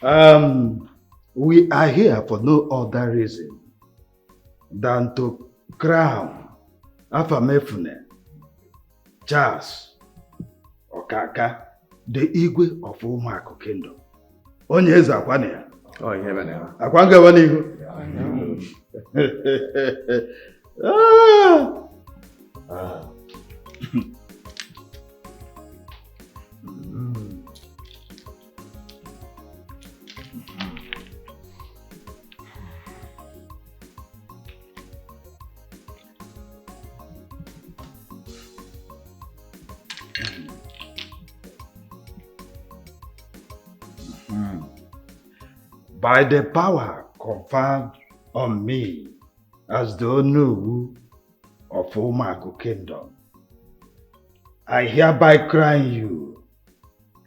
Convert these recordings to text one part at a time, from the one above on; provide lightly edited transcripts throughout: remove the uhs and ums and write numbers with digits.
We are here for no other reason than to crown Afamefune, Charles, Okaka, the Igwe of Umuaku Kingdom. Onye eze akwane ya? Oh, yeah, man. Akwanga wanihu? By the power conferred on me as the Onu of Umuaku Kingdom, I hereby crown you,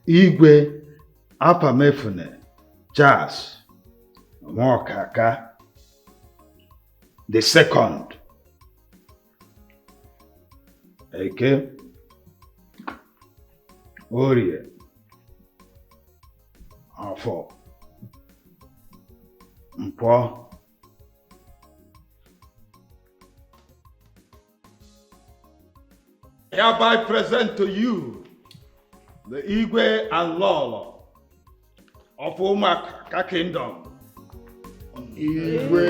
Igwe Afamefune Charles Nwokaka the second. Eke Orie Afọ Mpo hereby present to you the Igwe and Lolo of Umuaku Kingdom. Igwe!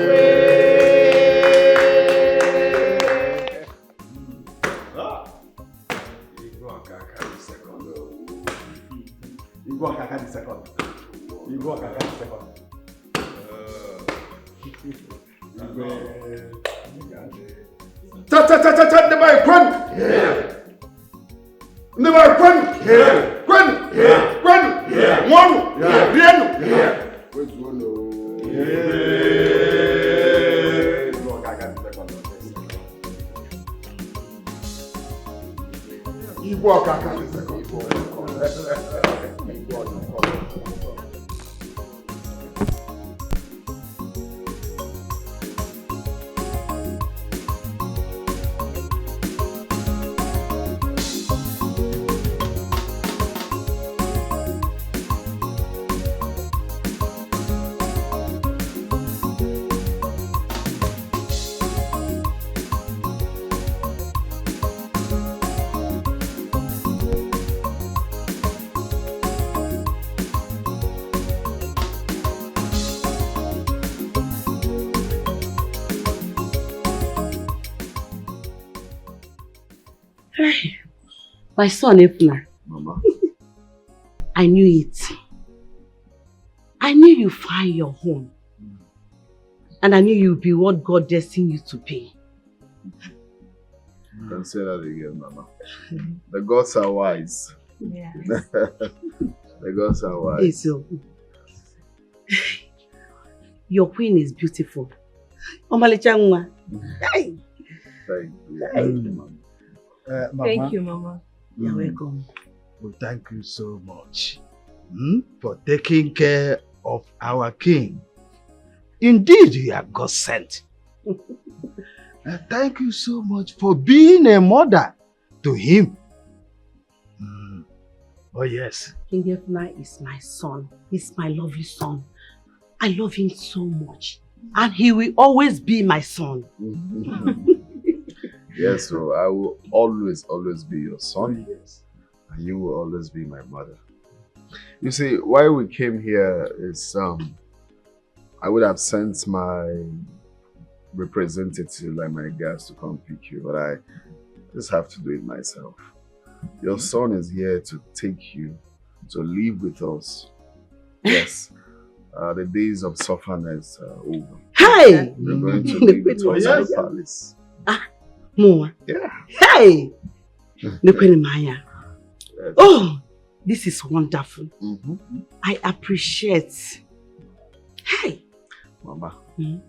Igwe Okaka the second. Igwe Okaka the second. Igwe Okaka the second. The boy Kwan! The boy Kwan! Kwan! Kwan! One! Rienu! Where's one? Igwe Okaka the second. My son, Efna. Mama. I knew it. I knew you find your home. And I knew you'd be what God destined you to be. Don't say that again, Mama. The gods are wise. Yes. The gods are wise. It's your queen is beautiful. Omalichangwa. Thank you. Mama. Thank you, Mama. You're welcome. Well, thank you so much for taking care of our king. Indeed, you are God sent. Thank you so much for being a mother to him. Oh yes. King Efna is my son. He's my lovely son. I love him so much. And he will always be my son. Yes, so I will always be your son. Yes. And you will always be my mother. You see, why we came here is I would have sent my representative, like my guys, to come pick you, but I just have to do it myself. Your son is here to take you to live with us. Yes. The days of sufferness are over. Hey! We're going to live with us in the palace. More. Yeah. Hey! Yes. Oh, this is wonderful. I appreciate. Hey! Mama, you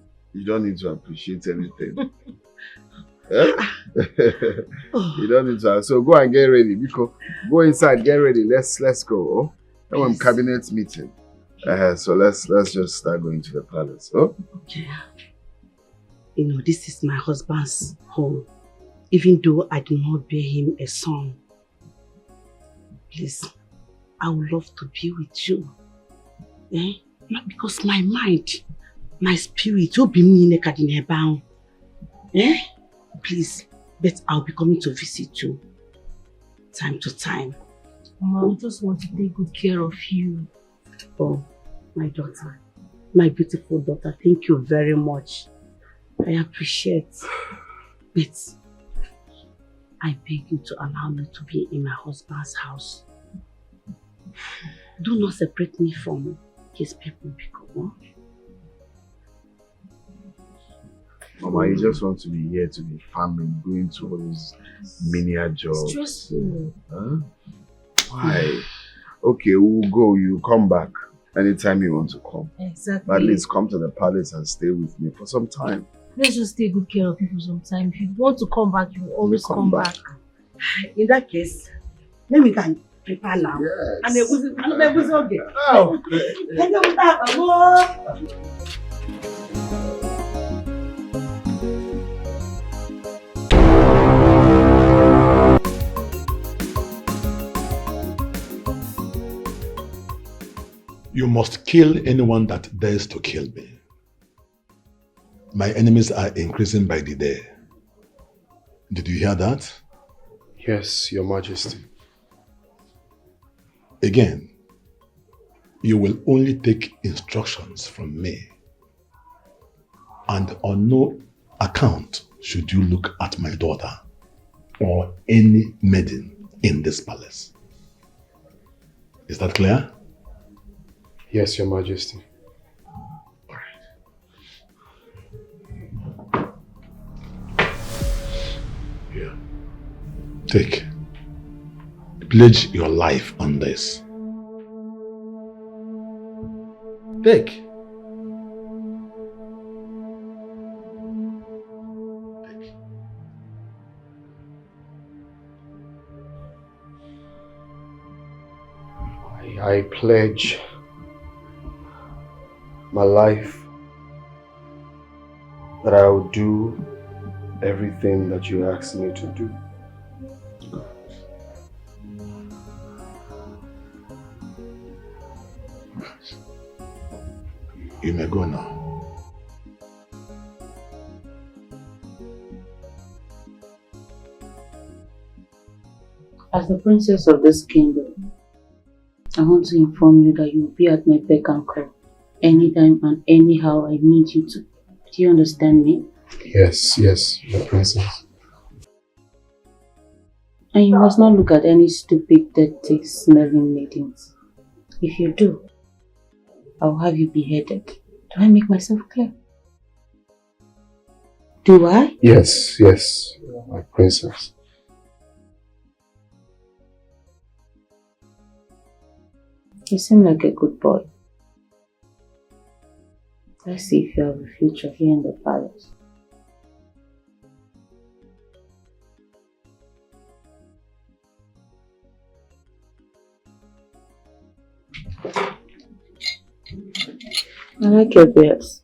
don't need to appreciate anything. You don't need to. So go and get ready. Because go inside, get ready. Let's go. Now I'm cabinet meeting. So let's just start going to the palace. Oh? Okay. You know, this is my husband's home. Even though I do not bear him a son. Please, I would love to be with you. Because my mind, my spirit will be me naked in her bound. Eh? Please, but I'll be coming to visit you time to time. Mama, I just want to take good care of you. Oh, my daughter, my beautiful daughter, thank you very much. I appreciate. But I beg you to allow me to be in my husband's house. Do not separate me from his people, because Mama, you just want to be here to be farming, going to all these menial jobs. Stressful. Huh? Why? Okay, we'll go. You come back anytime you want to come. Exactly. But at least come to the palace and stay with me for some time. Let's just take good care of you for some time. If you want to come back, you will always come back. in that case, let me can prepare now. Yes. And it was okay. Oh. You must kill anyone that dares to kill me. My enemies are increasing by the day. Did you hear that? Yes, Your Majesty. Again, you will only take instructions from me. And on no account should you look at my daughter or any maiden in this palace. Is that clear? Yes, Your Majesty. Here. Take. Pledge your life on this. Take. I pledge my life that I will do everything that you ask me to do. You may go now. As the princess of this kingdom, I want to inform you that you will be at my beck and call anytime and anyhow I need you to. Do you understand me? Yes, Your Princess. And you must not look at any stupid, dirty, smelling maidens. If you do, I'll have you beheaded. Do I make myself clear? Do I? Yes, my princess. You seem like a good boy. Let's see if you have a future here in the palace. I like your beards.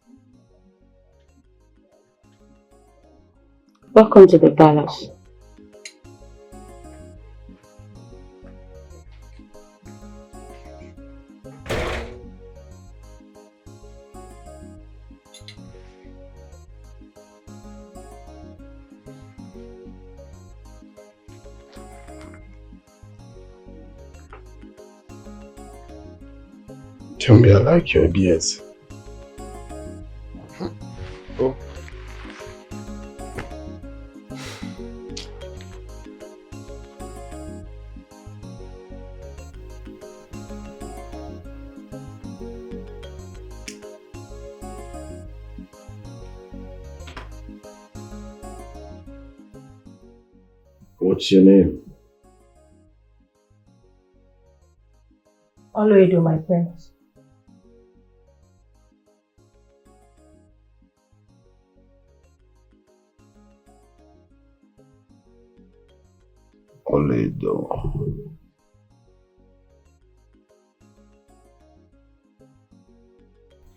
Welcome to the palace. Tell me, I like your beards. Oh. What's your name? Always do, my friends. Oledo.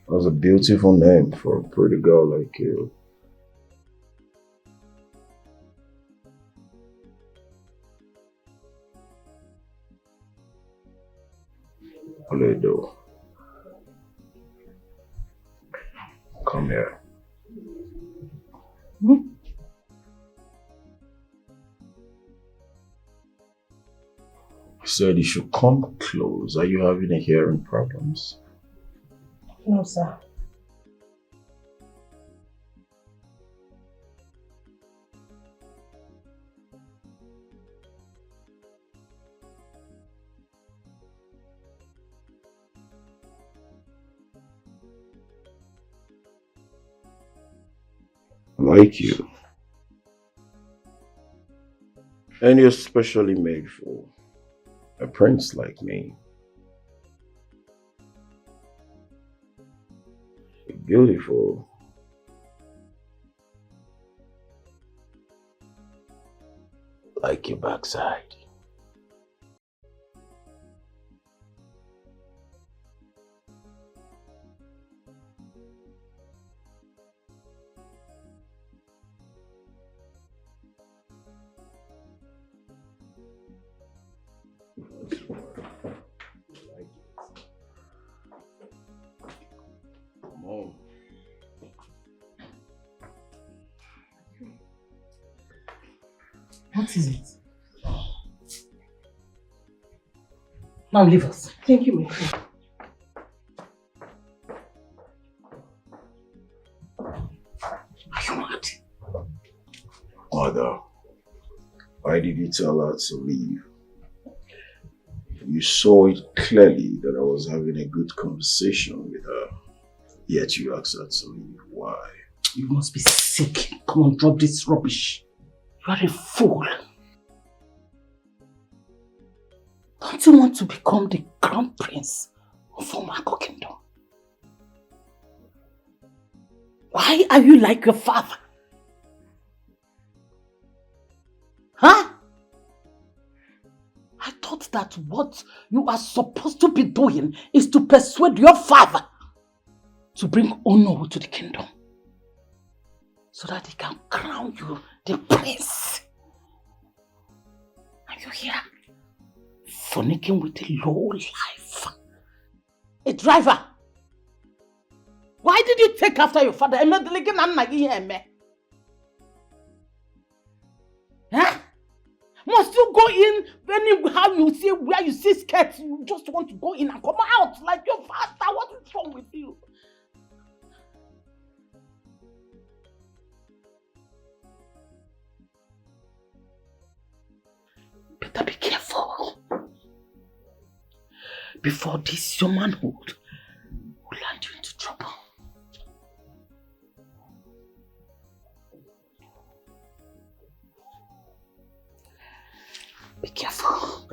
That's a beautiful name for a pretty girl like you. Oledo. Come here. Hmm? You said you should come close. Are you having a hearing problems? No, sir. Like you. And you're specially made for a prince like me. You're beautiful. Like your backside. Come on. What is it? Now leave us. Thank you, my friend. Are you mad? Mother, why did you tell her to leave? You saw it clearly that I was having a good conversation with her. Yet you asked her to leave. Why? You must be sick. Come on, drop this rubbish. You are a fool. Don't you want to become the crown prince of Omako Kingdom? Why are you like your father? Huh? I thought that what you are supposed to be doing is to persuade your father to bring honor to the kingdom so that he can crown you the prince. Are you here? Fornicking with a low life. A driver. Why did you take after your father? Huh? Must you go in anyhow you see where you see skirts? You just want to go in and come out like your father. What is wrong with you? Better be careful. Before this, your manhood will land you into trouble. Be careful.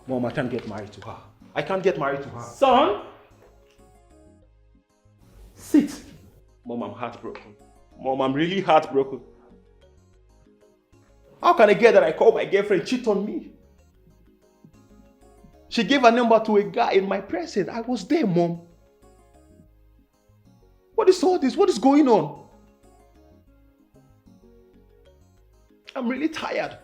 Mom, I can't get married to her. I can't get married to her. Son, sit. Mom, I'm heartbroken. Mom, I'm really heartbroken. How can a girl that I call my girlfriend cheat on me? She gave her number to a guy in my presence. I was there, Mom. What is all this? What is going on? I'm really tired.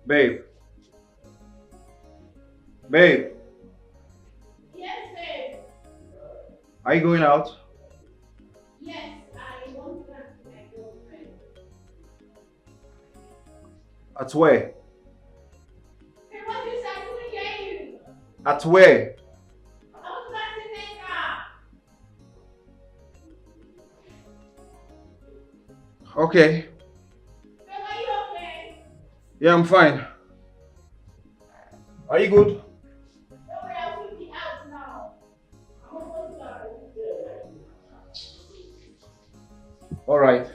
Babe. Babe. Yes, babe. Are you going out? Yes, I want to talk to my girlfriend. At where? Hey, what is that? I couldn't hear you. At where? I want to talk to Danga. Okay. Babe, are you okay? Yeah, I'm fine. Are you good? Don't worry, I will be out now. I'm almost done. All right.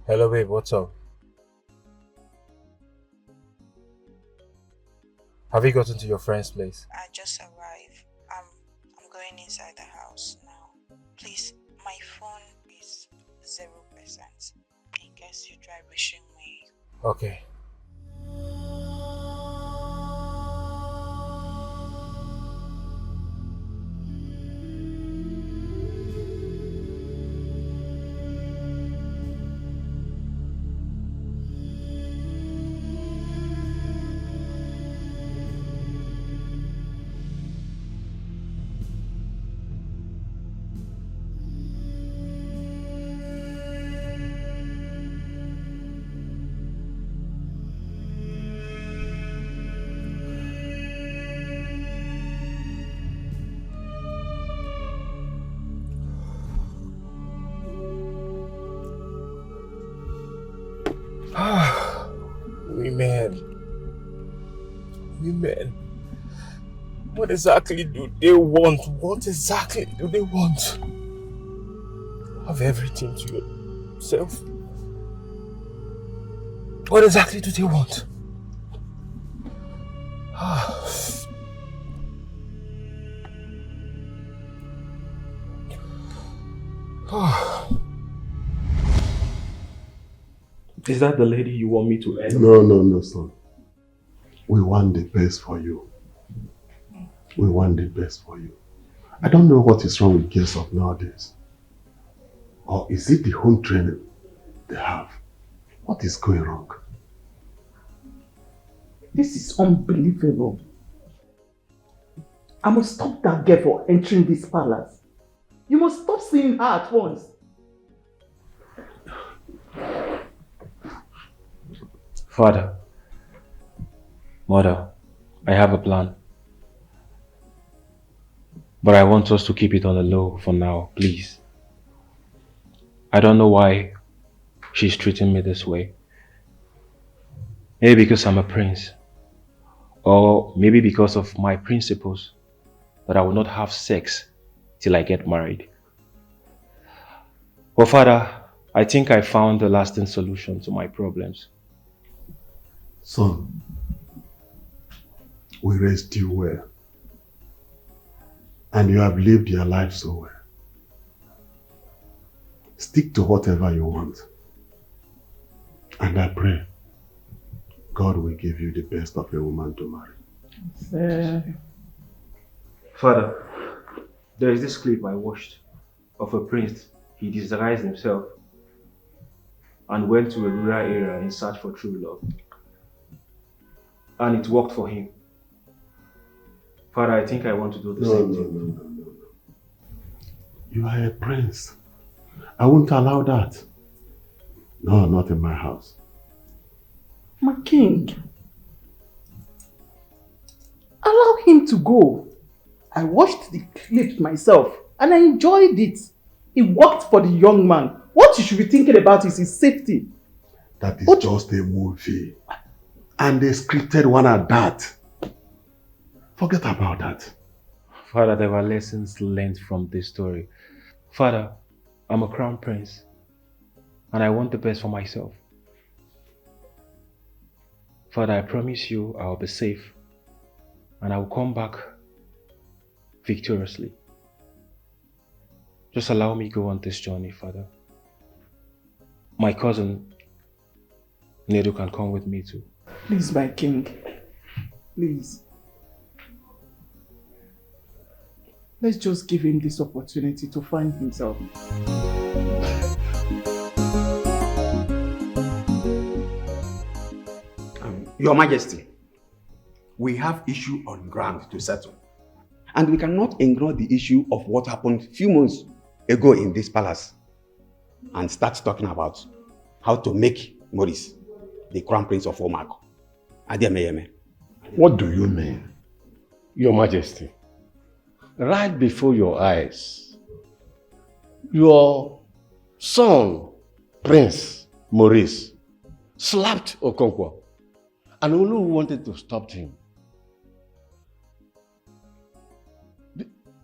Hello babe, what's up? Have you gotten to your friend's place? I just arrived. I'm going inside the house now. Please, my phone is 0%. In case you try reaching me. Okay. Women. What exactly do they want? What exactly do they want? Have everything to yourself. What exactly do they want? Is that the lady you want me to end? No, son. We want the best for you. We want the best for you. I don't know what is wrong with girls of nowadays. Or is it the home training they have? What is going wrong? This is unbelievable. I must stop that girl for entering this palace. You must stop seeing her at once. Father, Mother, I have a plan. But I want us to keep it on the low for now, please. I don't know why she's treating me this way. Maybe because I'm a prince. Or maybe because of my principles that I will not have sex till I get married. But Father, I think I found a lasting solution to my problems. Son, we raised you well. And you have lived your life so well. Stick to whatever you want. And I pray God will give you the best of a woman to marry. Father, there is this clip I watched of a prince. He disguised himself and went to a rural area in search for true love. And it worked for him. Father, I think I want to do the same thing. No. You are a prince. I won't allow that. No, not in my house. My king, allow him to go. I watched the clip myself and I enjoyed it. It worked for the young man. What you should be thinking about is his safety. That is just a movie. And they scripted one at that. Forget about that. Father, there were lessons learned from this story. Father, I'm a crown prince. And I want the best for myself. Father, I promise you I'll be safe. And I will come back victoriously. Just allow me go on this journey, Father. My cousin, Nedu, can come with me too. Please, my king. Please. Let's just give him this opportunity to find himself. Your Majesty, we have issue on ground to settle. And we cannot ignore the issue of what happened a few months ago in this palace and start talking about how to make Maurice the Crown Prince of Omako. What do you mean? Your Majesty, right before your eyes, your son, Prince Maurice, slapped Okonkwo, and Olu wanted to stop him.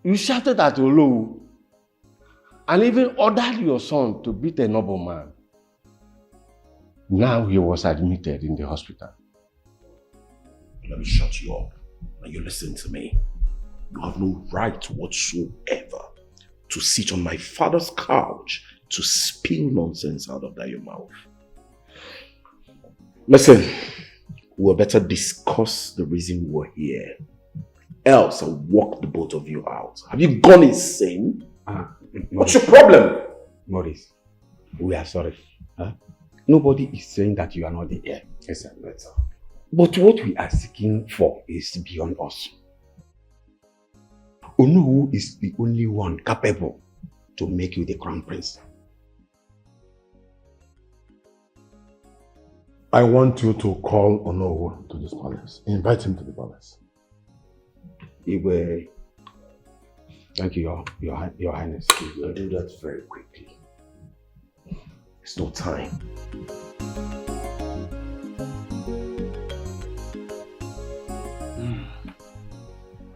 You shouted at Olu and even ordered your son to beat a noble man. Now he was admitted in the hospital. Let me shut you up and you listen to me. You have no right whatsoever to sit on my father's couch to spill nonsense out of that your mouth. Listen, we'll better discuss the reason we're here. Else I'll walk the both of you out. Have you gone insane? What's your problem? Maurice, we are sorry. Huh? Nobody is saying that you are not the heir. Yes, sir. Better. But what we are seeking for is beyond us. Onowu is the only one capable to make you the crown prince. I want you to call Onowu to this palace. Invite him to the palace. Igwe, thank you, your Highness. I'll do that very quickly. It's no time.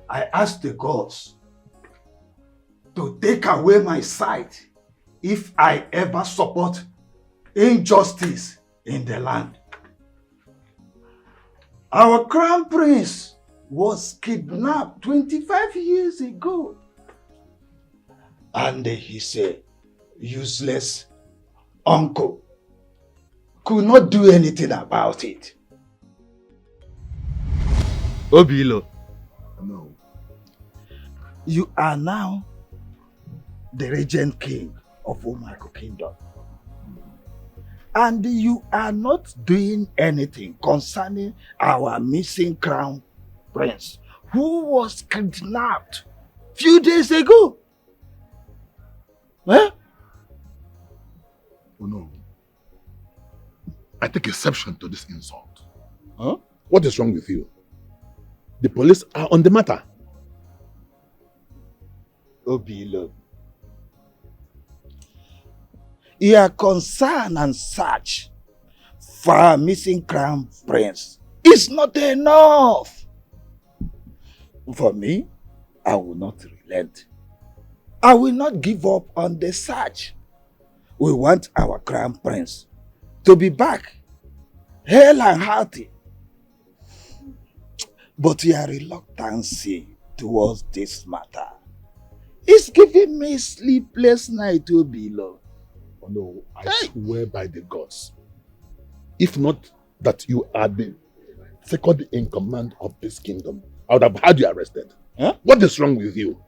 I ask the gods to take away my sight if I ever support injustice in the land. Our crown prince was kidnapped 25 years ago. And his useless uncle could not do anything about it. Obilo. No. You are now the Regent King of Omako Kingdom. And you are not doing anything concerning our missing crown prince who was kidnapped few days ago. Huh? Oh no. I take exception to this insult. Huh? What is wrong with you? The police are on the matter. Obilo. Your concern and search for our missing crown prince is not enough. For me, I will not relent. I will not give up on the search. We want our crown prince to be back, hale and healthy. But your reluctance towards this matter is giving me sleepless night, Obilo. Oh no, I swear by the gods. If not that you are the second in command of this kingdom, I would have had you arrested. Huh? What is wrong with you?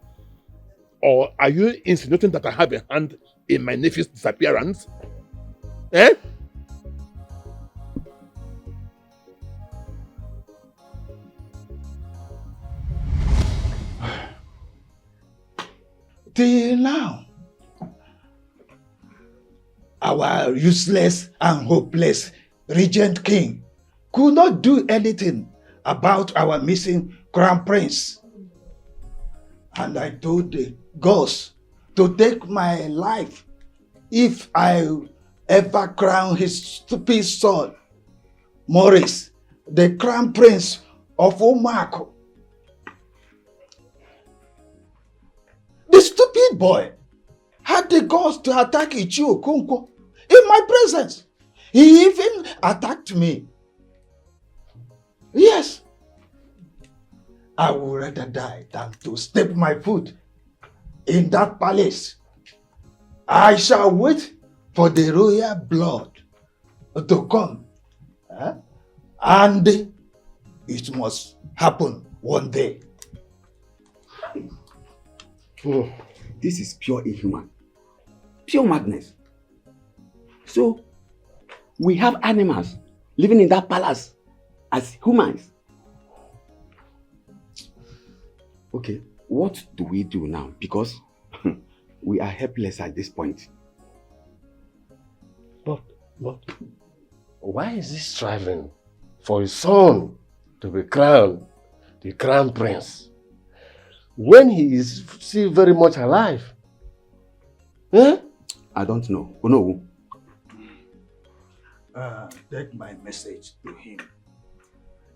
Or are you insinuating that I have a hand in my nephew's disappearance? Eh? Till now, our useless and hopeless Regent King could not do anything about our missing crown prince. And I told the gods to take my life if I ever crown his stupid son, Maurice, the crown prince of Omako. The stupid boy had the guts to attack Ichio Okonkwo in my presence. He even attacked me. Yes. I would rather die than to step my foot in that palace. I shall wait for the royal blood to come. And it must happen one day. Oh, this is pure inhuman. Pure madness. So, we have animals living in that palace as humans. Okay, what do we do now? Because we are helpless at this point. But why is he striving for his son to be crowned the crown prince when he is still very much alive? Eh? I don't know. Oh no. Take my message to him.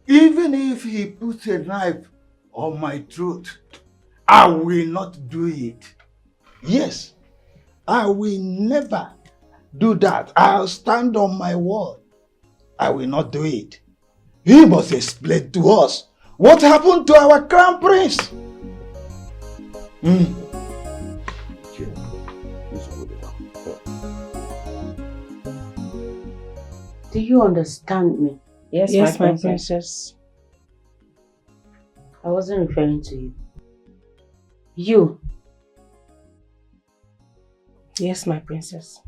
Even if he puts a knife on my throat, I will not do it. Yes, I will never do that. I'll stand on my word. I will not do it. He must explain to us what happened to our crown prince. Do you understand me? Yes, my princess. I wasn't referring to you. You. Yes, my princess.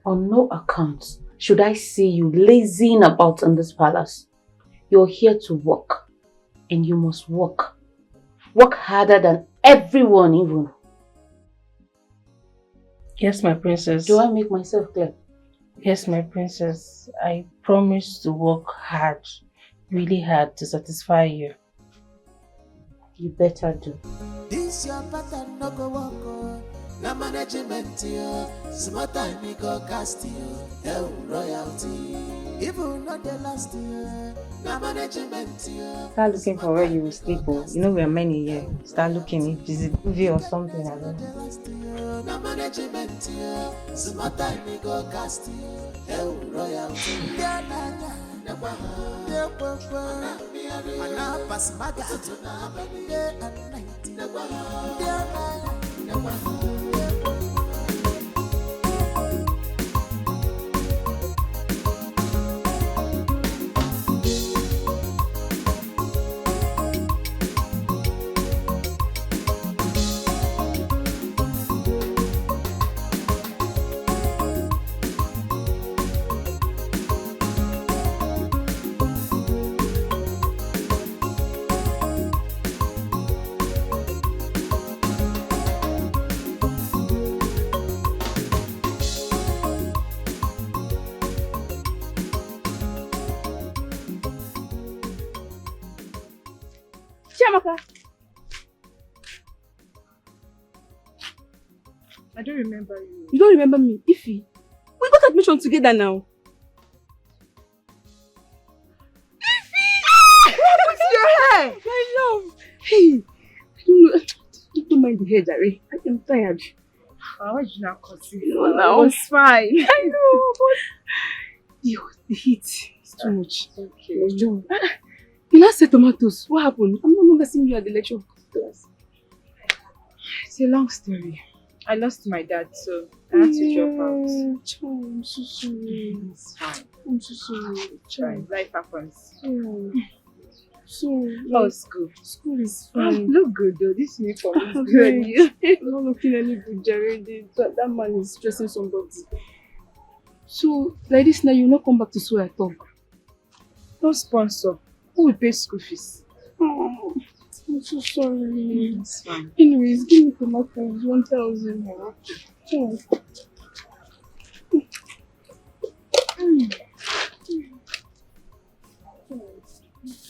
On no account should I see you lazing about in this palace. You're here to work. And you must work. Work harder than everyone even. Yes, my princess. Do I make myself clear? Yes, my princess. I promise to work hard, really hard to satisfy you. You better do. This your pattern no go work. Na management yo, small time me go cast you. Royalty, even not the last year. Na management yo. Start looking for where you will sleep. Oh, you know we are many here. Start looking if it's a movie or something. I don't know. Na management yo, small time me go cast you. Royalty. I don't remember you. You don't remember me? Ify, we got admission together now. Ify! What's your hair? My love. Hey, don't mind the hair, Jerry. I am tired. Why did you not consider? No, now. It's fine. I know, but the heat is too much. Okay. You last said tomatoes. What happened? I'm no longer seeing you at the lecture class. It's a long story. I lost my dad, so I had to drop out. I'm so sorry. It's fine. I'm so sorry. Life happens. So, how's school? School is fine. Look good though. This uniform is good. I'm not looking any good, Jerry. That man is stressing somebody. So, like this now, you will not come back to school at all. No sponsor. Who will pay school fees? Oh, I'm so sorry. It's fine. Anyways, give me tomatoes, 1,000. Oh.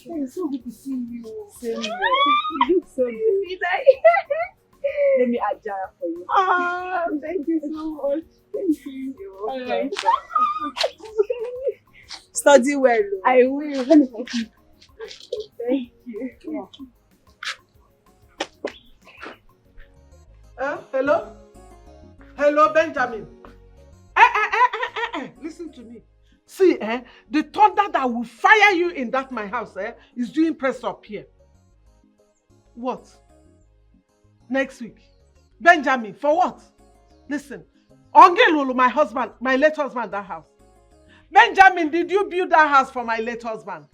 It's so good to see you. Same here. You look so good. Let me adjust for you. Ah, thank you so much. Thank you. All right. Study well. I will. Let me help you. Thank you. Hello? Hello, Benjamin. Listen to me. See, the thunder that will fire you in that my house is doing press up here. What? Next week. Benjamin, for what? Listen, Ongelulu, my husband, my late husband, that house. Benjamin, did you build that house for my late husband?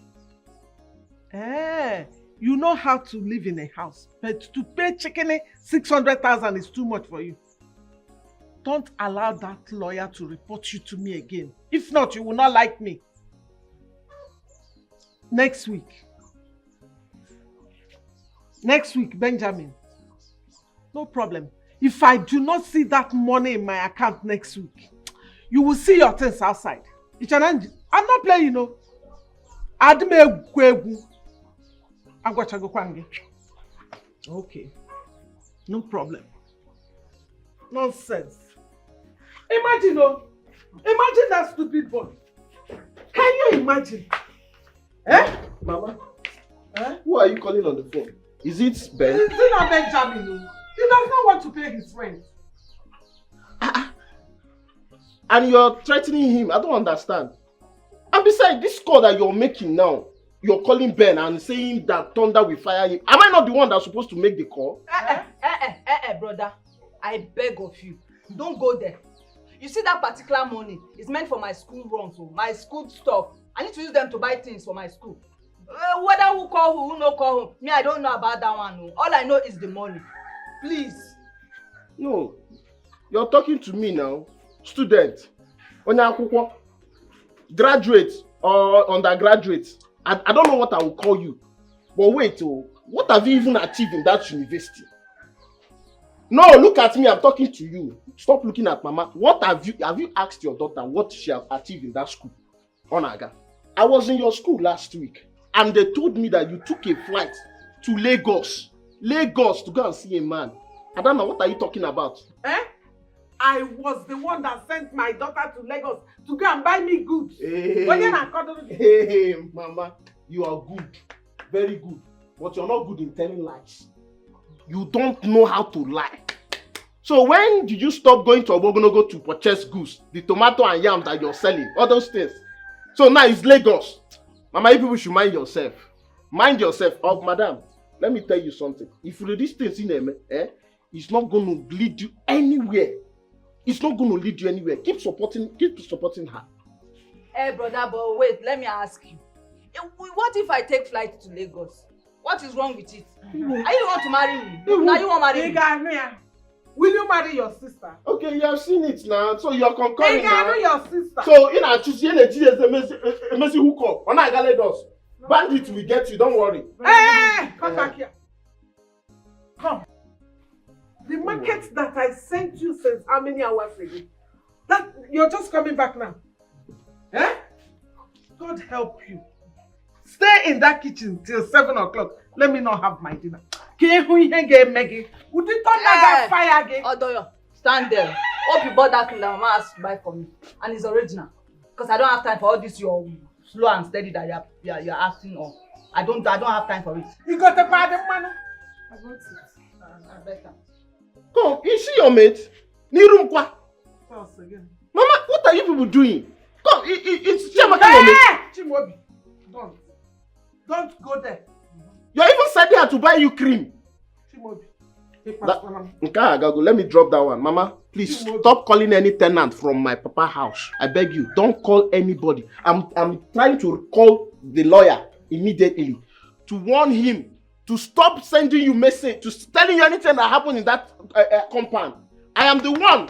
You know how to live in a house, but to pay chicken 600,000 is too much for you. Don't allow that lawyer to report you to me again. If not, you will not like me. Next week. Next week, Benjamin. No problem. If I do not see that money in my account next week, you will see your things outside. I'm not playing, you know. Okay. No problem. Nonsense. Imagine that stupid boy. Can you imagine? Mama, who are you calling on the phone? Is it Ben? Is it not Benjamin? He does not want to pay his rent. And you're threatening him. I don't understand. And besides, this call that you're making now, you're calling Ben and saying that thunder will fire him. Am I not the one that's supposed to make the call? Brother. I beg of you, don't go there. You see that particular money is meant for my school runs, my school stuff. I need to use them to buy things for my school. Whether who call who no call who, me I don't know about that one. No. All I know is the money. Please. No, you're talking to me now. Student, onyakwukwo, graduate or undergraduate. I don't know what I will call you. But wait, what have you even achieved in that university? No, look at me, I'm talking to you. Stop looking at Mama. What have you asked your daughter what she has achieved in that school? Onaga, I was in your school last week and they told me that you took a flight to Lagos to go and see a man. I don't know, what are you talking about? I was the one that sent my daughter to Lagos to go and buy me goods. Hey, Mama, you are good, very good, but you're not good in telling lies. You don't know how to lie. So when did you stop going to Obogonogo to purchase goods, the tomato and yam that you're selling, all those things? So now it's Lagos. Mama, you people should mind yourself. Mind yourself. Oh, madam, let me tell you something. If you do these things in them, it's not going to lead you anywhere. It's not going to lead you anywhere. Keep supporting her. Hey, brother, but wait, let me ask you. What if I take flight to Lagos? What is wrong with it? Are you want to marry me? Now you want to marry me? Will you marry your sister? Okay, you have seen it now, so you're concurring now. Your sister. So, in our choose, a messy hook up. When I got us, bandit will get you, don't worry. Hey, come back here. Come. The market that I sent you since how many hours ago? That you're just coming back now. God help you. Stay in that kitchen till 7 o'clock. Let me not have my dinner. Would you turn that fire again? Odoyo, stand there. Hope you bought that thing that Mama asked to buy for me. And it's original. Because I don't have time for all this your slow and steady that you're asking on. I don't have time for it. You got to buy the money. I got it. I better. Come, is she your mate? Nirumkwa. Mama, what are you people doing? Come, it's Chiamaka your mate. Chimobi, don't go there. You're even sending her to buy you cream. Chimobi. Let me drop that one. Mama, please stop calling any tenant from my papa house. I beg you, don't call anybody. I'm trying to call the lawyer immediately to warn him to stop sending you message, to telling you anything that happened in that compound. I am the one.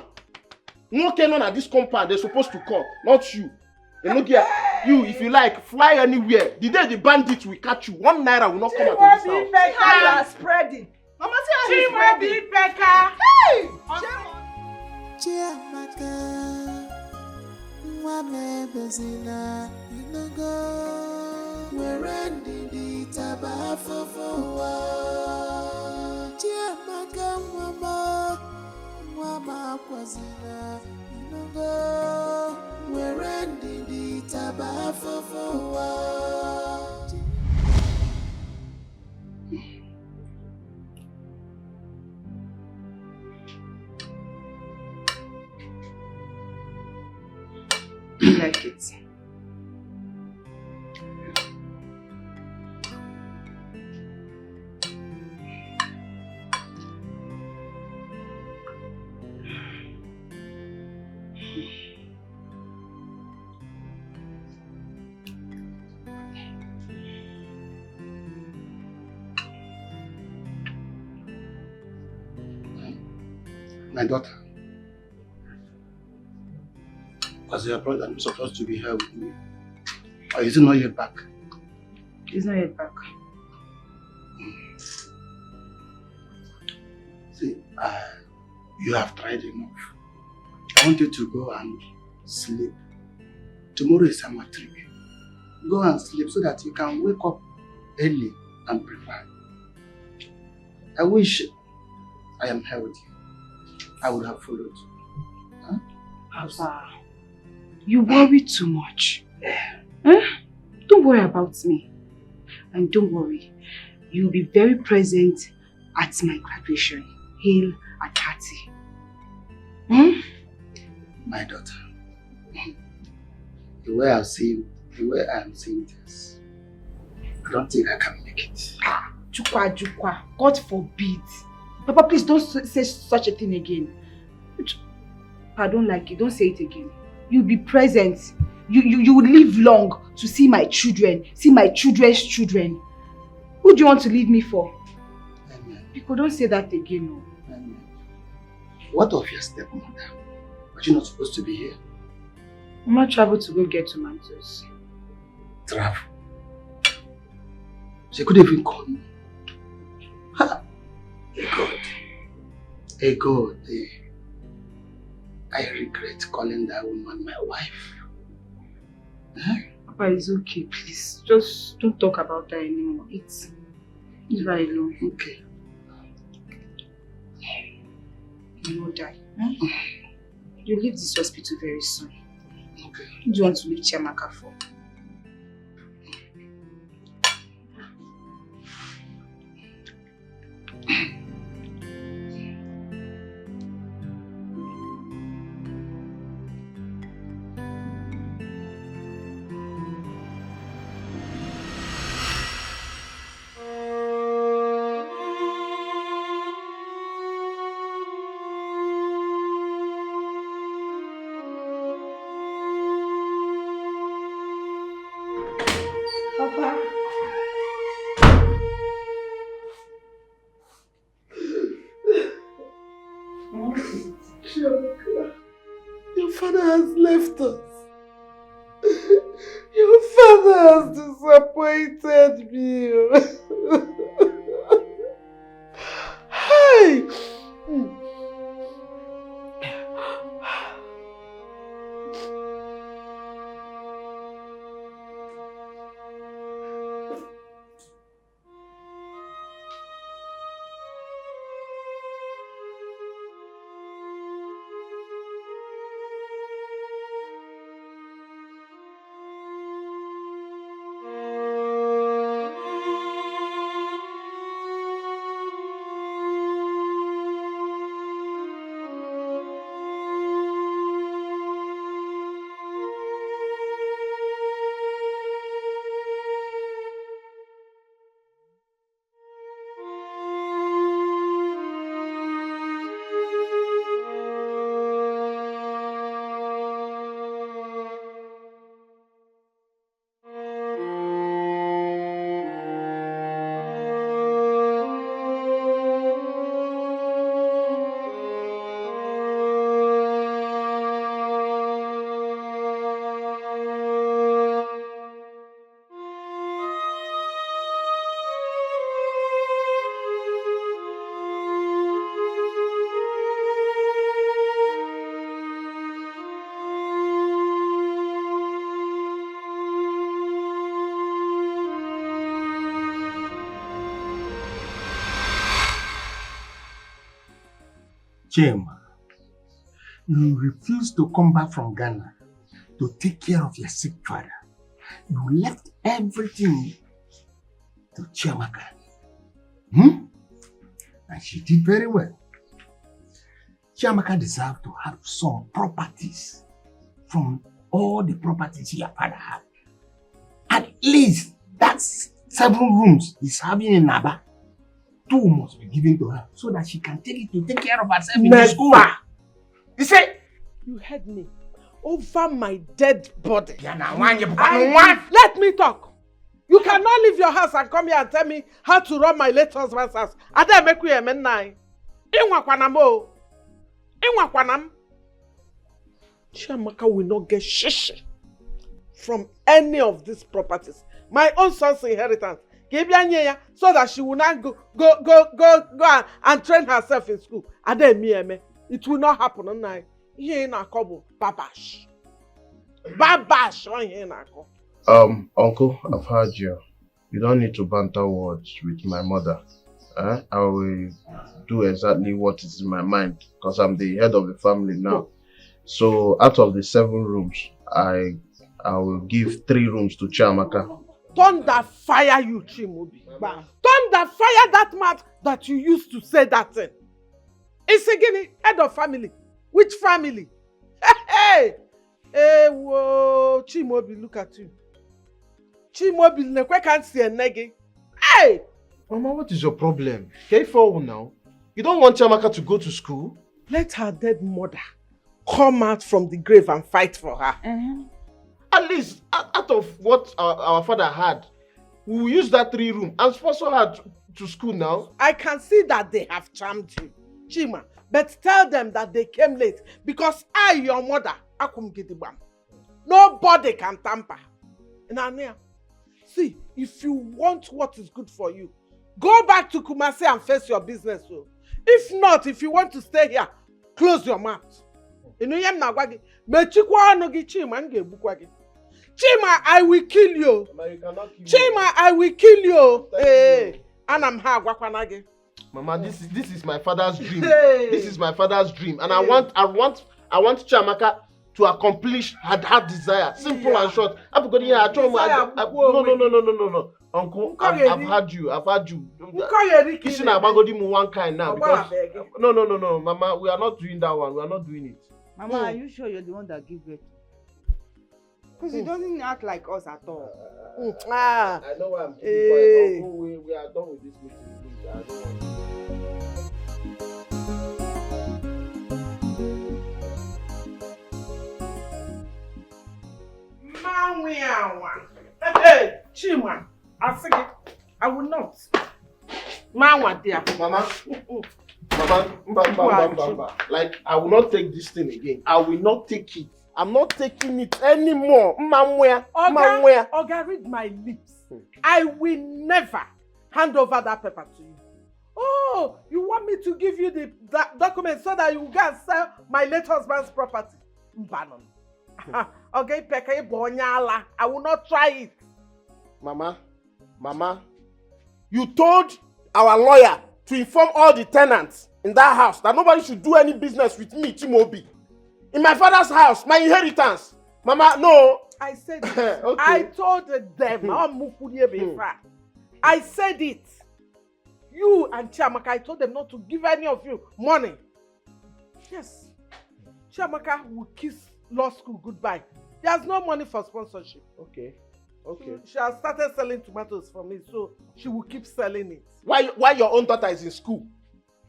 No canon at this compound, they're supposed to call, not you. And look here, you, if you like, fly anywhere. The day the bandits will catch you, 1 naira will not come out of this house. You are spreading. Mama, see how he's spreading. Hey! Chiamaka, mwame bezina, you know go, where ended taba fofowa. Tia maka mama kwazina inongo. Werendi taba fofowa. You like it? My daughter, was your brother supposed to be here with me? Or is he not yet back? He's not yet back. See, you have tried enough. I want you to go and sleep. Tomorrow is a matric. Go and sleep so that you can wake up early and prepare. I wish I am here with you. I would have followed. Huh? Papa, you worry too much. Huh? Don't worry about me. And don't worry, you'll be very present at my graduation. Hail at party. Hmm? My daughter, the way I am seeing this, I don't think I can make it. Jukwa, God forbid. Papa, please don't say such a thing again. I don't like it. Don't say it again. You'll be present. You will live long to see my children, see my children's children. Who do you want to leave me for? Amen. People don't say that again. No. Amen. What of your stepmother? Are you not supposed to be here? Mama traveled to go get tomatoes. Travel? She could even call me. Ha! A God. I regret calling that woman my wife. Huh? Papa, it's okay, please. Just don't talk about that anymore. It's very long. Okay. You will die. Hmm? You leave this hospital very soon. Okay. What do you want to leave Chiamaka for? Your father has left us. Your father has disappointed me. Hi. Chema, you refused to come back from Ghana to take care of your sick father. You left everything to Chiamaka. And she did very well. Chiamaka deserved to have some properties from all the properties your father had. At least that's 7 rooms he's having in Naba. 2 must be given to her so that she can take it to take care of herself in the school. You say? You heard me. Over my dead body. Let me talk. You cannot leave your house and come here and tell me how to run my late husband's house. I don't make you a man nine. Chiamaka will not get shishi from any of these properties. My own son's inheritance. So that she will not go and train herself in school. It will not happen. Here in a couple, babash. Babash on here in a couple. Uncle, I've heard you. You don't need to banter words with my mother. I will do exactly what is in my mind because I'm the head of the family now. So out of the 7 rooms, I will give 3 rooms to Chiamaka. Thunder fire you, Chimobi. Thunder fire that mouth that you used to say that thing. It's again head of family. Which family? Hey, whoa, Chimobi, look at you. Chimobi, Nekwe can't see a nege. Hey! Mama, what is your problem? Can you fall now? You don't want Chiamaka to go to school? Let her dead mother come out from the grave and fight for her. At least, out of what our father had, we will use that 3 room and sponsor her to school now. I can see that they have charmed you, Chima. But tell them that they came late because I, your mother, nobody can tamper. Nania, see, if you want what is good for you, go back to Kumasi and face your business. If not, if you want to stay here, close your mouth. Chima, I will kill you. Chima, I will kill you. Hey, and I'm here. Mama, this is my father's dream. This is my father's dream, and I want Chiamaka to accomplish her desire. Simple and short. No. Uncle, I've had you. Kissing Abagodi one kind now because no, Mama, we are not doing that one. We are not doing it. Mama, are you sure you're the one that gave birth? Because he doesn't act like us at all. I know why I'm keeping quiet. Uncle, we are done with this meeting. Please, I don't want to. Hey, Chima, I will not. Mama, dear. Mama, like, I will not take this thing again. I will not take it. I'm not taking it anymore. Oga, read my lips. I will never hand over that paper to you. Oh, you want me to give you the document so that you can sell my late husband's property? Okay, Pekka, I will not try it. Mama, you told our lawyer to inform all the tenants in that house that nobody should do any business with me, Chimobi. In my father's house, my inheritance. Mama, no. I said it. Okay. I told them. I said it. You and Chiamaka, I told them not to give any of you money. Yes. Chiamaka will kiss law school goodbye. There's no money for sponsorship. Okay. She has started selling tomatoes for me, so she will keep selling it. Why your own daughter is in school?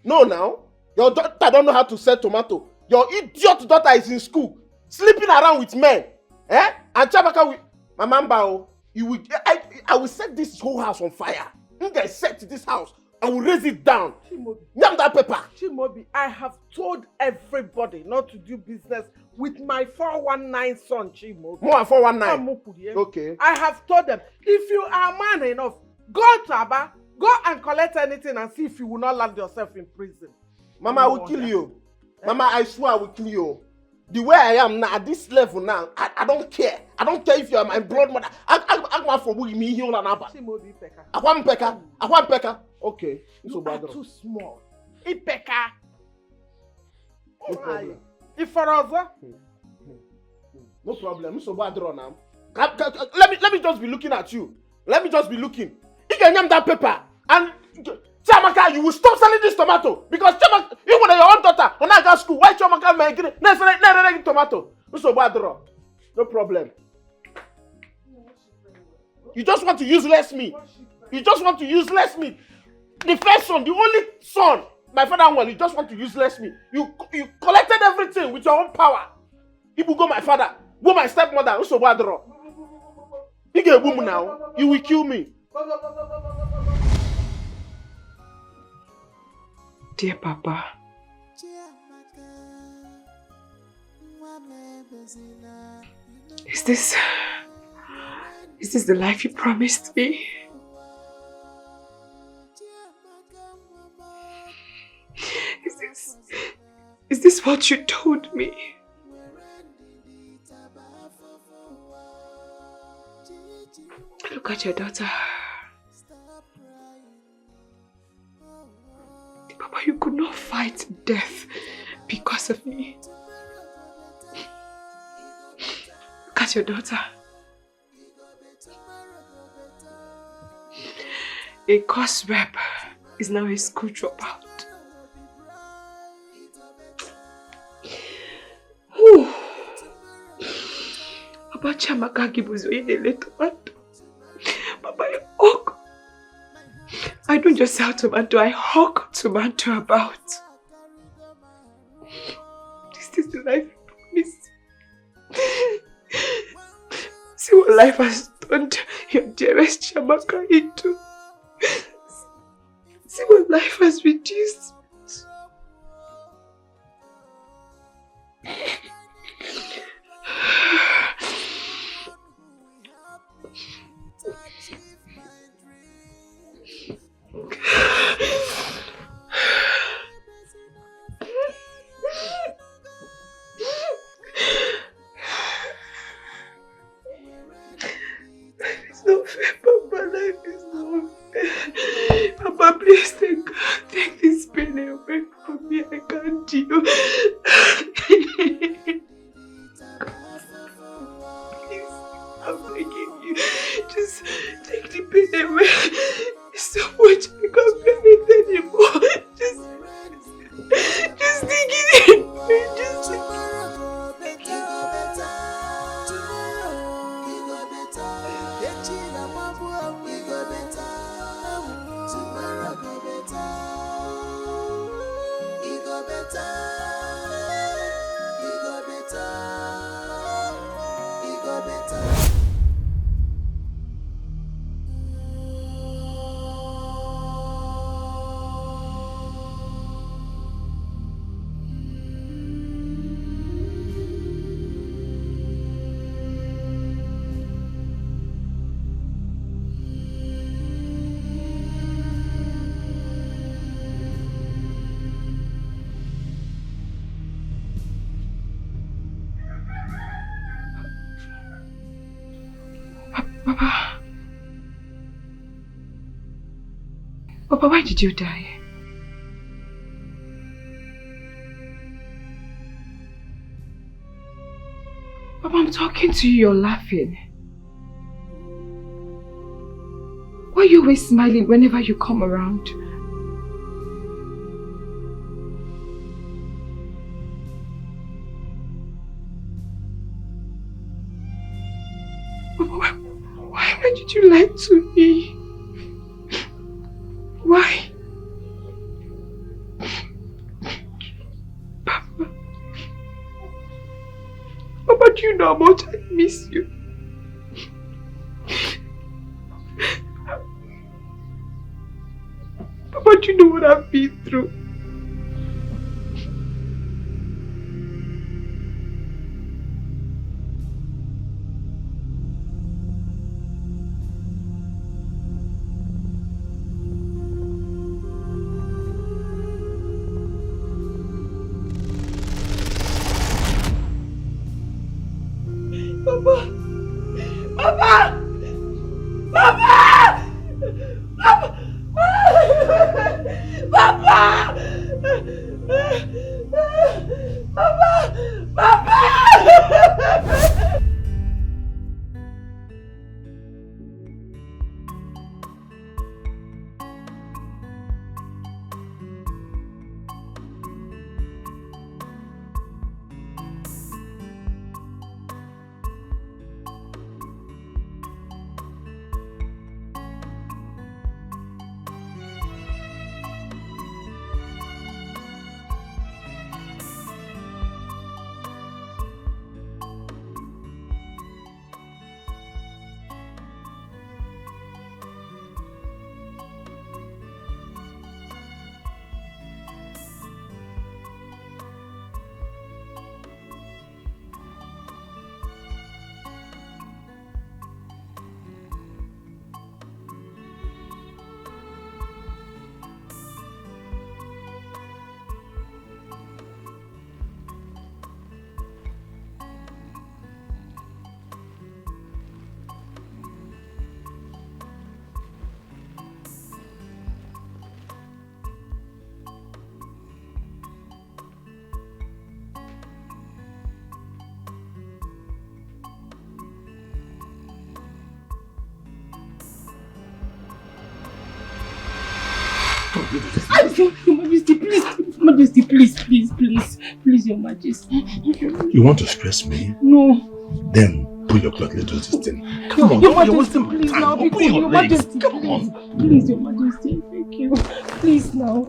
No, now. Your daughter don't know how to sell tomato. Your idiot daughter is in school, sleeping around with men. And Chiamaka will... Mama, I will set this whole house on fire. If I set this house, I will raise it down. Name that paper. Chimobi, I have told everybody not to do business with my 419 son, Chimobi. More 419? Okay. I have told them, if you are man enough, go to Aba, go and collect anything and see if you will not land yourself in prison. Mama, I will kill you. Mama, I swear I will kill you. The way I am now, at this level now, I don't care. I don't care if you are my blood mother. I want for me here on Aba. Chimobi Pekka. I want Pekka. Okay. You are too small. Ipeka. No problem. If for us, no problem. So bad draw now. Let me just be looking at you. Let me just be looking. You can name that paper and Chiamaka, you will stop selling this tomato because Chiamaka, you want your own daughter when I got school. Why Chiamaka make it? No tomato. So bad draw. No problem. You just want to useless me. You just want to useless me. The first son, the only son, my father one, you just want to useless me. You collected everything with your own power. You will go my father, go my stepmother. So bad draw. You get a woman now. You will kill me. Dear Papa, is this the life you promised me? Is this what you told me? Look at your daughter. Papa, you could not fight death because of me. Look at your daughter. A course rep is now a school dropout. Papa, Chiamaka Gibuzo in a little tomato. Papa, I hawk. I don't just sell tomato, I hawk tomato about. This is the life you promised. See what life has turned your dearest Chiamaka into. See what life has reduced. It's not fair, Papa. Life is not fair. Papa, please take this pain away from me. I can't deal. Please, I'm begging you. Just take the pain away. It's so much I can't bear it anymore. Just take it away. Just take it. Papa, why did you die? Papa, I'm talking to you, you're laughing. Why are you always smiling whenever you come around? Papa, why did you lie to me? Why? Papa, do you know how much I miss you? Papa, do you know what I've been through? Your Majesty, please. Majesty, please. Please, Your Majesty. You want to stress me? No. Then put your cloth, let's do this thing. Come on, Your Majesty, Majesty, please now. open your Your legs. Majesty, Come on. Please, Your Majesty, thank you. Please now.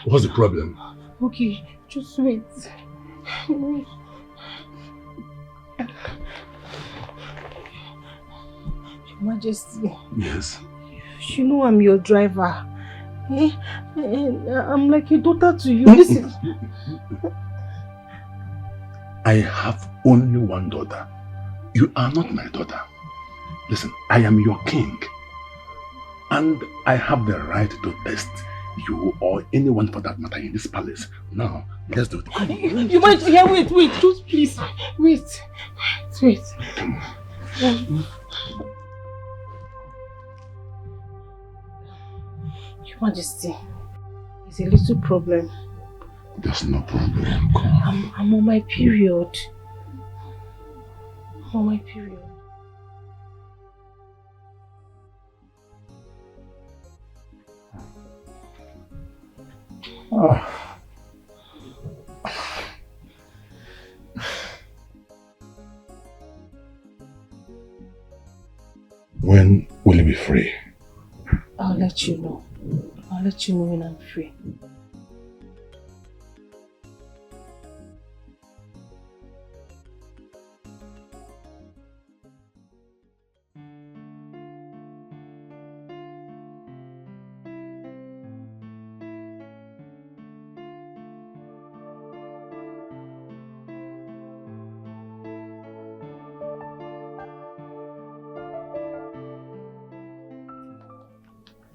What's the problem? Okay, just wait. Your Majesty. Yes. You know I'm your driver. I'm like a daughter to you. This is... I have only one daughter. You are not my daughter. Listen, I am your king. And I have the right to test you or anyone for that matter in this palace. Now, let's do it. You might... Yeah, wait. Just please. Wait. Come on. Your Majesty, it's a little problem. There's no problem. Come on. I'm on my period. When will you be free? I'll let you know. When I'm free.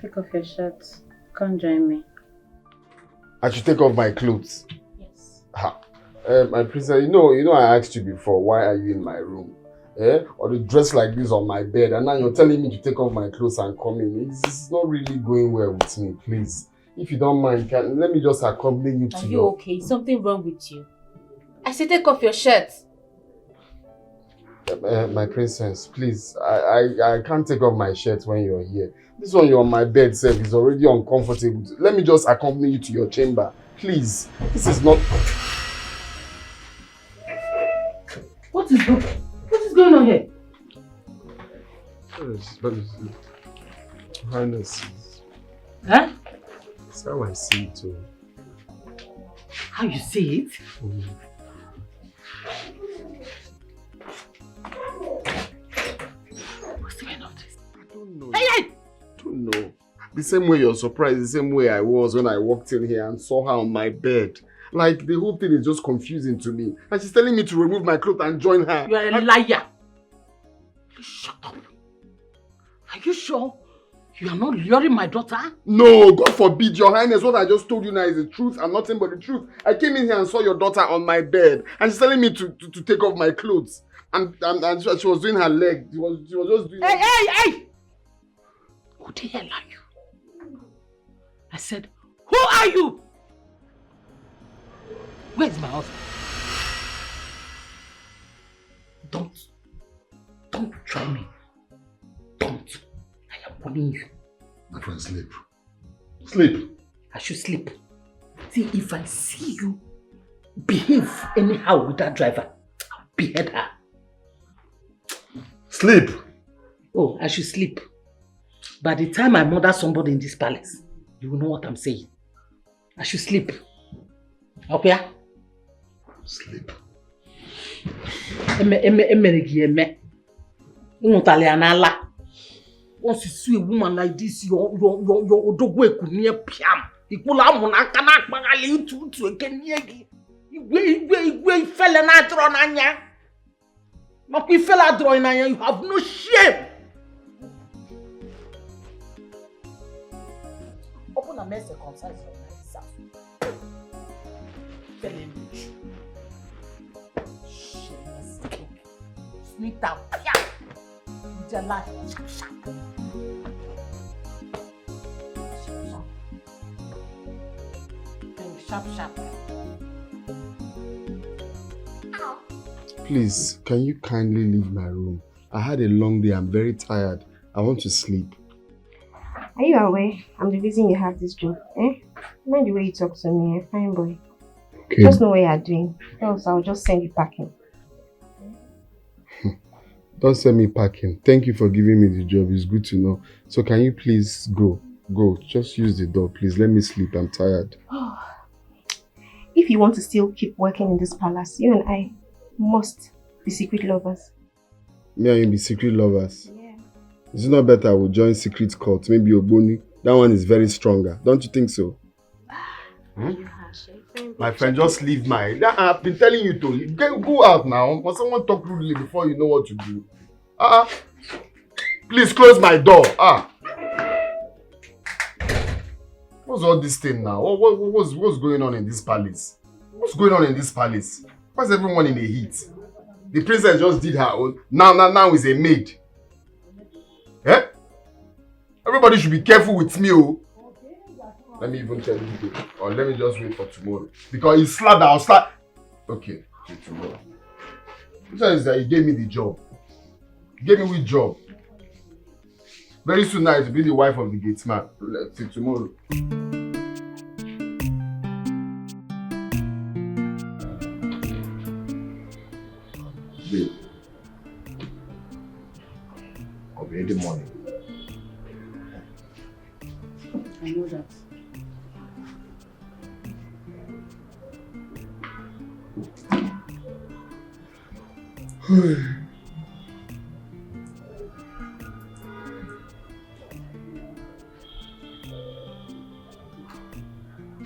Take off your shirt. Come join me. I should take off my clothes. Yes. My princess, you know I asked you before, why are you in my room? Or the dress like this on my bed, and now you're telling me to take off my clothes and come in. It's not really going well with me, please. If you don't mind, let me just accompany you to Are you okay? Something wrong with you? I said take off your shirt. My princess, please, I can't take off my shirt when you're here. This one you're on my bed, sir, is already uncomfortable. Let me just accompany you to your chamber. Please, this is not... What is going on here? Highness. Huh? That's how I see it too. How you see it? What's the meaning of this? I don't know. Hey! I don't know. The same way you're surprised, the same way I was when I walked in here and saw her on my bed. Like, the whole thing is just confusing to me. And she's telling me to remove my clothes and join her. You are a liar. Shut up. Are you sure you are not luring my daughter? No, God forbid, Your Highness. What I just told you now is the truth and nothing but the truth. I came in here and saw your daughter on my bed. And she's telling me to take off my clothes. And she was doing her leg. She was just doing... Hey! Who the hell are you? I said, who are you? Where's my husband? Don't try me. Don't. I am warning you. My friend, sleep. Sleep. I should sleep. See, if I see you behave anyhow with that driver, I'll behead her. Sleep. Oh, I should sleep. By the time I murder somebody in this palace, you will know what I'm saying. I should sleep. Okay? Sleep. Once you see a woman like this, your odogwe kunye piam. Ikula muna kana kpagali to again yegi. Igwe fella na draw nanya. Makwi fella draw nanya. You have no shame. Open a mess concise for myself. Sneak out. With your life. Sharp. Please, can you kindly leave my room? I had a long day. I'm very tired. I want to sleep. Are you aware? I'm the reason you have this job. Eh? Mind the way you talk to me, fine boy. Okay. Just know what you are doing. Else I'll just send you packing. Don't send me packing. Thank you for giving me the job. It's good to know. So can you please go? Go. Just use the door, please. Let me sleep. I'm tired. If you want to still keep working in this palace, you and I must be secret lovers. Me and you be secret lovers? Yeah. Is it not better I will join secret cult? Maybe Ogboni. That one is very stronger. Don't you think so? My friend, just leave my... I've been telling you to go out now. Must someone talk rudely before you know what to do? Please close my door. What's all this thing now? What's going on in this palace? What's going on in this palace? Why is everyone in a heat? The princess just did her own. Now is a maid. Eh? Everybody should be careful with me, oh. Let me even tell you today. Or let me just wait for tomorrow. Because he's slapped, I'll slap. Okay, tomorrow. Which one is that he gave me the job? He gave me which job? Very soon now to be the wife of the gates man. Let's see tomorrow. Babe. I'll be in the morning. I know that.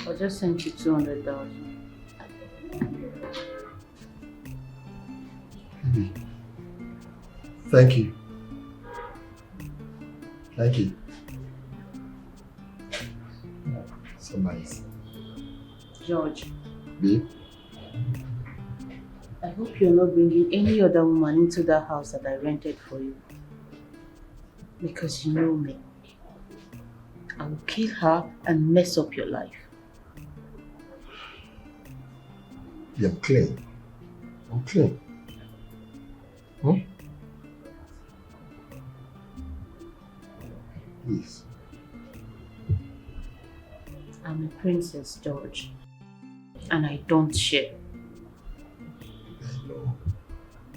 I just sent you 200,000. Thank you. Thank you. So nice. George. Babe? I hope you're not bringing any other woman into that house that I rented for you. Because you know me. I will kill her and mess up your life. Yeah, I'm clean. I'm clean. Hmm? Please. I'm a princess, George. And I don't share. I know.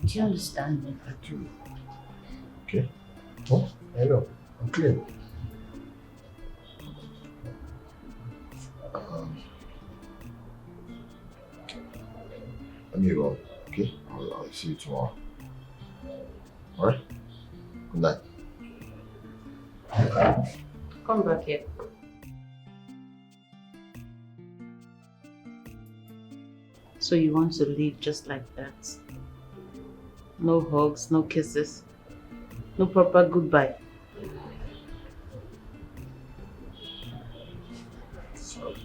Do you understand me? I do. Okay. Oh, I know. I'm clean. Let me go. Okay? I'll see you tomorrow. Alright? Good night. Come back here. So you want to leave just like that? No hugs, no kisses, no proper goodbye. Sorry.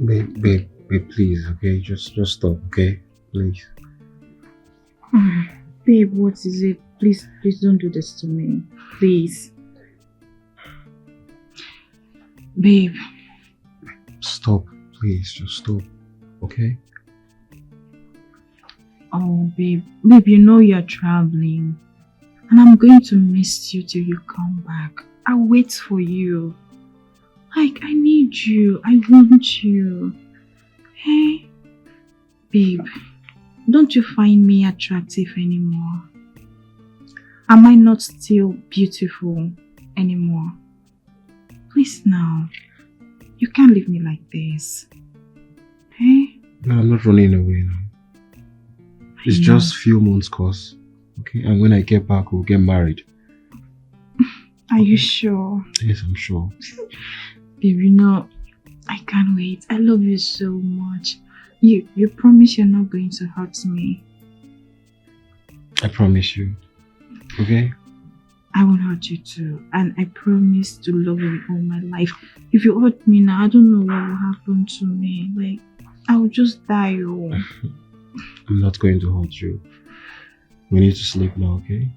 Babe, please, okay? Just stop, okay? Please. Babe, what is it? Please don't do this to me. Please. Babe. Stop, please, just stop, okay? Oh, babe, you know you're traveling. And I'm going to miss you till you come back. I'll wait for you. Like, I need you. I want you. Hey? Babe, don't you find me attractive anymore? Am I not still beautiful anymore? Please now. You can't leave me like this. Hey? No, I'm not running away now. It's just few months course. Okay? And when I get back, we'll get married. Are you sure? Yes, I'm sure. Babe, you know, I can't wait. I love you so much. You promise you're not going to hurt me. I promise you. Okay? I won't hurt you too. And I promise to love you all my life. If you hurt me now, I don't know what will happen to me. Like, I'll just die. Oh. I'm not going to hurt you. We need to sleep now, okay?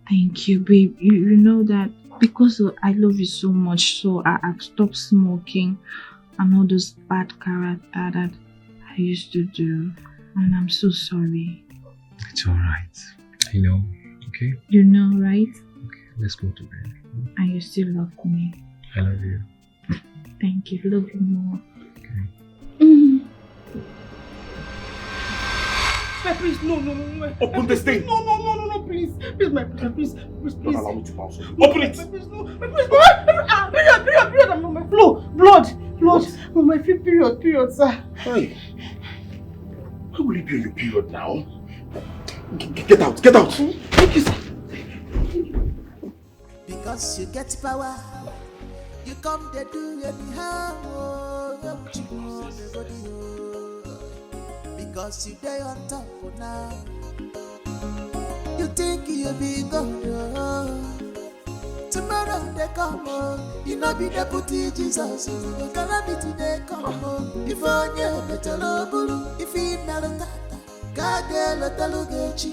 Thank you, babe. You know that because I love you so much, so I've stopped smoking and all those bad character that I used to do. And I'm so sorry. It's alright. I know, okay? You know, right? Okay, let's go to bed. And you still love me. I love you. Thank you. Love you more. Please, no. Open this thing. No, please. Please, my brother, please. Don't allow me to bounce. Open it. Please, no. Please, no. Period. I'm on my flow. Blood. On my feet, period, sir. Hey. Why will you be on your period now? Get out. Thank you, sir. Because you get power, you come to do anyhow. Because you day on top for now. You think you'll be God. Tomorrow they come, you know be deputy Jesus. Calamity they come, if I better love, if you not a tata, Kagel Talugachi,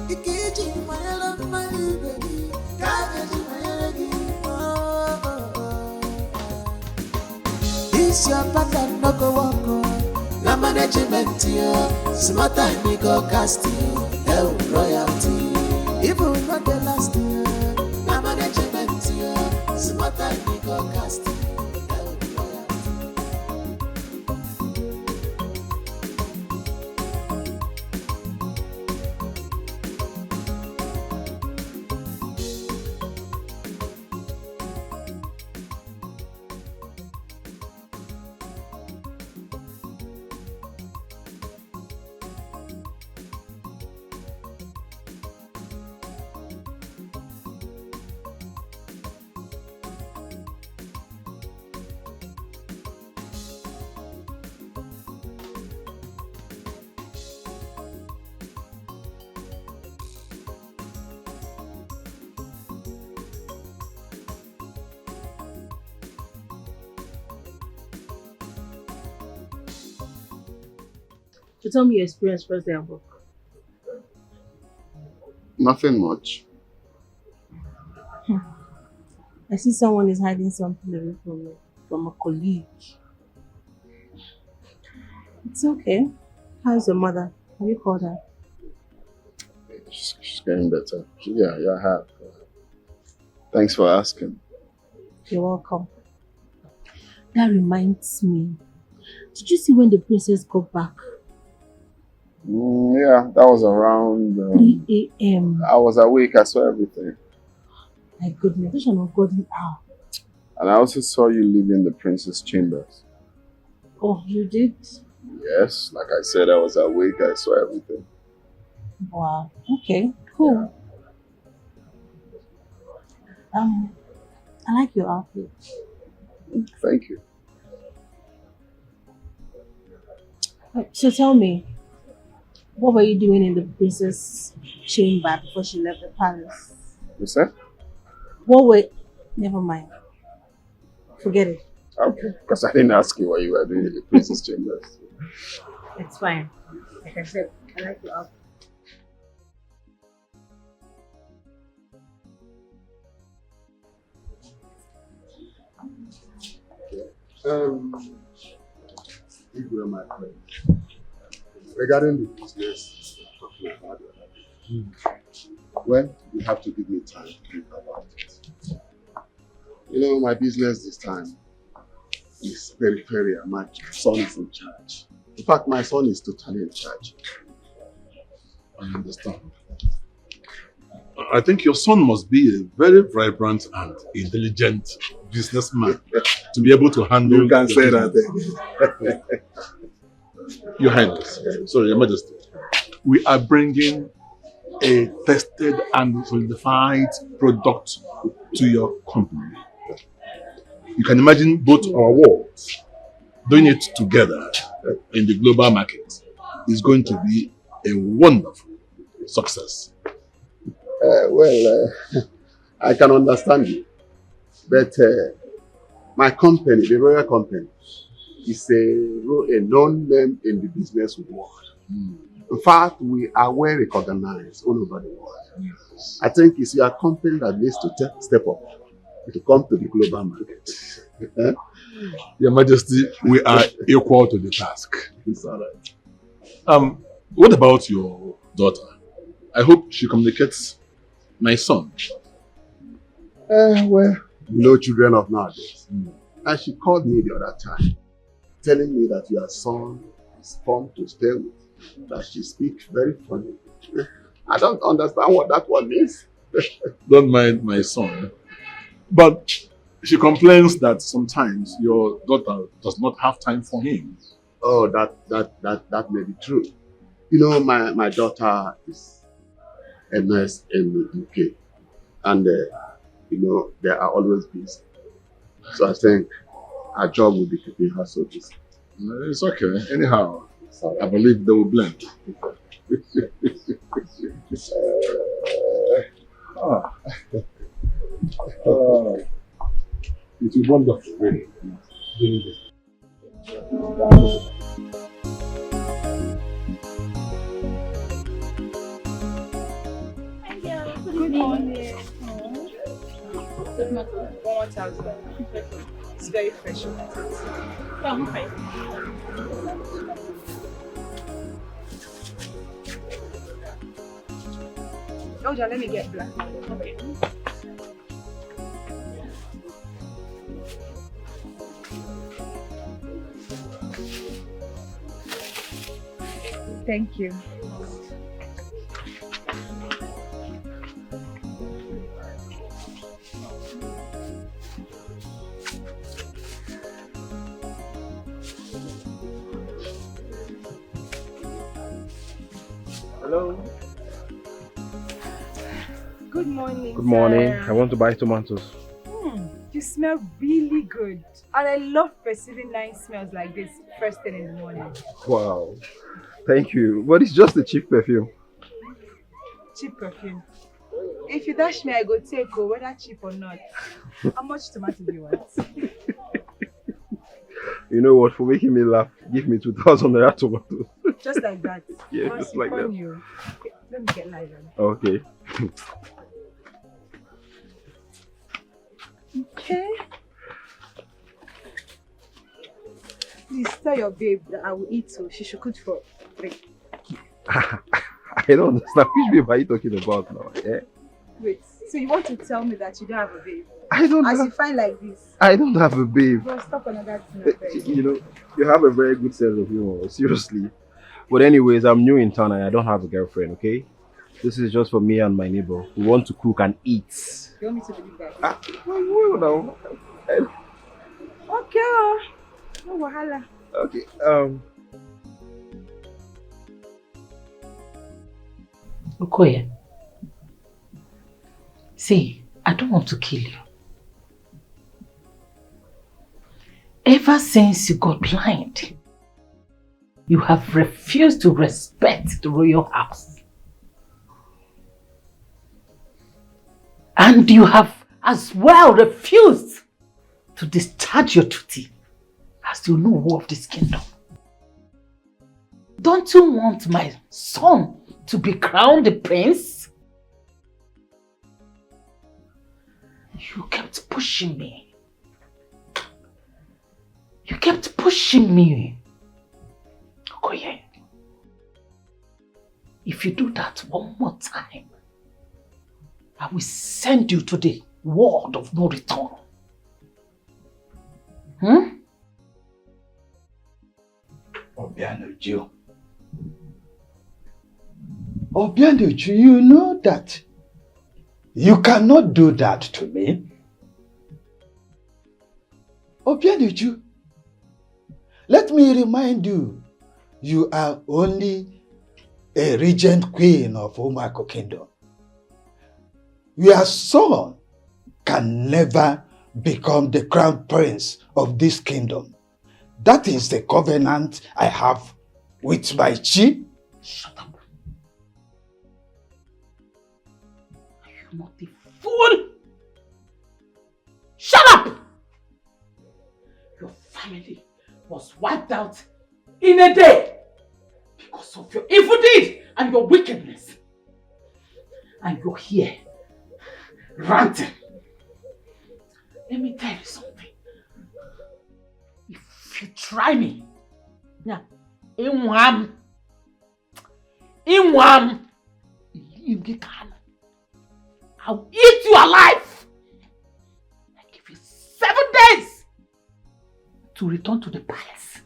Ikiji, my love, my baby, Kagaji, my this your pattern, no go walk. Na management here, smart time we go cast you, hell royalty. Even not the last year, na management here, smart time we go cast you, hell royalty. So tell me your experience first day at work. Nothing much. I see someone is hiding something away from me, from a colleague. It's okay. How's your mother? Have you called her? She's getting better. Yeah, I have. Thanks for asking. You're welcome. That reminds me. Did you see when the princess got back? Yeah, that was around 3 a.m. I was awake, I saw everything. My goodness, such an ungodly hour. And I also saw you leaving the princess' chambers. Oh, you did? Yes, like I said, I was awake, I saw everything. Wow, okay, cool. I like your outfit. Thank you. So tell me, what were you doing in the princess' chamber before she left the palace? You said? Never mind. Forget it. Okay, because I didn't ask you what you were doing in the princess' chambers. It's fine. Like I said, I like your outfit. My friend. Regarding the business talking about the other day, well, you have to give me time to think about it. You know, my business this time is peripheral. My son is in charge. In fact, my son is totally in charge. I understand. I think your son must be a very vibrant and intelligent businessman to be able to handle. You can say that. Your Highness, sorry, Your Majesty, we are bringing a tested and solidified product to your company. You can imagine both our worlds doing it together in the global market is going to be a wonderful success. I can understand you, but my company, the royal company, is a known name in the business world. In fact, we are well recognized all over the world. I think it's your company that needs to step up to come to the global market. Your Majesty, we are equal to the task. It's all right. What about your daughter? I hope she communicates my son. Well, no children of nowadays. And she called me the other time, telling me that your son is fun to stay with, that she speaks very funny. I don't understand what that one means. Don't mind my son. But she complains that sometimes your daughter does not have time for him. Oh, that may be true. You know, my daughter is a nurse in the UK. And, you know, they are always busy. So I think our job will be keeping her so busy. It's okay. Anyhow, I believe they will blend. It is wonderful, really. Good morning. It's very fresh. Oh, let me get black. Okay. Thank you. Hello. Good morning. Good morning. Sir. I want to buy tomatoes. You smell really good. And I love perceiving nice smells like this first thing in the morning. Wow. Thank you. But it's just a cheap perfume. Cheap perfume. If you dash me, I go take whether cheap or not. How much tomato do you want? You know what? For making me laugh, give me 2,000 naira tomatoes. Just like that. Yeah, just like that. You. Okay, let me get live on. Okay. Okay. Please tell your babe that I will eat so she should cook for 3. I don't understand. Which babe are you talking about now? Yeah? Wait, so you want to tell me that you don't have a babe? I don't As have... you find like this? I don't have a babe. Bro, stop another thing. You know, you have a very good sense of humor, seriously. But anyways, I'm new in town and I don't have a girlfriend, okay? This is just for me and my neighbor who want to cook and eat. You want me to believe that? Well, now. Okay. No wahala. Okay, Okoye, see, I don't want to kill you. Ever since you got blind, you have refused to respect the royal house. And you have as well refused to discharge your duty as the Oluwo of this kingdom. Don't you want my son to be crowned a prince? You kept pushing me. You kept pushing me. Okoye, if you do that one more time, I will send you to the world of no return. Obianoju. Obianoju, you know that you cannot do that to me. Obianoju, let me remind you, you are only a regent queen of Omako Kingdom. Your son can never become the crown prince of this kingdom. That is the covenant I have with my chief. Shut up. Are you not a fool? Shut up! Your family was wiped out in a day because of your evil deed and your wickedness. And you're here, ranting. Let me tell you something. If you try me, Inwam, I'll eat you alive. I give you 7 days to return to the palace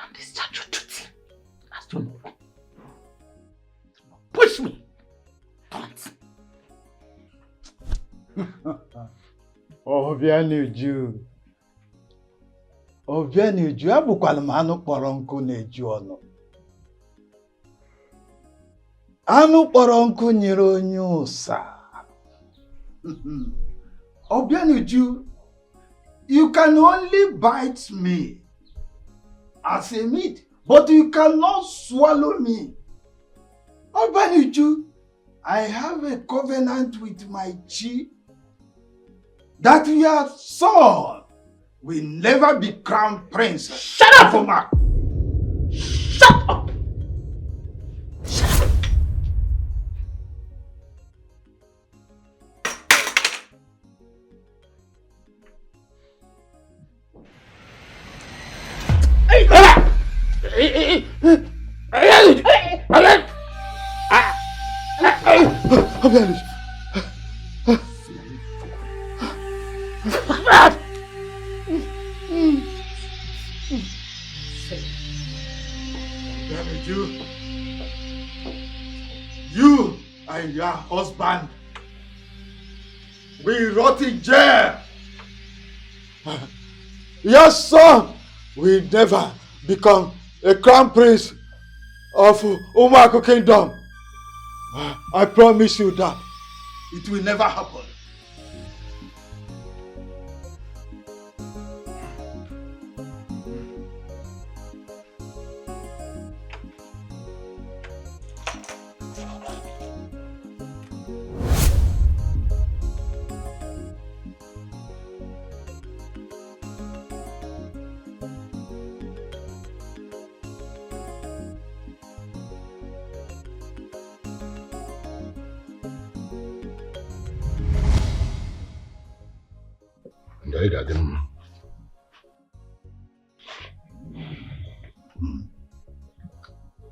and discharge your duty as to know. Push me. Don't. Obianuju abụkwala m anụ kpọrọ nkụ na-eju ọnụ. Anụ kpọrọ nkụ nyere onye ụsa. Obianuju, you can only bite me as a meat, but you cannot swallow me. Obianuju, I have a covenant with my chief that your son will never be crowned prince. Shut up! Omar. Shut up! You and your husband will rot in jail. Your son will never become a crown prince of Umaku Kingdom. I promise you that it will never happen.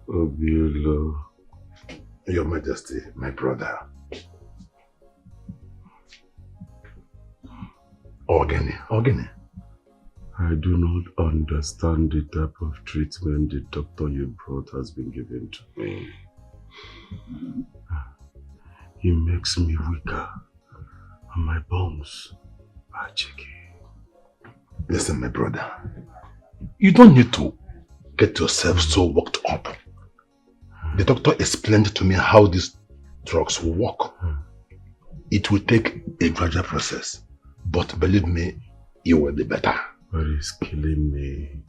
Obiolo, Your Majesty, my brother. Ogene. I do not understand the type of treatment the doctor you brought has been given to me. He makes me weaker and my bones are shaky. Listen, my brother, you don't need to get yourself so worked up. The doctor explained to me how these drugs will work. It will take a gradual process, but believe me, you will be better. But it's killing me.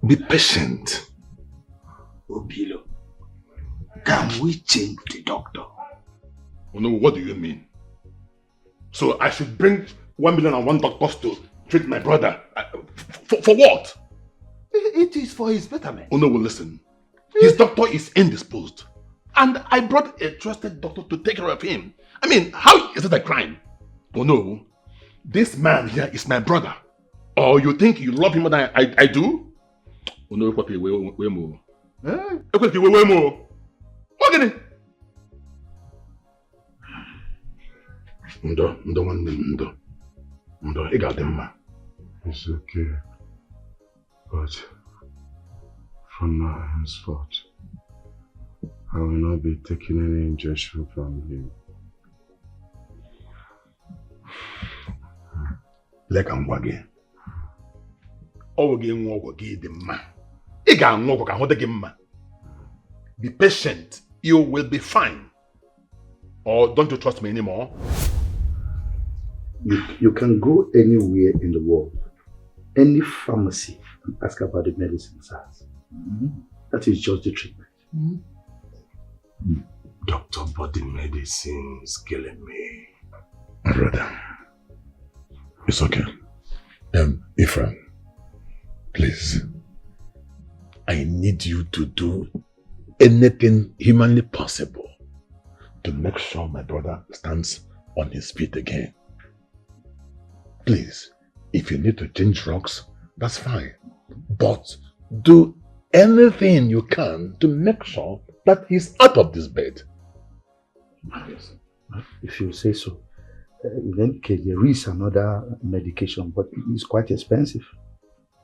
Be patient. Obilo, can we change the doctor? Oh no, what do you mean? So I should bring 1,000,001 doctors to treat my brother? For what? It is for his betterment. Oh no, well listen. His doctor is indisposed. And I brought a trusted doctor to take care of him. I mean, how is it a crime? Oh no, this man here is my brother. Or you think you love him more than I do? Oh no, way more. Way more. What? Ndo, I got them, man. It's okay. But from now henceforth, I will not be taking any injection from him. Like I'm wagging. Oh, again, walk again, the man. I can't walk again, man. Be patient, you will be fine. Or don't you trust me anymore? You can go anywhere in the world, any pharmacy, and ask about the medicine SARS. That is just the treatment. Doctor, but the medicine is killing me. My brother, It's okay. Ephraim, please. I need you to do anything humanly possible to make sure my brother stands on his feet again. Please, if you need to change rocks, that's fine. But do anything you can to make sure that he's out of this bed. Yes. If you say so. In any case, there is another medication, but it's quite expensive.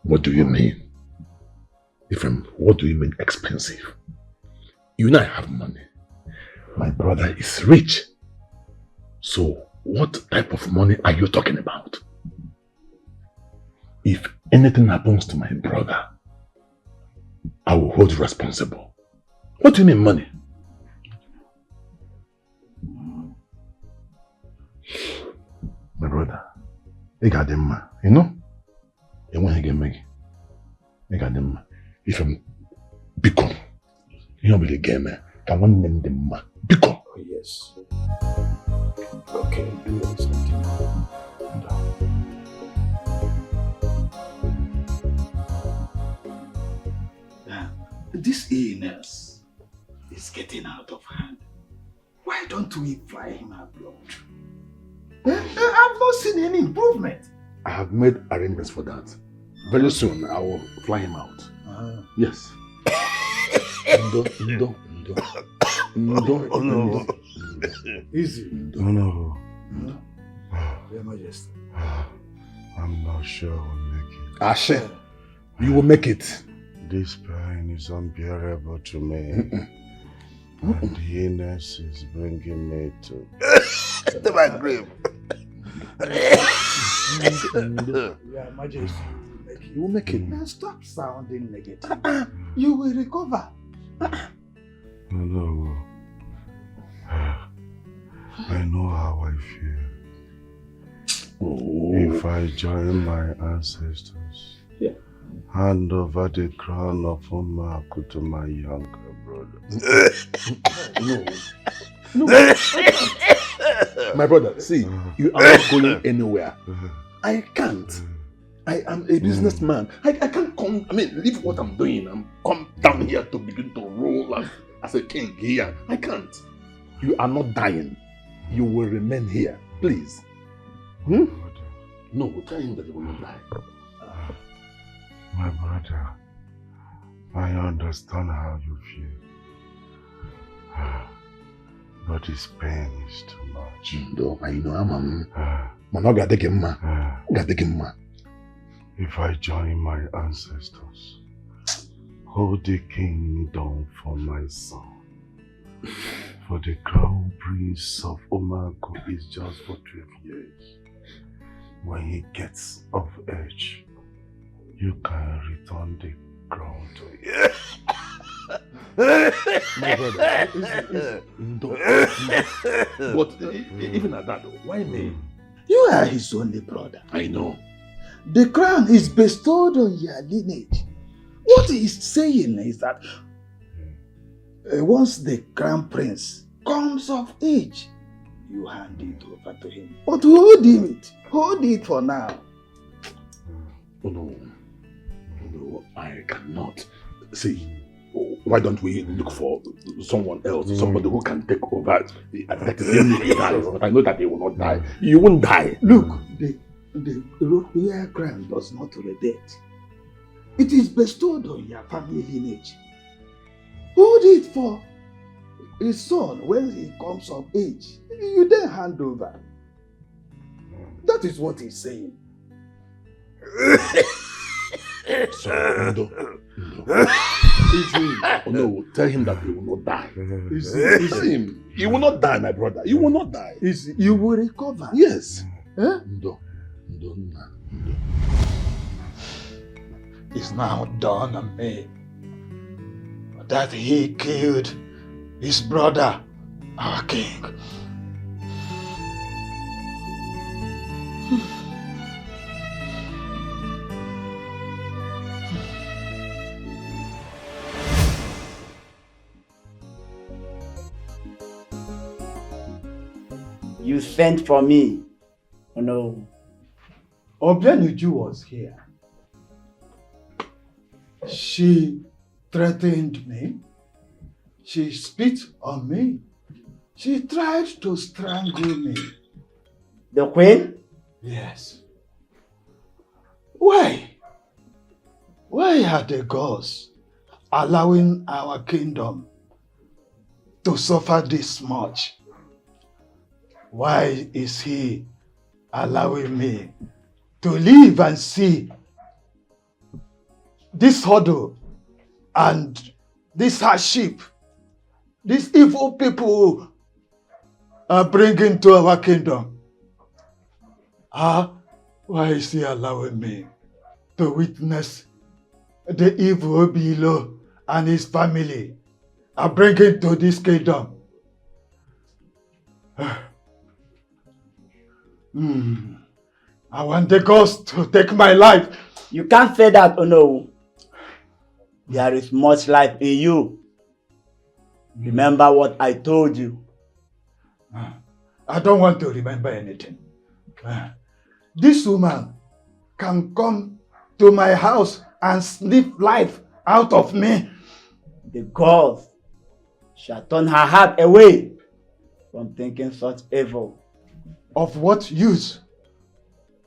What do you mean? Ephraim, what do you mean expensive? You and I have money. My brother is rich. So what type of money are you talking about? If anything happens to my brother, I will hold you responsible. What do you mean money? My brother, you got them, you know? You want to get me? You got them. If I'm become, you don't really get me. I want them the man. Become. Oh, yes. Okay, do something. This illness is getting out of hand. Why don't we fly him abroad? I've not seen any improvement. I have made arrangements for that. Very soon, I will fly him out. Yes. Ndo. Easy. No. Your Majesty. I'm not sure we'll make it. Ashe, you will make it. This pain is unbearable to me. And the illness is bringing me to my grave. Your Majesty, you will make it. Now stop sounding negative. You will recover. No. I know how I feel. If I join my ancestors, hand over the crown of OMA to my younger brother. No. My brother, see, you are not going anywhere. I can't. I am a businessman. I can't come, leave what I'm doing and come down here to begin to rule as a king here. I can't. You are not dying. You will remain here. Please. No, tell him that you will not die. My brother, I understand how you feel. But this pain is too much. I know, I'm not gonna take him, man. If I join my ancestors, hold the kingdom for my son. For the crown prince of OMA is just for 12 years. When he gets of age, you can return the crown to him. My brother, but even at that, why me? You are his only brother. I know. The crown is bestowed on your lineage. What he is saying is that once the crown prince comes of age, you hand it over to him. But hold it for now. No, I cannot. See, why don't we look for someone else, somebody who can take over? That is if he dies, but I know that he will not die. You won't die. Look, the royal crown does not relate. It is bestowed on your family lineage. Hold it for his son when he comes of age. You then hand over. That is what he's saying. No, tell him that he will not die. Tell him, he will not die, my brother. You will not die. You will recover. Yes. It's now done on me that he killed his brother, our king. You sent for me. Oh no. Obianuju was here. She threatened me. She spit on me. She tried to strangle me. The queen? Yes. Why? Why are the gods allowing our kingdom to suffer this much? Why is he allowing me to live and see this hurdle and this hardship, these evil people are bringing to our kingdom? Why is he allowing me to witness the evil below and his family are bringing to this kingdom? I want the ghost to take my life. You can't say that, oh no. There is much life in you. Remember what I told you. I don't want to remember anything. This woman can come to my house and sniff life out of me. The gods shall turn her heart away from thinking such evil. Of what use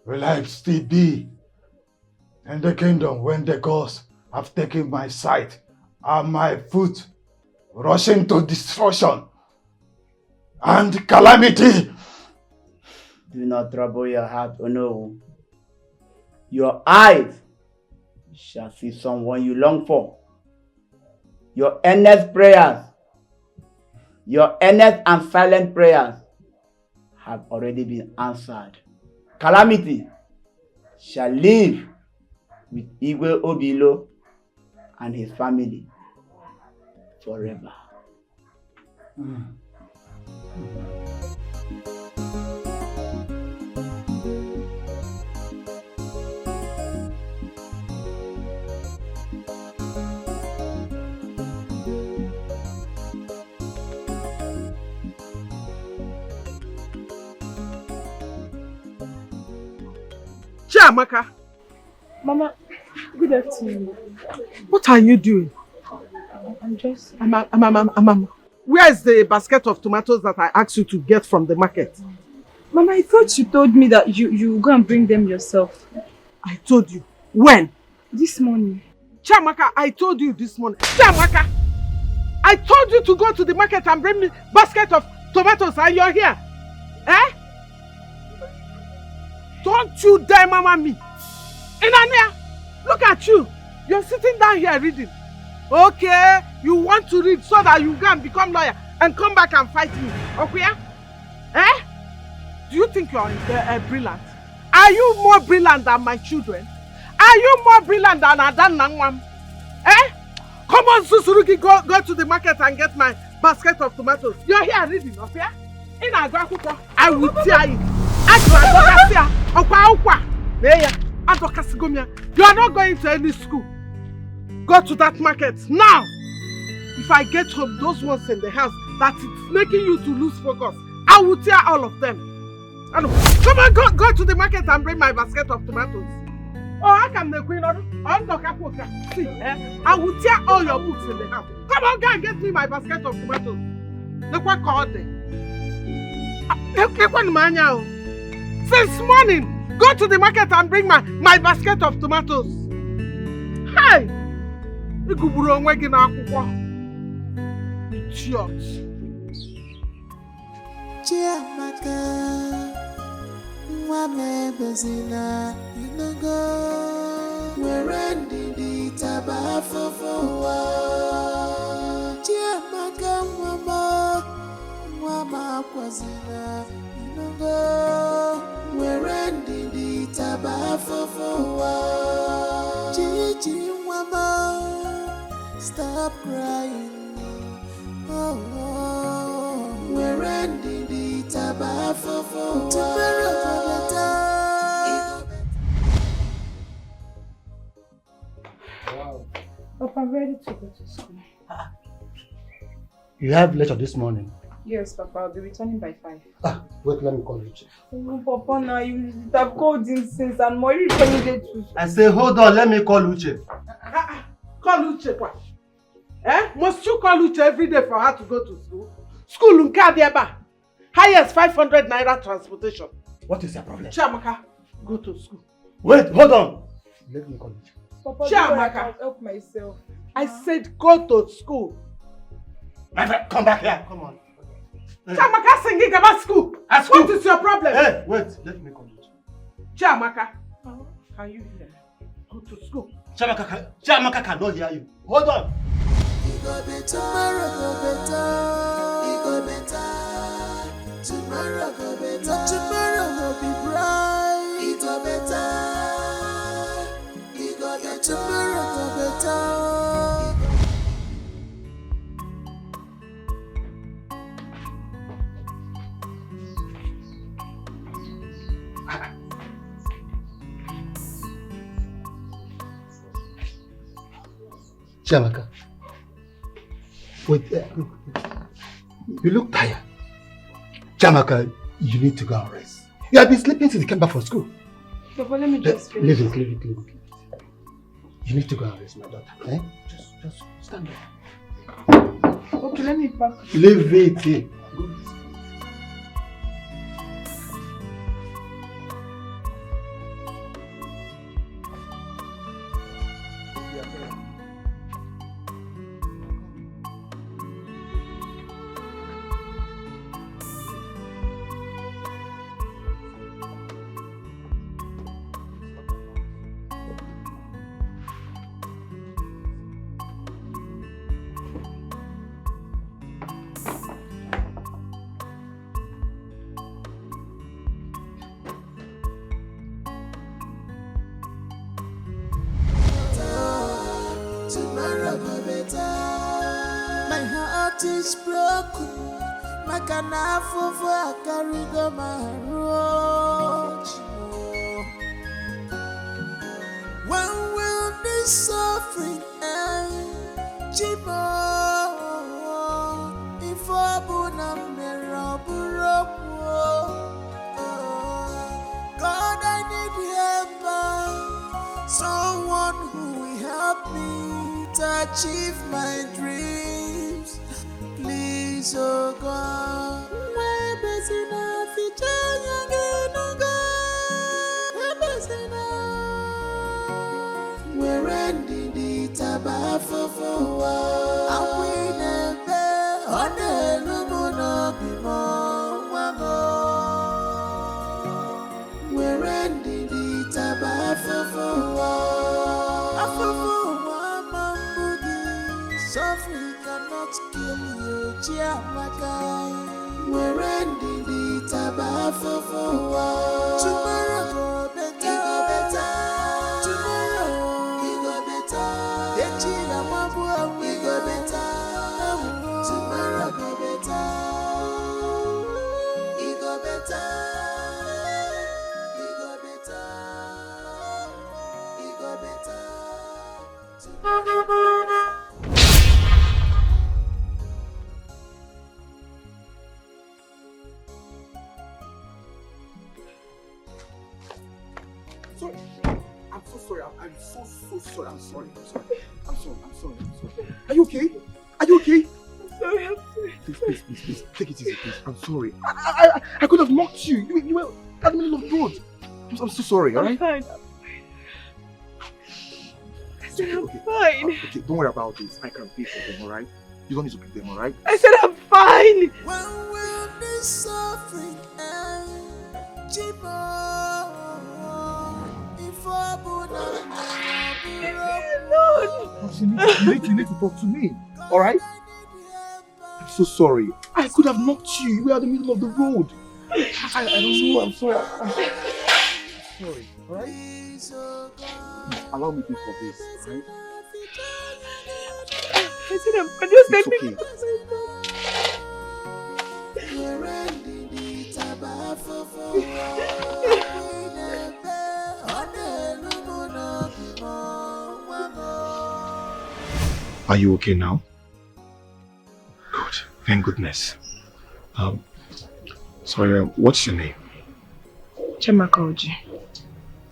will I still be in the kingdom when the gods have taken my sight and my foot rushing to destruction and calamity? Do not trouble your heart, oh no. Your eyes shall see someone you long for. Your earnest prayers, your earnest and silent prayers have already been answered. Calamity shall live with Igwe Obilo and his family forever. Chiamaka. Mama, good afternoon. What are you doing? I'm just... Mama. Where is the basket of tomatoes that I asked you to get from the market? Mama, I thought you told me that you go and bring them yourself. I told you. When? This morning. Chiamaka, I told you this morning. Chiamaka! I told you to go to the market and bring me basket of tomatoes and you're here. Eh? Don't you dare mama me. Inania, look at you. You're sitting down here reading. Okay, you want to read so that you can become lawyer and come back and fight me. Okay? Eh? Do you think you're brilliant? Are you more brilliant than my children? Are you more brilliant than Adan Nangwam? Eh? Come on, Susuruki, go to the market and get my basket of tomatoes. You're here reading, okay? In Agrakuko, I will tear it. You are not going to any school. Go to that market now. If I get home, those ones in the house that it's making you to lose focus, I will tear all of them. Come on, go to the market and bring my basket of tomatoes. Oh, I can make queen order. See, I will tear all your books in the house. Come on, go and get me my basket of tomatoes. Look what called it. Since morning, go to the market and bring my basket of tomatoes. Hey! Idiot. Chiamaka, mwame bezina, inogo, werendi di tabafofowa. Chiamaka mwama kwazina, inogo, werendi di tabafofowa. Chichi mwama, stop crying. We're ending the tobacco for Papa, I'm ready to go to school. You have lecture this morning. Yes, Papa, I'll be returning by 5. Ah, wait, let me call Richard. Oh, Papa, now you have called in since and more returning late too. I say, hold on, let me call Uche. Call Uche, what? Must you call Uche every day for her to go to school? School Nkadiaba. Highest 500 naira transportation. What is your problem? Chiamaka, go to school. Wait, hold on. Let me call Uche. Papa, Chiamaka, I'll help myself. I said go to school. My friend, come back here. Come on. Chiamaka singing about school. What is your problem? Hey, wait, let me call Uche. Chiamaka, can you hear me? Go to school. Chiamaka cannot hear you. Hold on. Tomorrow go better. It go better. Tomorrow go better. Tomorrow go be bright. It go better. It go better. Tomorrow go better. Chiamaka. Wait, you look tired. Chiamaka, you need to go and rest. You have been sleeping since you came back from school. Papa, let me just finish. Leave it. You need to go and rest, my daughter. Eh? Just stand up. Okay, let me pack. Leave it here. Tomorrow go better. My heart is broken. Like an apple for I carry go my road. When will this suffering end? Chibo, if I bunam God, I need help. Someone who will help me to achieve my dreams. Please, oh God, my best enough, it's we're ending the tobacco for I'm winning on the Lumuna Bimo. We're ending the tobacco for suffering cannot kill you, Chiamaka. We're ending the tobacco for tomorrow go better. Tomorrow it go better. The chila mabua we go better. Tomorrow go better. It go better. It go better. It go better. I'm so sorry. I'm so sorry. I'm sorry. Are you okay? I'm sorry. Please. Take it easy, please. I'm sorry. I could have knocked you. You were at the middle of the road. I'm so sorry, alright? I'm fine. I said I'm fine. Okay, don't worry about this. I can pay for them, alright? You don't need to pick them, alright? I said I'm fine. When will this suffering end? You need to talk to me, alright? I'm so sorry. I could have knocked you. You were at the middle of the road. I don't know. I'm sorry. I'm sorry, alright? Allow me to think for this, alright? I said I'm fine. Just let me okay. Are you okay now? Good. Thank goodness. Sorry, what's your name? Chiamaka Oji.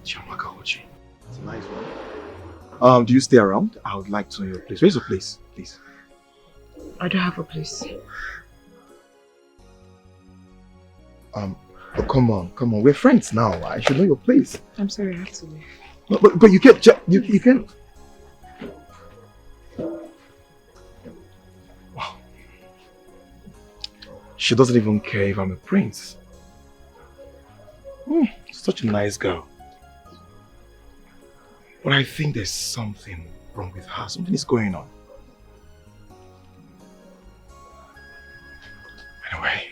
Chiamaka Oji. It's a nice one. Do you stay around? I would like to know your place. Where's your place, please? I don't have a place. Oh, come on. We're friends now. I should know your place. I'm sorry, I have to leave. No, but you can't. You can. Wow. She doesn't even care if I'm a prince. Such a nice girl. But I think there's something wrong with her. Something is going on. Anyway.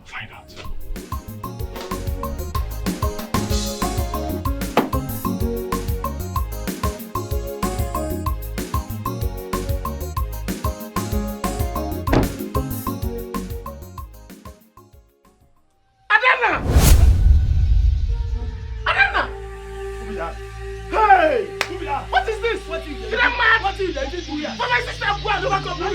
Find out. Hey! What is this? What is this? Get mad! What is this? For my sister, go and never come back.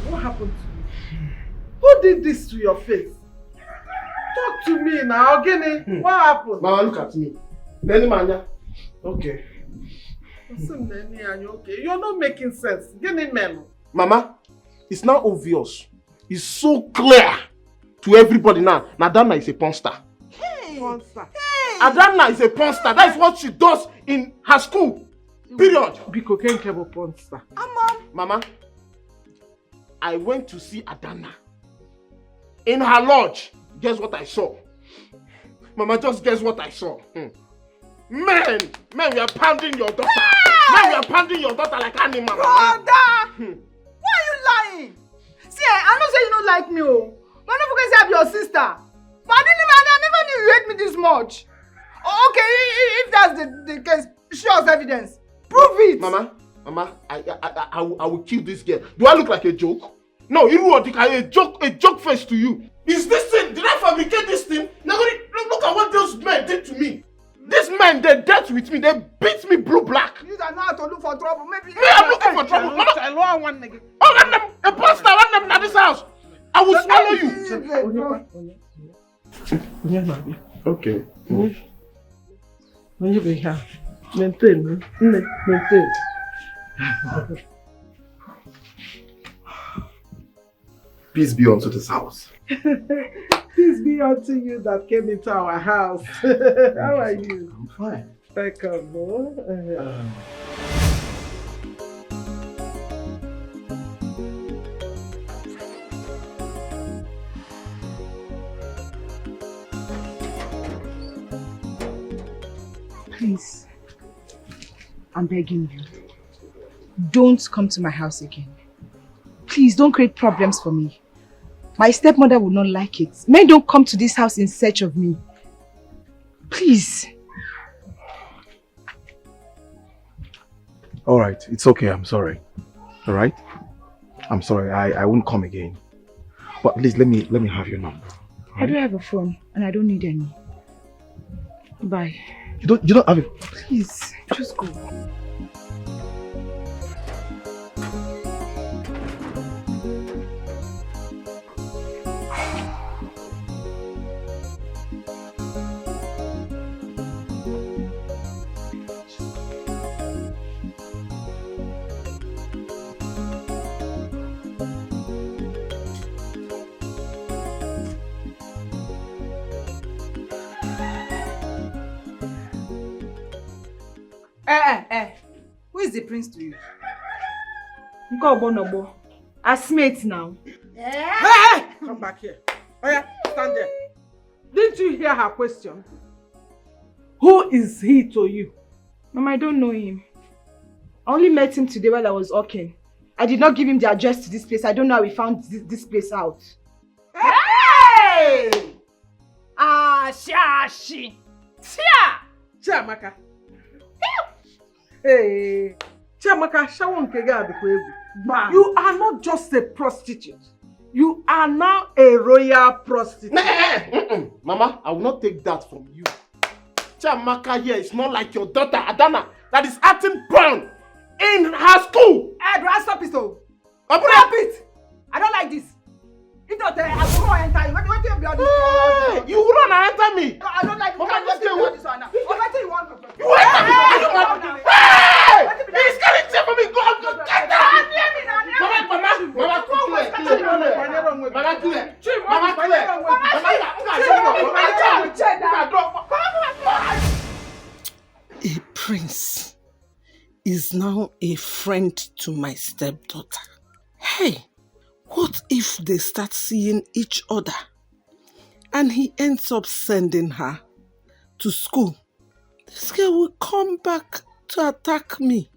What happened to you? Who did this to your face? Talk to me now, Gini. What happened? Mama, look at me. Neni Manya. Okay. Okay, you're not making sense. Gini Melo. Mama, it's now obvious. It's so clear to everybody now. Danga is a pornster. Hey! Monster. Danga is a pornster. That is what she does in her school. Period. Biko Kenkebo pornster. Mama, I went to see Danga in her lodge. Guess what I saw? Mama, just guess what I saw. Man, we are pounding your daughter. Man, we are pounding your daughter like animal. Brother! Why are you lying? See, I know say you don't like me, oh. But don't forget say I'm your sister. But I never knew you hate me this much. Okay, if that's the case, show us evidence. Prove it. Mama, I will kill this girl. Do I look like a joke? No, a joke face to you. Is this thing? Did I fabricate this thing? Now look at what those men did to me. These men, they dealt with me. They beat me blue black. You don't know how to look for trouble. Maybe. Me, I'm looking for trouble. Mama. Oh, a pastor, one them in this house. I will swallow you. Okay. When you be here, maintain. Peace be unto this house. Peace be unto you that came into our house. How are you? I'm fine. Welcome, Please, I'm begging you. Don't come to my house again. Please, don't create problems for me. My stepmother would not like it. Men don't come to this house in search of me. Please. Alright, it's okay, I'm sorry. Alright? I'm sorry, I won't come again. But please let me have your number. Right? I don't have a phone and I don't need any. Bye. You don't have it? Please, just go. Who is the prince to you? Nkobonobo. As mate now. Hey! Come back here. Oh yeah, stand there. Didn't you hear her question? Who is he to you? Mama, I don't know him. I only met him today while I was walking. I did not give him the address to this place. I don't know how he found this place out. Hey! Shashi! Chiamaka. Hey! Chiamaka, you are not just a prostitute. You are now a royal prostitute. Mama, I will not take that from you. Chiamaka here is not like your daughter, Adana, that is acting brown in her school. Hey, bro, stop it, so. Stop it! I don't like this. If not, I will not enter you. What do you be on this? Hey, you will not enter me. No, I don't like it. Mama, Let's do this one now. What do you want? You enter me. Hey! He's getting tea for me. Go, get down. Mama, A prince is now a friend to my stepdaughter. Hey, what if they start seeing each other and he ends up sending her to school? This girl will come back to attack me.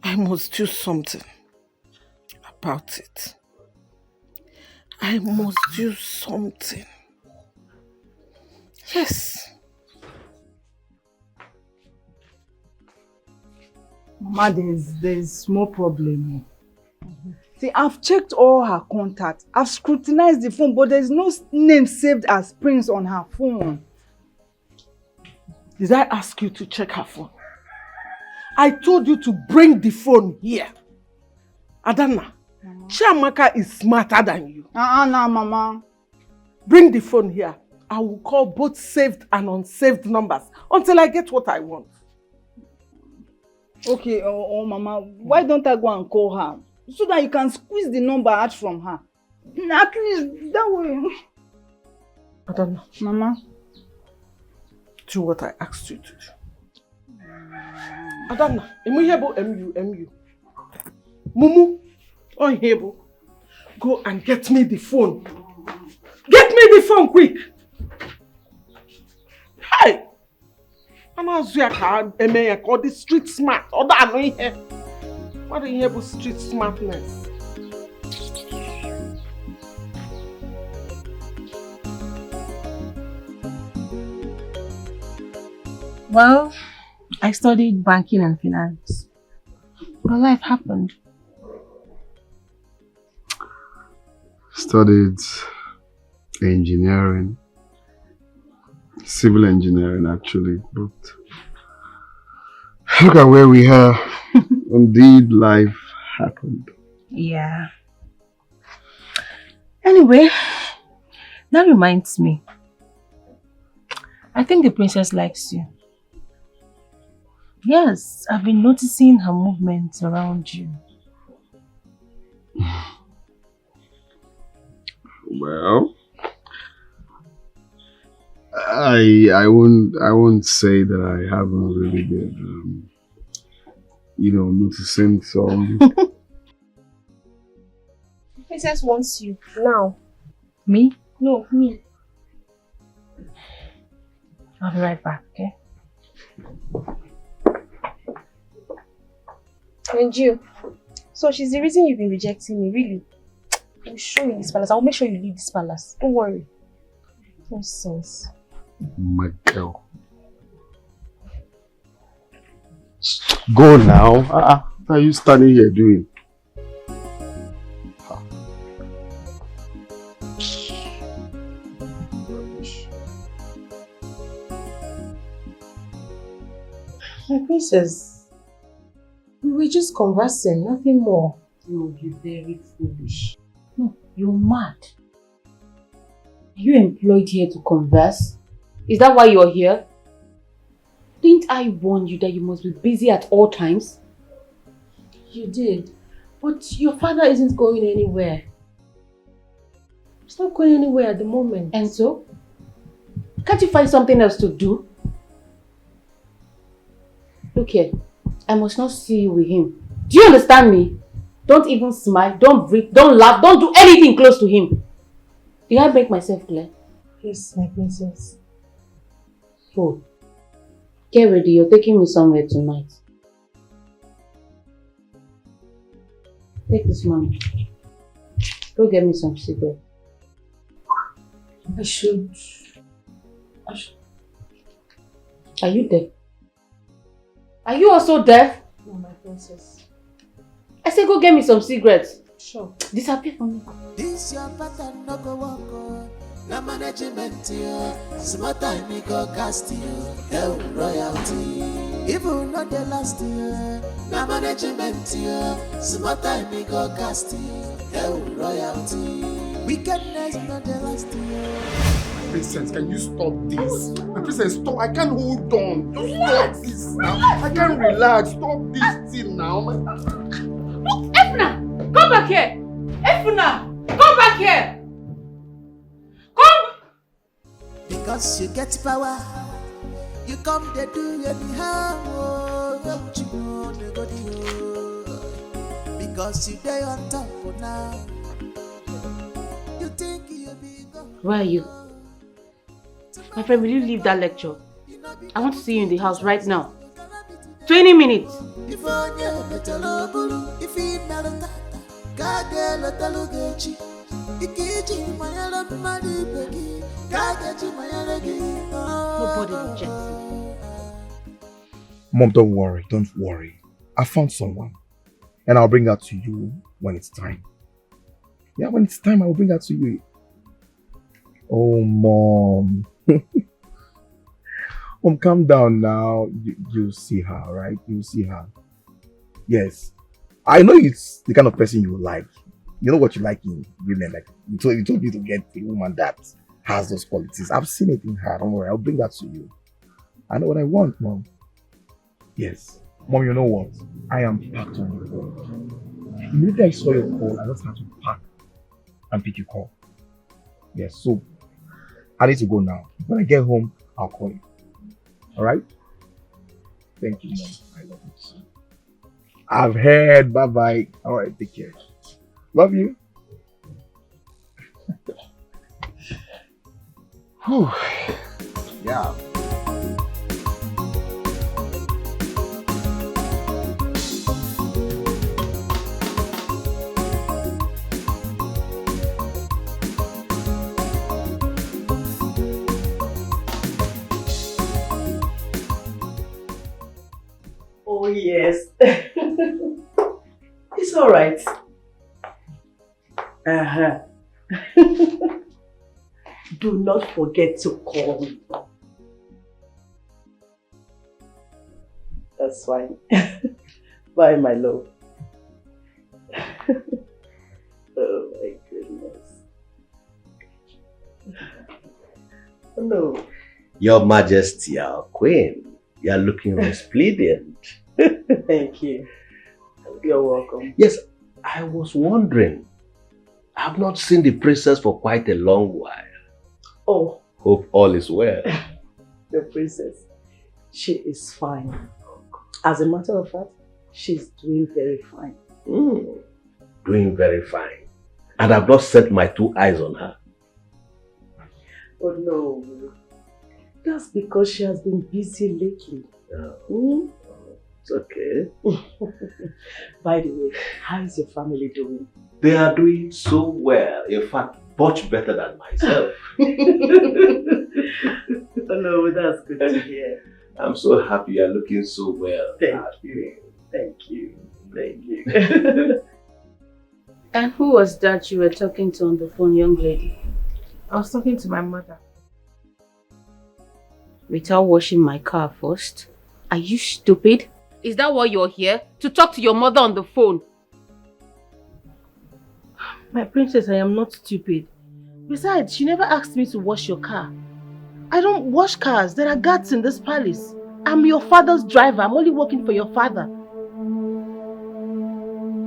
I must do something about it. I must do something. Yes. Mama, there's small problem. See, I've checked all her contacts. I've scrutinized the phone, but there's no name saved as Prince on her phone. Did I ask you to check her phone? I told you to bring the phone here. Adana, Chiamaka is smarter than you. No, Mama. Bring the phone here. I will call both saved and unsaved numbers until I get what I want. Okay, Mama, why don't I go and call her? So that you can squeeze the number out from her. At least that way. Adana. Mama. Do what I asked you to do. Adana, MU. Mumu, Onhebo, go and get me the phone. Get me the phone quick. Hey! I'm not sure I call this street smart. Or that I know here. What are you about street smartness? Well, I studied banking and finance. But life happened. Studied engineering, civil engineering actually, but look at where we are. Indeed, life happened. Yeah. Anyway, that reminds me. I think the princess likes you. Yes, I've been noticing her movements around you. Well, I won't say that I haven't really been, noticing some. The princess wants you now. Me? No, me. I'll be right back, okay? And you, so she's the reason you've been rejecting me, really? I'll show you this palace. I'll make sure you leave this palace. Don't worry. Nonsense. My girl. Go now. What are you standing here doing? My princess, we were just conversing, nothing more. No, you're very foolish. No, you're mad. Are you employed here to converse? Is that why you're here? Didn't I warn you that you must be busy at all times? You did, but your father isn't going anywhere. He's not going anywhere at the moment. And so? Can't you find something else to do? Look here, I must not see you with him. Do you understand me? Don't even smile, don't breathe, don't laugh, don't do anything close to him. Did I make myself clear? Yes, my princess. Oh, get ready, you're taking me somewhere tonight. Take this money. Go get me some cigarette. I should. Are you deaf? Are you also deaf? No, my princess. I said go get me some cigarettes. Sure. Disappear from me. This your pattern no go walk on. Na management yo. Small time me go cast you. Hell royalty. Even not the last year. Na management yo. Small time me go cast you. Hell royalty. Wickedness not the last year. Princess, can you stop this? My princess, stop. I can't hold on. Just stop this now. I can't relax. Stop this thing now. Efna! Come back here! Efna! Come back here! Come! Because you get power, you come they do anyhow. Because you day on top for now. You think you be gone. Where are you? My friend, will you leave that lecture? I want to see you in the house right now. 20 minutes. Nobody rejects me. Mom, don't worry. I found someone. And I'll bring her to you when it's time. Yeah, when it's time, I will bring her to you. Oh, Mom. Mom, calm down now. You'll see her, right? You'll see her. Yes. I know it's the kind of person you like. You know what you like in women. Like you told me to get a woman that has those qualities. I've seen it in her. Don't worry. I'll bring that to you. I know what I want, Mom. Yes. Mom, you know what? I am packed on your call. Immediately I saw your call, I just had to pack and pick your call. Yes, so I need to go now. When I get home, I'll call you. Alright? Thank you, Mom. I love you too. I've heard. Bye-bye. Alright, take care. Love you. Whew. Yeah. Oh yes. It's all right. Do not forget to call me. That's fine. Bye, my love. Oh my goodness. Oh, no. Your Majesty, our Queen, you are looking resplendent. Thank you. You're welcome. Yes, I was wondering. I've not seen the princess for quite a long while. Oh. Hope all is well. The princess, she is fine. As a matter of fact, she's doing very fine. Doing very fine. And I've not set my two eyes on her. Oh no. That's because she has been busy lately. It's okay. By the way, how is your family doing? They are doing so well. In fact, much better than myself. Oh no, that's good to hear. I'm so happy you're looking so well. Thank you. Thank you. Thank you. And who was that you were talking to on the phone, young lady? I was talking to my mother. Without washing my car first? Are you stupid? Is that why you're here? To talk to your mother on the phone? My princess, I am not stupid. Besides, she never asked me to wash your car. I don't wash cars. There are guards in this palace. I'm your father's driver. I'm only working for your father.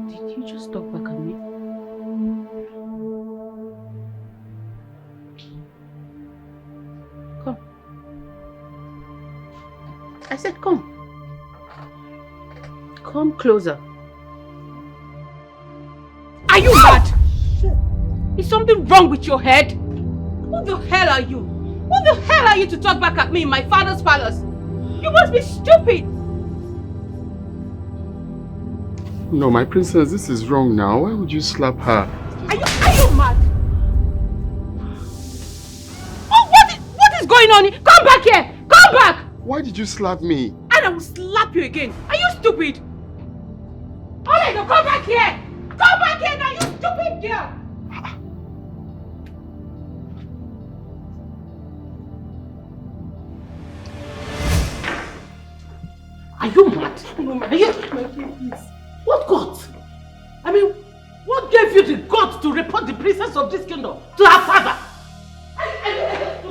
Did you just talk back at me? Come. I said come. Come closer. Are you mad? Is something wrong with your head? Who the hell are you? Who the hell are you to talk back at me in my father's palace? You must be stupid! No, my princess, this is wrong now. Why would you slap her? Are you mad? What is going on? Come back here! Come back! Why did you slap me? And I will slap you again. Are you stupid? Alright, now come back here! Come back here now, you weak girl. Are you mad? No, are you? What God? I mean, what gave you the guts to report the princess of this kingdom to her father?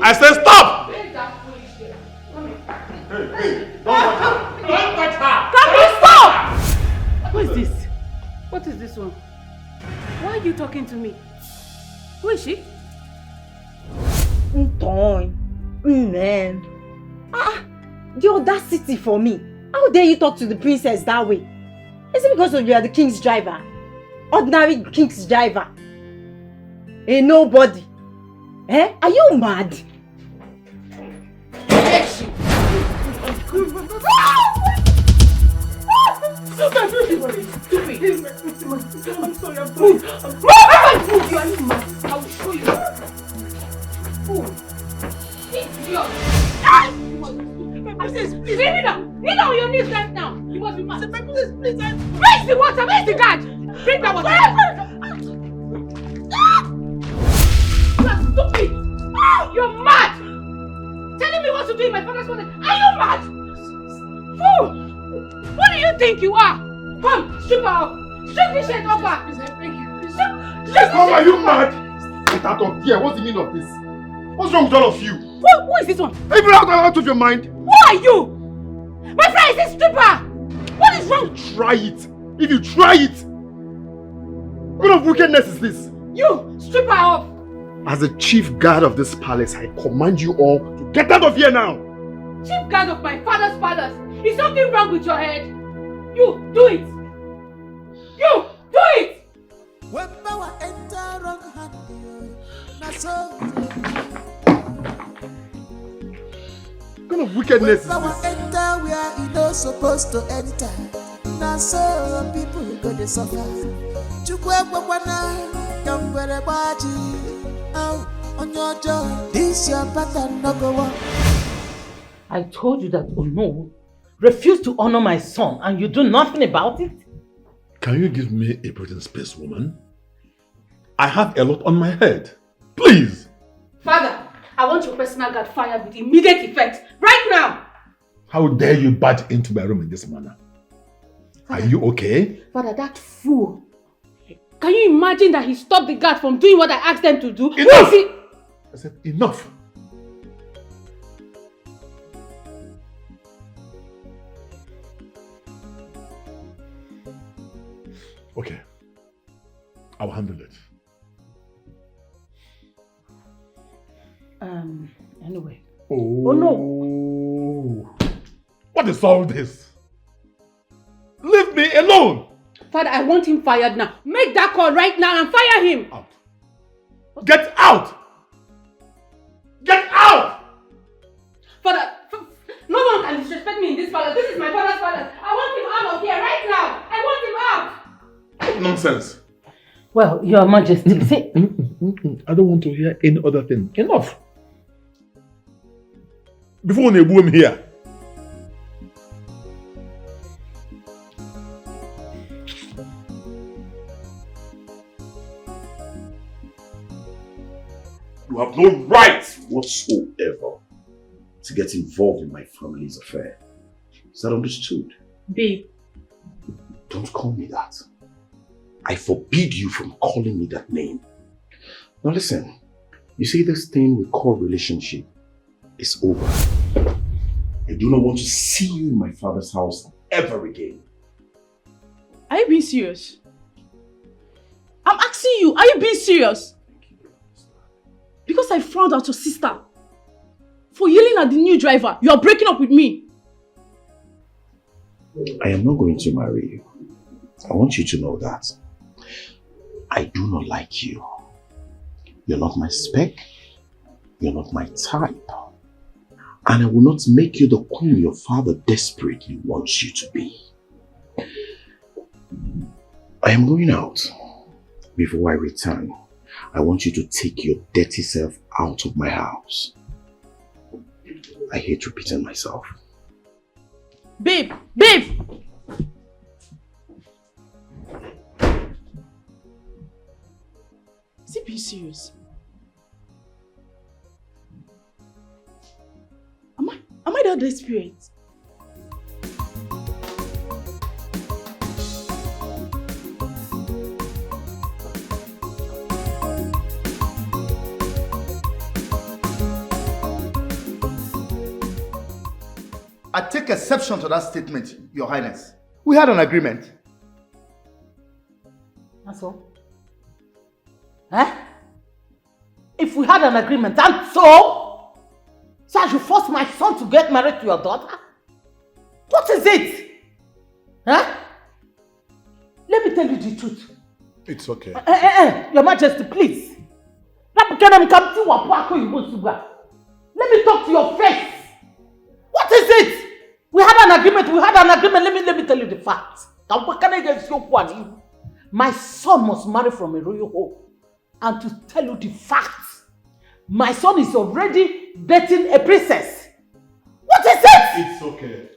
I said stop! Hey, don't touch her! Don't touch her! Can you stop? Who is this? What is this one? Why are you talking to me? Who is she? Man. The audacity for me. How dare you talk to the princess that way? Is it because you are the king's driver? Ordinary king's driver? A nobody? Eh? Are you mad? Yes, she. I'm sorry, I'm sorry. Move! You are mad. I will show you. Move. Idiot. Please, leave it now. Kneel on your knees right now. You must be mad. Please. Where's the water? Where's the guard? Bring that water. You are stupid. You're mad. Telling me what to do in my father's money. Are you mad? Fool! What do you think you are? Come, strip her off. Strip this shirt off her. How are you mad? Get out of here. What's the meaning of this? What's wrong with all of you? Who is this one? Are you out of your mind? Who are you? My friend is a stripper. What is wrong? Try it. If you try it. What kind of wickedness is this? You, strip her off. As the chief guard of this palace, I command you all to get out of here now. Chief guard of my father's palace. Is something wrong with your head? You, do it. You, do it. When power enter wrong hand, na so. What kind of wickedness is power this? enter where it not supposed to enter. Na so people go to suffer. Chukwe kwana, kambere baji. Oh, on your job, this your pattern no go on. I told you that Ono refused to honor my son and you do nothing about it? Can you give me a breathing space, woman? I have a lot on my head. Please! Father, I want your personal guard fired with immediate effect, right now! How dare you barge into my room in this manner? Are you okay? Father, that fool. Can you imagine that he stopped the guard from doing what I asked them to do? Enough! I said enough! Okay. I'll handle it. Anyway. Oh no! What is all this? Leave me alone! Father, I want him fired now. Make that call right now and fire him! Out! Get out! Get out! Father, no one can disrespect me in this palace. This is my father's palace. I want him out of here right now. I want him out! Nonsense. Well, Your Majesty, see. I don't want to hear any other thing. Enough. Before they boom here. You have no right whatsoever to get involved in my family's affair. Is that understood? Babe. Don't call me that. I forbid you from calling me that name. Now listen, you see this thing we call relationship is over. I do not want to see you in my father's house ever again. Are you being serious? I'm asking you, are you being serious? Because I found out your sister. For yelling at the new driver, you are breaking up with me. I am not going to marry you. I want you to know that. I do not like you. You're not my spec. You're not my type. And I will not make you the queen your father desperately wants you to be. I am going out. Before I return, I want you to take your dirty self out of my house. I hate repeating myself. Babe! Babe! Is he being serious? Am I that desperate? I take exception to that statement, Your Highness. We had an agreement. That's all? Eh? If we had an agreement, and so I should force my son to get married to your daughter? What is it? Huh? Let me tell you the truth. It's okay. Your Majesty, please. Let me talk to your face. What is it? We had an agreement. Let me tell you the facts. My son must marry from a royal home. And to tell you the facts, my son is already dating a princess. What is it? It's okay.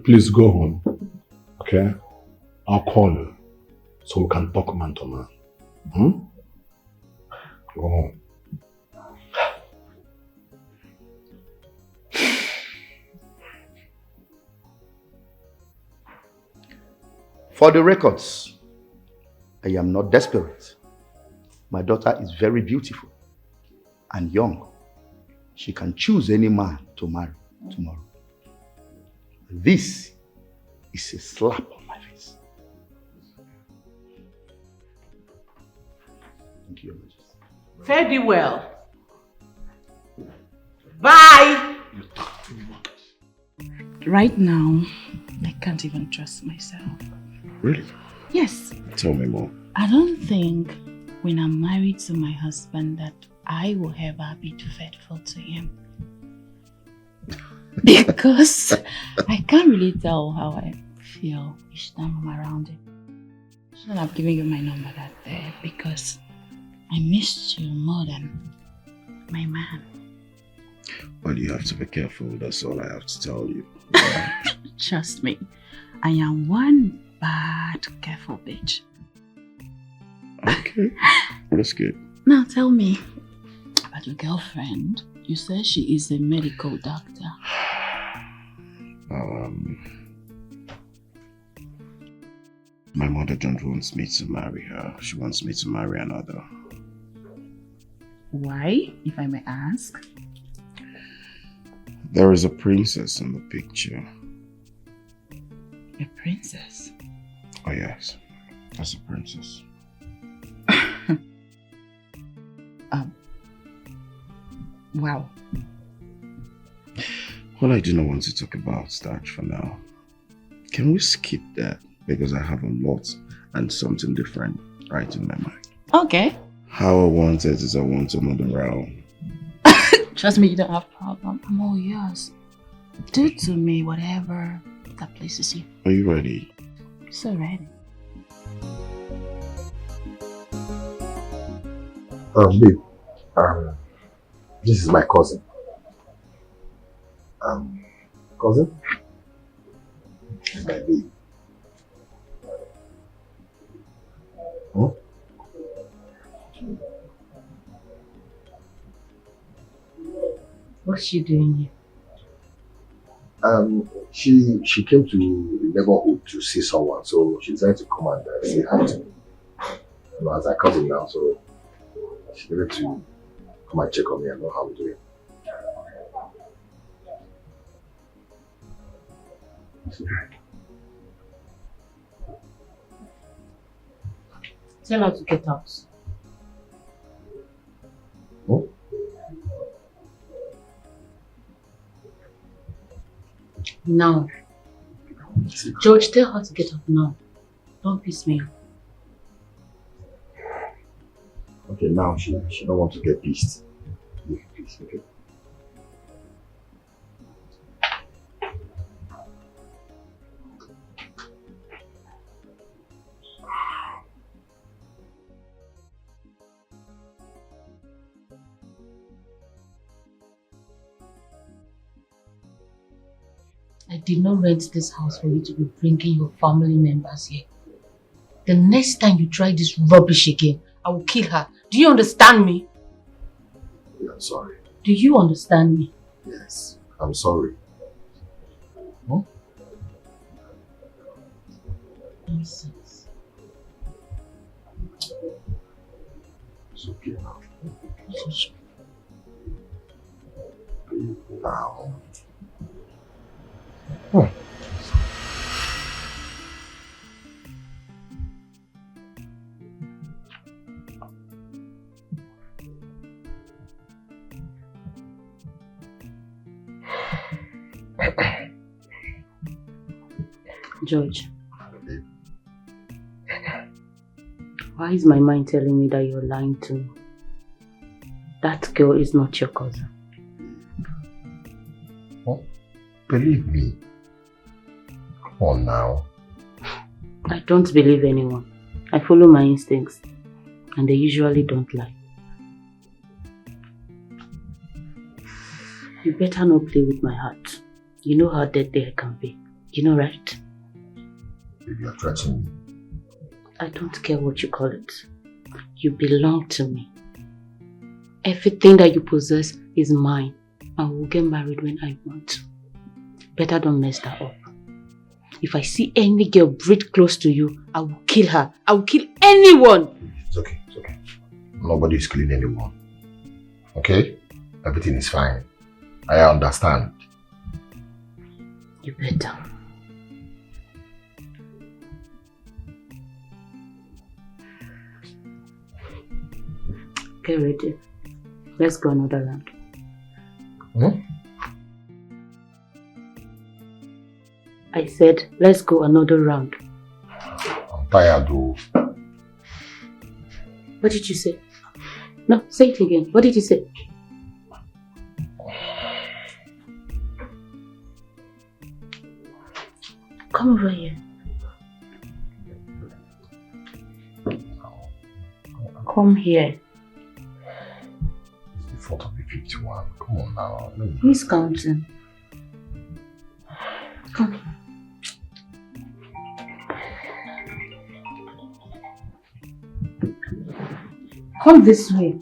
Please go home. Okay? I'll call you so we can talk man to man. Go home. For the records, I am not desperate. My daughter is very beautiful and young. She can choose any man to marry tomorrow. This is a slap on my face. Thank you, Your Majesty. Fare thee well. Bye. Right now, I can't even trust myself. Really? Yes. Tell me more. I don't think when I'm married to my husband that I will ever be faithful to him. Because I can't really tell how I feel each time I'm around him. Shouldn't have given you my number that day because I missed you more than my man. Well, you have to be careful. That's all I have to tell you. Trust me, I am one bad, careful bitch. Okay, that's good. Now tell me about your girlfriend. You said she is a medical doctor. My mother don't want me to marry her. She wants me to marry another. Why, if I may ask? There is a princess in the picture. A princess? Oh yes, that's a princess. Wow. Well, I do not want to talk about that for now. Can we skip that? Because I have a lot and something different right in my mind. Okay. How I want it is I want another round. Trust me, you don't have problem. I'm all yours. Do to me whatever that pleases you. Are you ready? So ready. Babe, this is my cousin. Cousin? She's my babe. Huh? What's she doing here? She came to the neighborhood to see someone, so she decided to come and say hi to me. You know, as I cousin now, so she needed to come and check on me and know how I'm doing. Tell her to get out. Huh? Now. George, tell her to get up now. Don't piss me off. Okay, now she don't want to get pissed. Please, okay. I did not rent this house for you to be bringing your family members here. The next time you try this rubbish again, I will kill her. Do you understand me? Yeah, I'm sorry. Do you understand me? Yes, I'm sorry. Huh? Nonsense. It's okay now. Now. Huh. George, why is my mind telling me that you're lying to me? That girl is not your cousin. What? Believe me. Come on now. I don't believe anyone. I follow my instincts, and they usually don't lie. You better not play with my heart. You know how deadly I can be. You know, right? You're threatening me. I don't care what you call it. You belong to me. Everything that you possess is mine, and we'll get married when I want to. Better don't mess that up. If I see any girl breathe close to you, I will kill her. I will kill anyone. It's okay, it's okay. Nobody is killing anyone. Okay? Everything is fine. I understand. You better. Get ready. Let's go another round. Hmm? I said, let's go another round. I'm tired though. What did you say? No, say it again. What did you say? Come over here. Come here. It's the 4th of the 51. Come on now. Who's counting? Come. Come this way.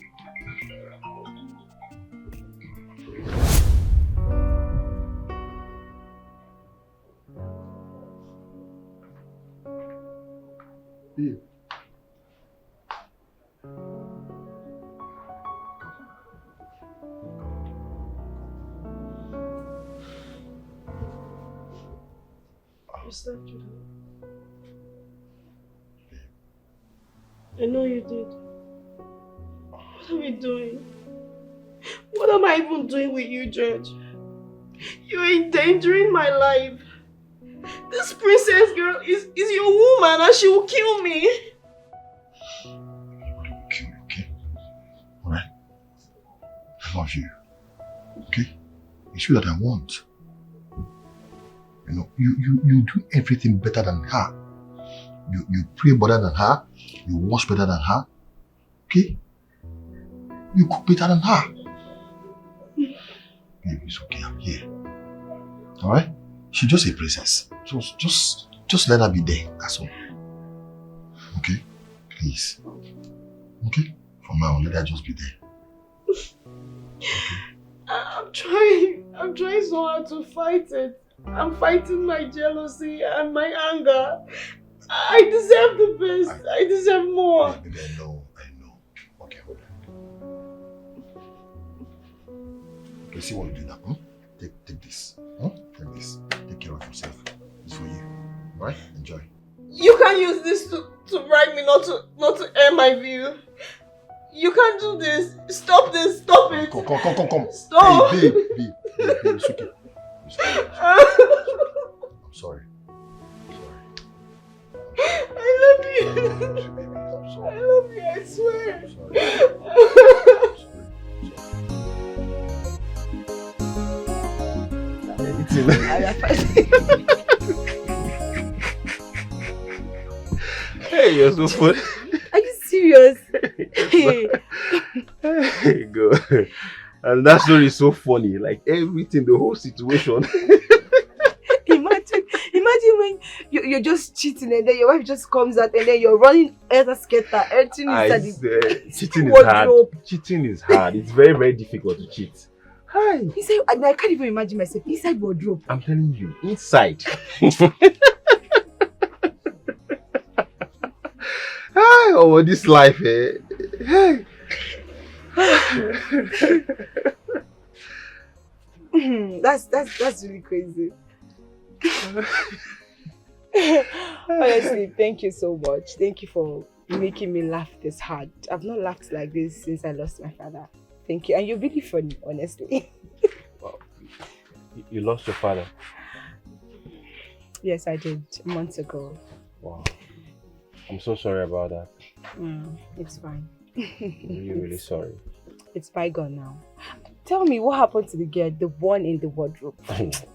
Babe. You slept with her. I know you did. What are we doing? What am I even doing with you, George? You're endangering my life. This princess girl is your woman and she will kill me. Okay. Alright. I love you. Okay? It's you that I want. You know, you do everything better than her. You pray better than her. You wash better than her. Okay? You cook better than her. Baby, it's okay, I'm here. Alright? She's just a princess. So just let her be there. That's all. Okay? Please. Okay? For now, let her just be there. I'm trying so hard to fight it. I'm fighting my jealousy and my anger. I deserve the best. I deserve more. Baby, I know. Okay, hold on. Okay, see what you do now. Hmm? Take this. Huh? Take this. Take care of yourself. It's for you. Alright? Enjoy. You can't use this to bribe me not to air my view. You can't do this. Stop this. Stop it. Come. Stop. Hey, babe, it's okay. I'm sorry. I love you. I love you, I swear. Hey, you're so funny. Are you serious? Hey, God. And that story is so funny. Like everything, the whole situation. Imagine You're just cheating and then your wife just comes out and then you're running as a skater, everything inside the cheating is wardrobe. hard. Cheating is hard. It's very, very difficult to cheat. Hi. Inside, I can't even imagine myself inside wardrobe. I'm telling you, inside. Hi, oh, this life, eh? Hey. That's really crazy. Honestly, thank you so much. Thank you for making me laugh this hard. I've not laughed like this since I lost my father. Thank you. And you're really funny, honestly. Wow. You lost your father? Yes, I did months ago. Wow. I'm so sorry about that. It's fine. I'm really sorry. It's bygone now. Tell me, what happened to the girl, the one in the wardrobe?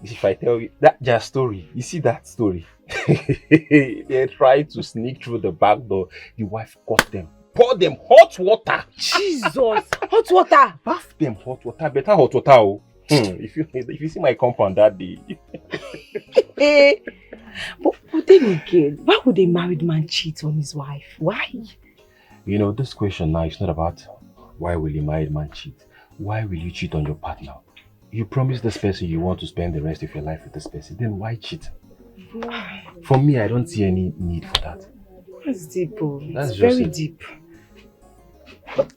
If I tell you, their story, you see that story? They tried to sneak through the back door. The wife caught them. Pour them hot water. Jesus! Hot water! Bath them hot water. Better hot water. Oh. If you see my compound that day. But then again, why would a married man cheat on his wife? Why? You know, this question now is not about why will a married man cheat. Why will you cheat on your partner? You promise this person you want to spend the rest of your life with this person. Then why cheat? For me, I don't see any need for that. That's deep, oh. That's it's just very it. deep. What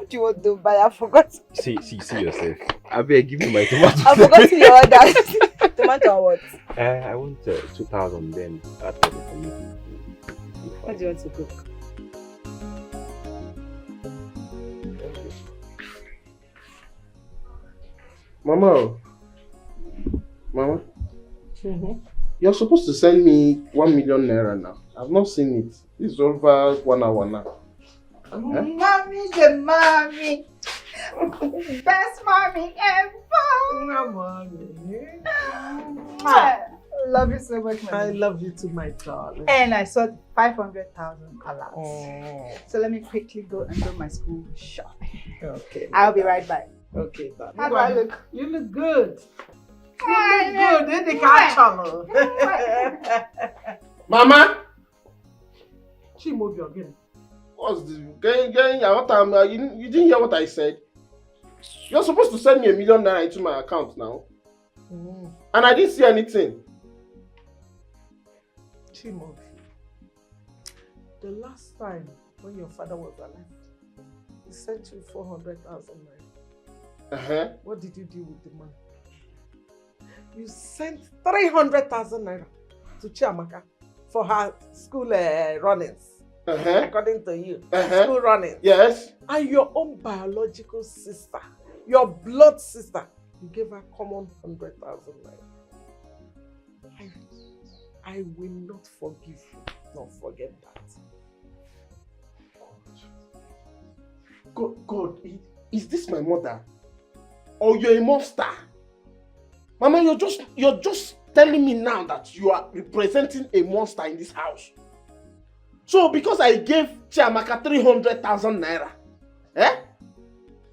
do you want to buy? I forgot. See yourself. I better give me my tomato. I forgot your order. Tomato or what? I want 2,000 then. That's for me. What do you want to cook? Mama. You're supposed to send me 1 million naira now. I've not seen it. It's over 1 hour now. Mommy, the mommy. Best mommy ever. Mommy. Love you so much, mommy. I love you too, my darling. And I saw 500,000 alerts. So let me quickly go and do my school shopping. Okay. I'll be right back. Okay, darling. How do I look? You look good. You look good. They can't channel. Mama! Chimobi again. What's this? You didn't hear what I said? You're supposed to send me 1 million naira into my account now. And I didn't see anything. Chimobi, the last time when your father was alive, he sent you 400,000 naira. What did you do with the money? You sent 300,000 naira to Chiamaka for her school runnings. According to you, school running. Yes. And your own biological sister, your blood sister, you gave her common 100,000 naira. I will not forgive you, not forget that. God, is this my mother? Or you're a monster? Mama, you're just telling me now that you are representing a monster in this house. So because I gave Chiamaka 300,000 naira,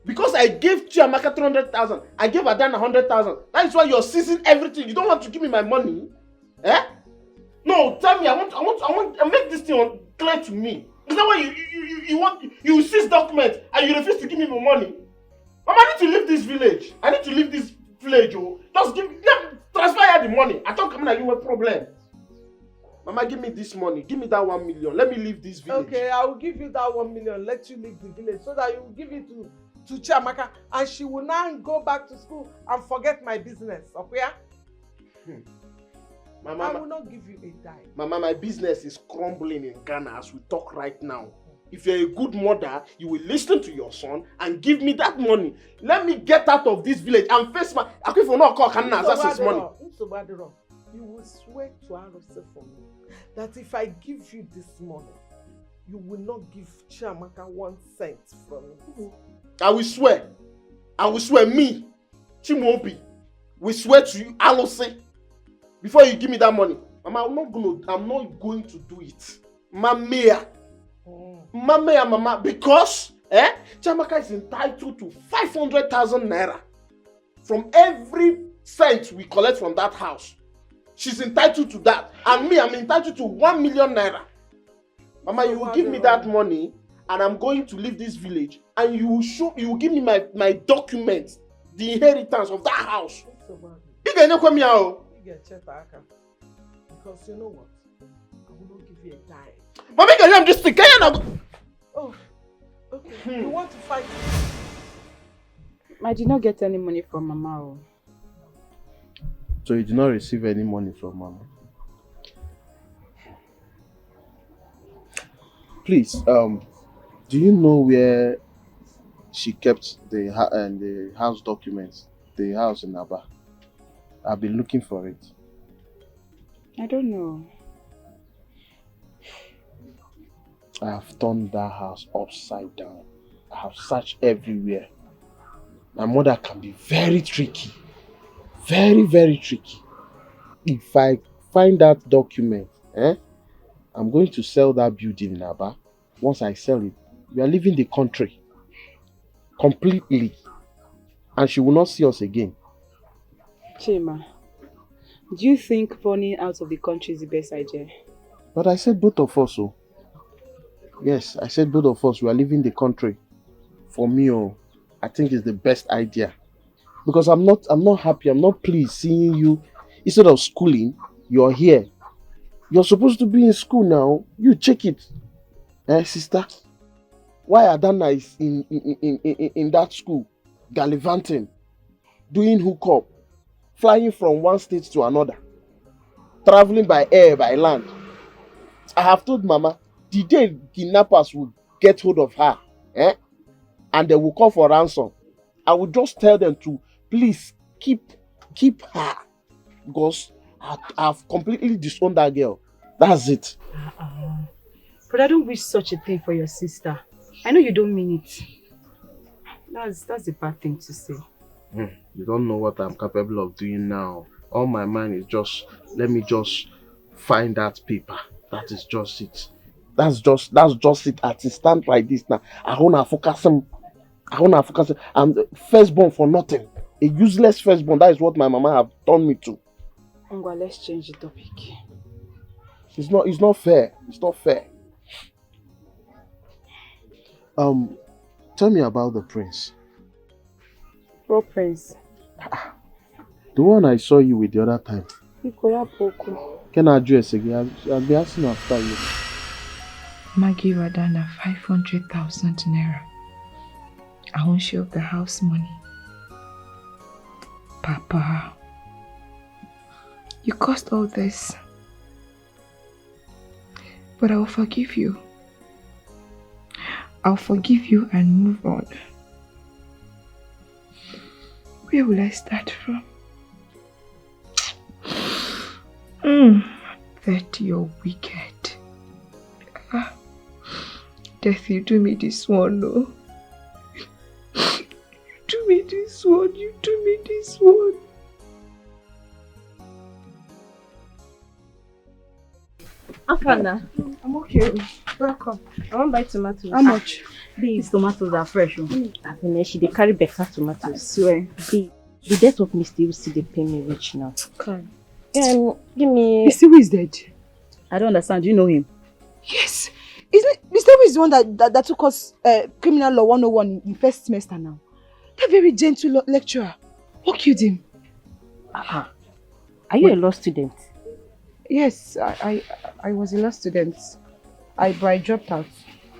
because I gave Chiamaka 300,000, I gave Adana 100,000. That is why you're seizing everything. You don't want to give me my money, No, tell me. I want. Make this thing clear to me. Is that why you want? You seize documents and you refuse to give me my money? Mama, I need to leave this village. Oh, just transfer the money. I thought coming and give me a problem. Mama, give me this money. Give me that 1 million. Let me leave this village. Okay, I will give you that 1 million. Let you leave the village so that you will give it to Chiamaka, and she will now go back to school and forget my business. Okay? Mama, I will not give you a dime. Mama, my business is crumbling in Ghana as we talk right now. If you're a good mother, you will listen to your son and give me that money. Let me get out of this village and face my... If you not call Canada, that's his money. You will swear to Arose for me that if I give you this money, you will not give Chiamaka 1 cent from it. I will swear. Me, Chimobi, we swear to you, Alose, before you give me that money. Mama, I'm not going to do it. Mama, because Chiamaka is entitled to 500,000 naira from every cent we collect from that house. she's entitled to that. And me, I'm entitled to 1 million naira. Mama, you will give me that money and I'm going to leave this village and you will give me my documents, the inheritance of that house. You can come here. You get checked, because you know what? I will not give you a dime. Mama, can you just think? Oh, okay. You want to fight? I did not get any money from Mama. So you did not receive any money from Mama? Please, do you know where she kept the house documents, the house in Aba? I've been looking for it. I don't know. I have turned that house upside down. I have searched everywhere. My mother can be very tricky. Very, very tricky. If I find that document, I'm going to sell that building in Aba. Once I sell it, we are leaving the country completely. And she will not see us again. Chima, do you think running out of the country is the best idea? But I said both of us. Oh. Yes, I said both of us. We are leaving the country. For me, I think it's the best idea. Because I'm not happy. I'm not pleased seeing you. Instead of schooling, you're here. You're supposed to be in school now. You check it. Sister? Why Adana is in that school? Gallivanting. Doing hookup. Flying from one state to another. Traveling by air, by land. I have told Mama, the day kidnappers will get hold of her, and they will call for ransom, I will just tell them to please keep her. Because I've completely disowned that girl. That's it. But I don't wish such a thing for your sister. I know you don't mean it. That's a bad thing to say. You don't know what I'm capable of doing now. All my mind is just, let me just find that paper. That is just it. That's just it. As it stands like this now, I wanna focus. I'm the firstborn for nothing. A useless firstborn. That is what my mama have turned me to. Ngwa, let's change the topic. It's not fair. It's not fair. Tell me about the prince. What prince? The one I saw you with the other time. Can I address again? I'll be asking after you. Maggie Radana 500,000 naira. I won't show the house money. Papa, you caused all this. But I will forgive you. I'll forgive you and move on. Where will I start from? That you're wicked. Death, you do me this one, no? You do me this one. Afana. I'm okay. Welcome. I want to buy tomatoes. How much? These tomatoes are fresh. She they carry better tomatoes. I swear. The death of Mr. Usi, they pay me rich now. Okay. Give me. Mr. Who is dead? I don't understand. Do you know him? Yes. Isn't it? Mr. Who is the one that took us criminal law 101 in first semester now? That very gentle lecturer. What killed him? Are you a law student? Yes, I was a law student. I dropped out.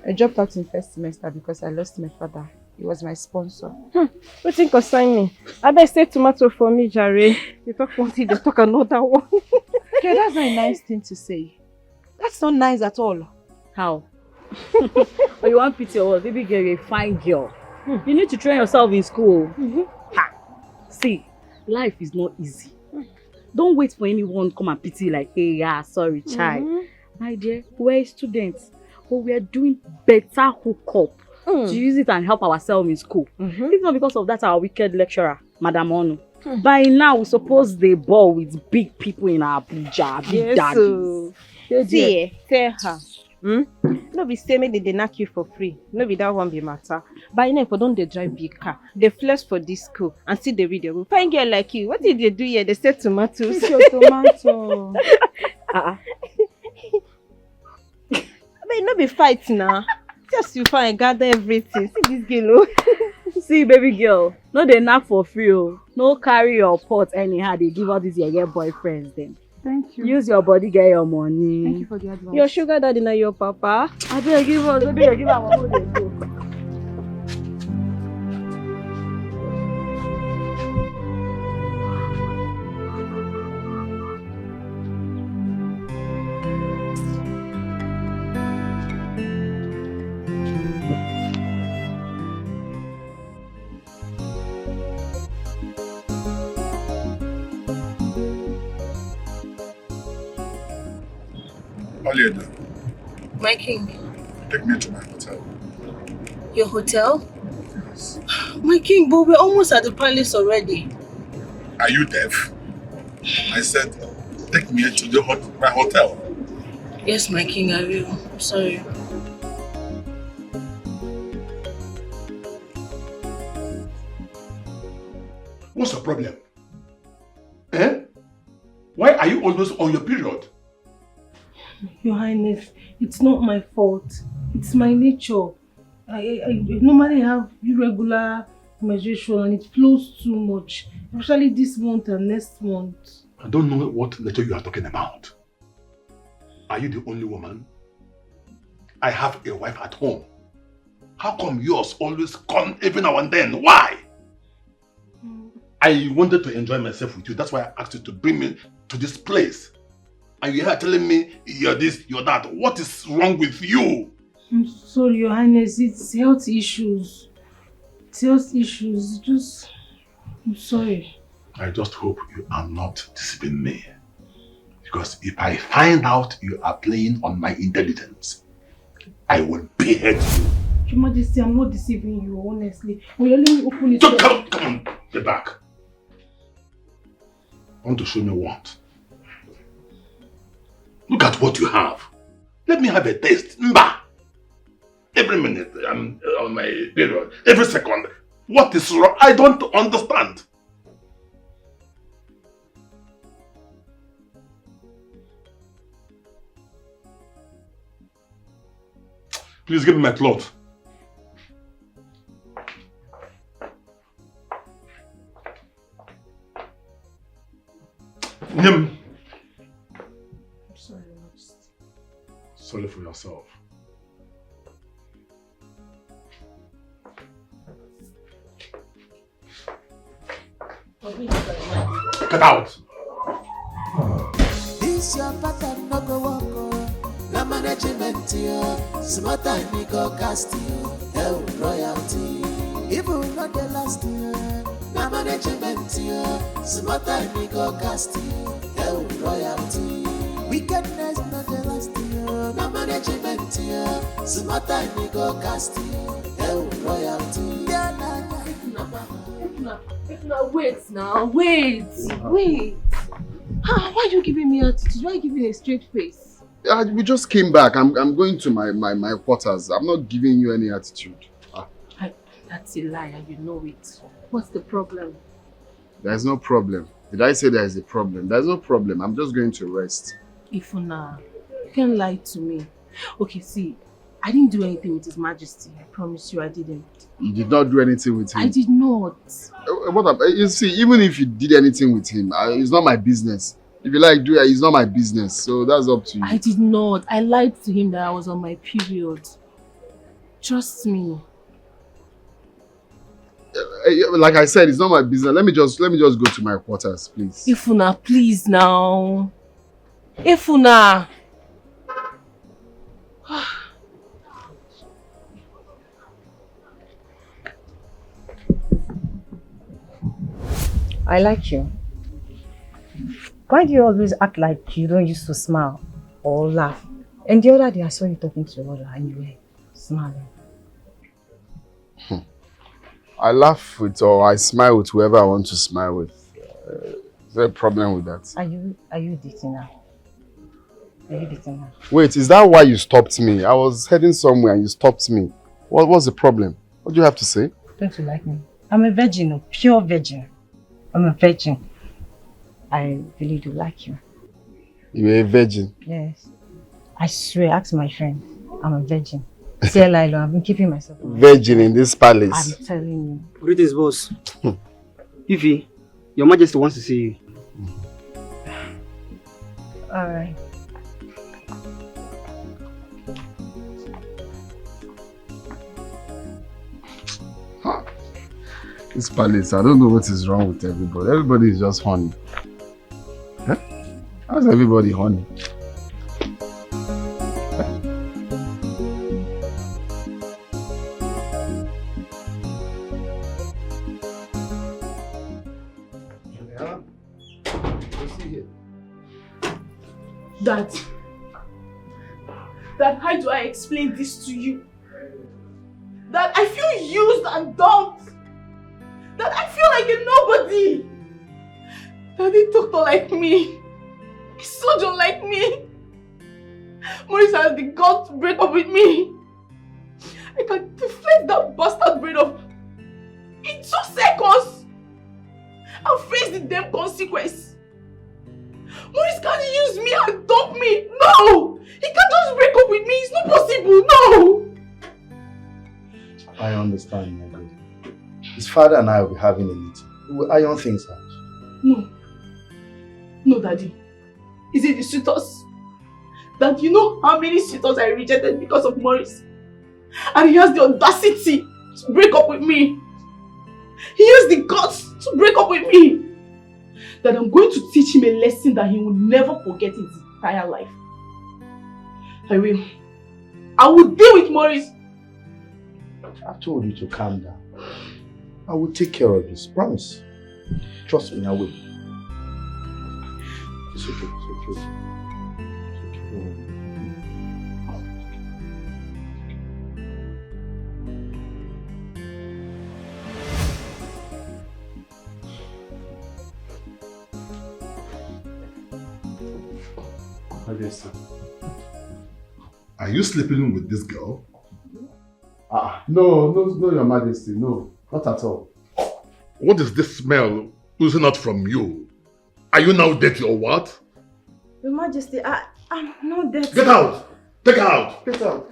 I dropped out in first semester because I lost my father. He was my sponsor. What think concern me? I better say tomato for me, Jare. You talk one thing, they talk another one. Okay, that's not a nice thing to say. That's not nice at all. How? But you want pity or what? Baby girl, you're a fine girl. You need to train yourself in school. See, life is not easy. Don't wait for anyone to come and pity like, hey, yeah, sorry, child. My dear, we're students, but we're doing better hookup to use it and help ourselves in school. If not because of that, our wicked lecturer, Madam Onu. By now, we suppose they ball with big people in Abuja, big daddies. See, tell her. No be say make they knock you for free. No be that one be matter. By now, for don't they drive big car, they flex for this school and see the video. We find girl like you. What did they do here? They sell tomatoes. It's your tomato. But no be fight now. Just you find gather everything. See this girl. See, baby girl, no they knock for free. Oh. No carry your pot anyhow. They give all these your boyfriends then. Thank you. Use your body, get your money. Thank you for the advice. Your sugar daddy na your papa. I better give us. I better give our money. My king. Take me to my hotel. Your hotel? Yes. My king, but we're almost at the palace already. Are you deaf? I said, take me to my hotel. Yes, my king, I will. I'm sorry. What's the problem? Eh? Why are you always on your period? Your Highness, it's not my fault. It's my nature. I normally have irregular menstruation and it flows too much, especially this month and next month. I don't know what nature you are talking about. Are you the only woman? I have a wife at home. How come yours always come every now and then? Why? I wanted to enjoy myself with you. That's why I asked you to bring me to this place. And you're here telling me you're this, you're that. What is wrong with you? I'm sorry, Your Highness. It's health issues. It's health issues. I'm sorry. I just hope you are not deceiving me. Because if I find out you are playing on my intelligence, I will behead you. Your Majesty, I'm not deceiving you, honestly. Will you let me open it? Come on, get back. I want to show me what. Look at what you have. Let me have a taste. Mba! Every minute I'm on my period. Every second. What is wrong? I don't understand. Please give me my cloth. Nim. Sorry for yourself. Get out! This your pattern no go walk oh. Na management yo. Small time me go cast you. Hell royalty. Even not the last year. Na management yo. Small time me go cast you. Hell royalty. Wickedness not the last year. Na management yo. Small time me go cast you. Hell royalty. Wait now, wait. Why are you giving me attitude? Why are you giving a straight face? We just came back. I'm going to my quarters. I'm not giving you any attitude. That's a lie and you know it. What's the problem? There's no problem. Did I say there is a problem? There's no problem. I'm just going to rest. Ifuna, you can't lie to me. Okay, see, I didn't do anything with His Majesty. I promise you I didn't. You did not do anything with him? I did not. You see, even if you did anything with him, it's not my business. If you like, do it, it's not my business. So that's up to you. I did not. I lied to him that I was on my period. Trust me. Like I said, it's not my business. Let me just go to my quarters, please. Ifuna, please now. Ifuna. I like you. Why do you always act like you don't used to smile or laugh? And the other day I saw you talking to your mother and you were smiling. I laugh with or I smile with whoever I want to smile with. Is there a problem with that? Are you dating now? I leave it now. Wait, is that why you stopped me? I was heading somewhere and you stopped me. What's the problem? What do you have to say? Don't you like me? I'm a virgin, a pure virgin. I'm a virgin. I really do like you. You're a virgin? Yes. I swear, ask my friend. I'm a virgin. Tell Lilo, I've been keeping myself. Virgin in this palace. I'm telling you. Greetings, boss. Ify, Your Majesty wants to see you. Alright. This palace, I don't know what is wrong with everybody. Everybody is just honey. Huh? How's everybody honey? Dad, how do I explain this to you? That I feel used and dumped. That I feel like a nobody. Daddy talked like me. He sojourned like me. Maurice has the guts to break up with me. I can deflect that bastard brain of in 2 seconds and face the damn consequence. Maurice can't use me and dump me. No! He can't just break up with me. It's not possible. No! I understand, my lady. His father and I will be having a meeting. We will iron things out. No. No, Daddy. Is it the suitors? That you know how many suitors I rejected because of Maurice? And he has the audacity to break up with me. He has the guts to break up with me. That I'm going to teach him a lesson that he will never forget in his entire life. I will. I will deal with Maurice. I've told you to calm down. I will take care of this. Promise. Trust me, I will. It's okay. It's okay. It's okay. Are you sleeping with this girl? No, Your Majesty, no, not at all. What is this smell oozing out from you? Are you now dirty or what? Your Majesty, I'm not dirty. Get out! Take her out! Get out!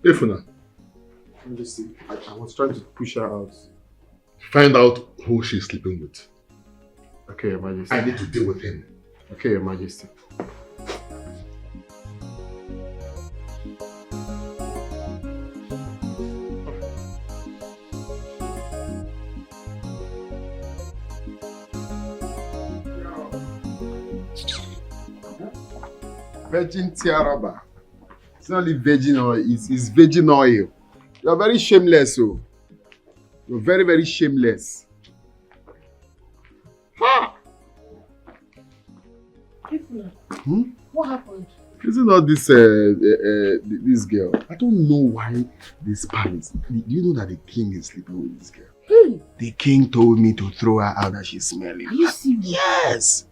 Ifuna. Majesty, I was trying to push her out. Find out who she's sleeping with. Okay, Your Majesty. I need to deal with him. Okay, Your Majesty. Virgin tiaraba. It's not only virgin oil, it's virgin oil. You're very shameless, oh. You're very, very shameless. Ha! What happened? Isn't not this girl? I don't know why this palace. Do you know that the king is sleeping with this girl? Hey! The king told me to throw her out that she's smelling. Are you serious? Yes!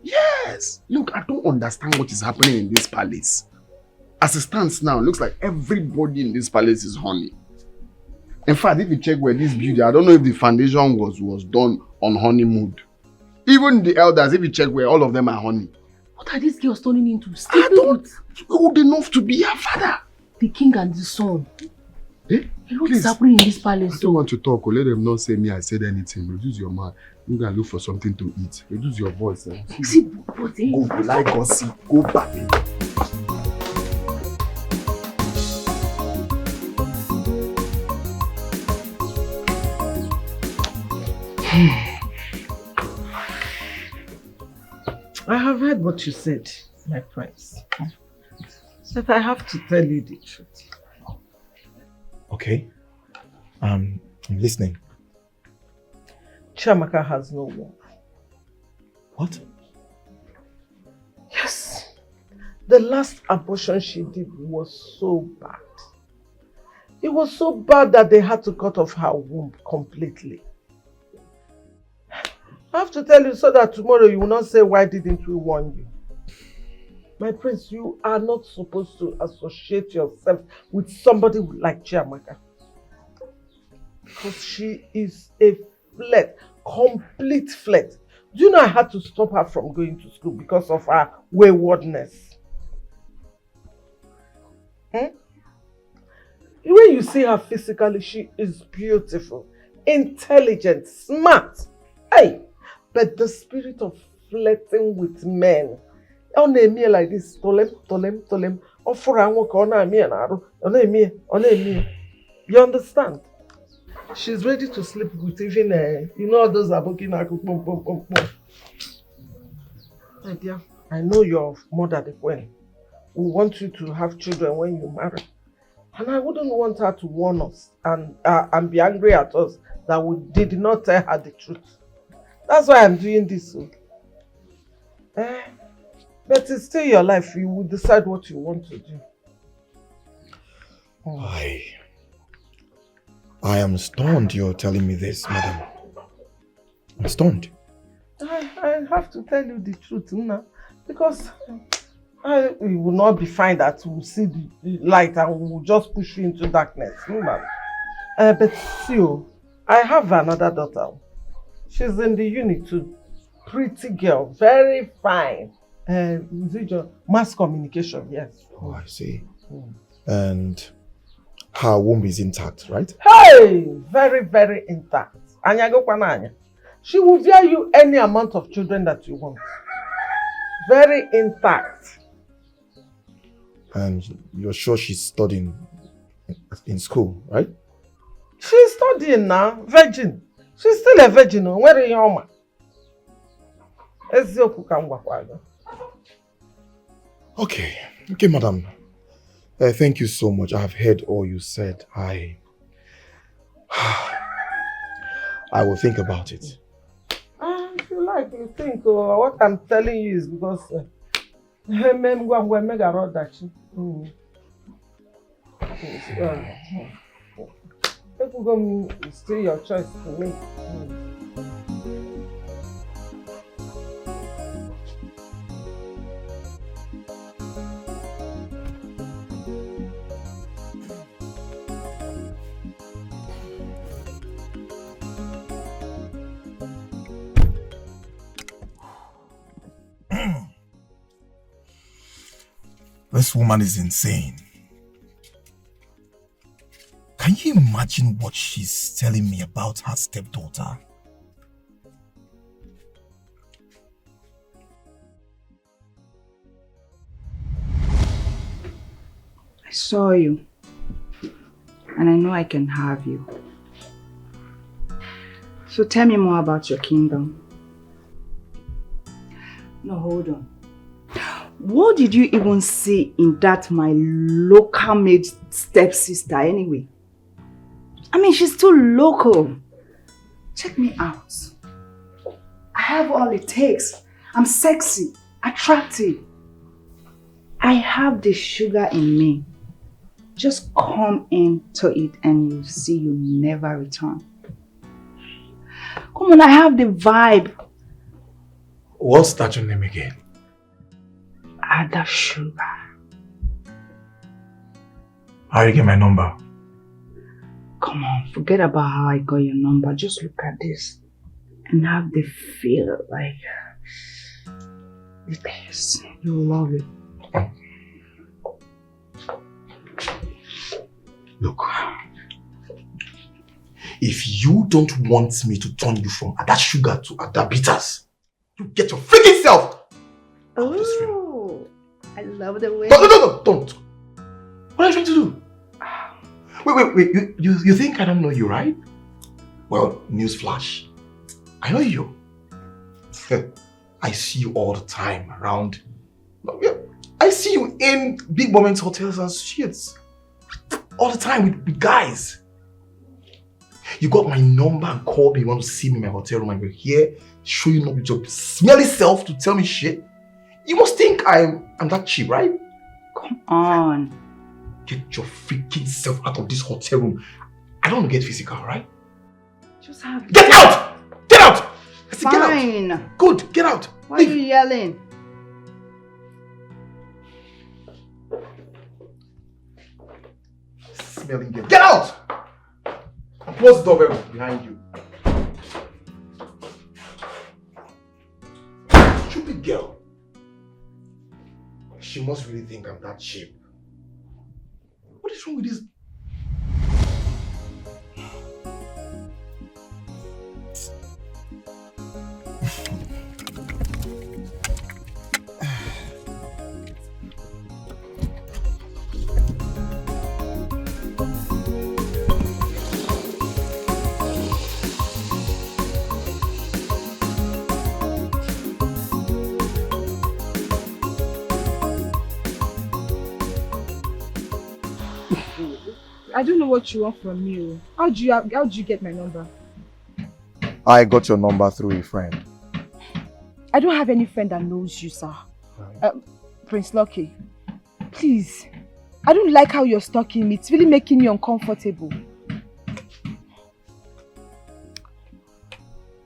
Yes! Look, I don't understand what is happening in this palace. As it stands now, it looks like everybody in this palace is honey. In fact, if you check where this beauty, I don't know if the foundation was done on honey mood. Even the elders, if you check where all of them are honey. What are these girls turning into? Sleeping with old enough to be her father. The king and the son. Eh? What is happening in this palace? I don't want to talk. Let them not say me I said anything. Reduce your mouth. You can look for something to eat. Reduce your voice. Eh? Go, like gossip. Go back. I have heard what you said, my prince. But I have to tell you the truth. Okay. I'm listening. Chiamaka has no womb. What? Yes. The last abortion she did was so bad. It was so bad that they had to cut off her womb completely. I have to tell you so that tomorrow you will not say, why didn't we warn you? My prince, you are not supposed to associate yourself with somebody like Chiamaka. Because she is a flirt, complete flirt. Do you know I had to stop her from going to school because of her waywardness? The way you see her physically, she is beautiful, intelligent, smart. Hey, but the spirit of flirting with men, on me like this, tolem, you understand? She's ready to sleep with even, you know, those aboki naku, my dear, I know your mother, the queen, will want you to have children when you marry. And I wouldn't want her to warn us and be angry at us that we did not tell her the truth. That's why I'm doing this. But it's still your life. You will decide what you want to do. I am stunned you're telling me this, madam. I'm stunned. I have to tell you the truth, Nna, because we will not be fine that we'll see the light and we'll just push you into darkness. But still, I have another daughter. She's in the unit too. Pretty girl, very fine. Mass communication, yes. Oh, I see. And her womb is intact, right? Hey! Very, very intact. She will bear you any amount of children that you want. Very intact. And you're sure she's studying in school, right? She's studying now, virgin. She's still a virgin. Where are you, ma? Okay, madam. Thank you so much. I have heard all you said. I will think about it. If you like, you think. What I'm telling you is because it's still your choice to make. This woman is insane. Can you imagine what she's telling me about her stepdaughter? I saw you, and I know I can have you. So tell me more about your kingdom. No, hold on. What did you even see in that my local made stepsister anyway? I mean, she's too local. Check me out. I have all it takes. I'm sexy, attractive. I have the sugar in me. Just come into it and you'll see you never return. Come on, I have the vibe. What's that your name again? Ada Sugar. How you get my number? Come on, forget about how I got your number. Just look at this and have the feel like this. You'll love it. Look, if you don't want me to turn you from Ada Sugar to Ada Bitters, you get your freaking self out of this room. I love the way. Don't. What are you trying to do? Wait. You think I don't know you, right? Well, newsflash. I know you. I see you all the time around. I see you in big moments hotels and shits. All the time with guys. You got my number and called me. You want to see me in my hotel room and you're here showing up with your smelly self to tell me shit. You must think I'm that cheap, right? Come on. Get your freaking self out of this hotel room. I don't want to get physical, right? Just have... Get out! Get out! I said, get out. Fine. Good, get out. Why are you yelling? Smelling girl. Get out! Close the door behind you. Stupid girl. She must really think I'm that cheap. What is wrong with this? I don't know what you want from me. How do you get my number? I got your number through a friend. I don't have any friend that knows you, sir. Prince Lucky, please. I don't like how you're stalking me. It's really making me uncomfortable.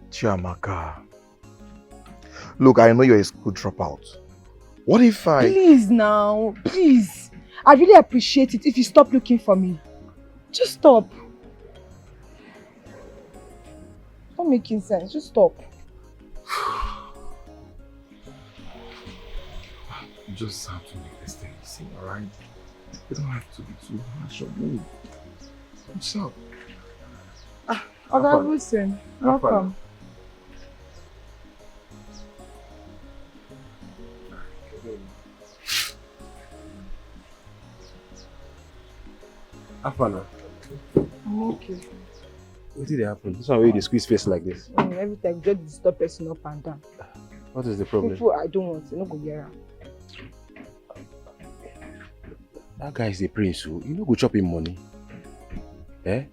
Chiamaka. Look, I know you're a school dropout. What if I... Please now, please. I really appreciate it if you stop looking for me. Just stop. It's not making sense. Just stop. You just have to make this thing easy, alright? You don't have to be too harsh on me. What's up? Okay, listen. Welcome. Afana. I'm okay. What did happen? This one where you squeeze face like this. Every time just disturb person up and down. What is the problem? People I don't want, no go get around. That guy is a prince, so you no go chop him money. Eh?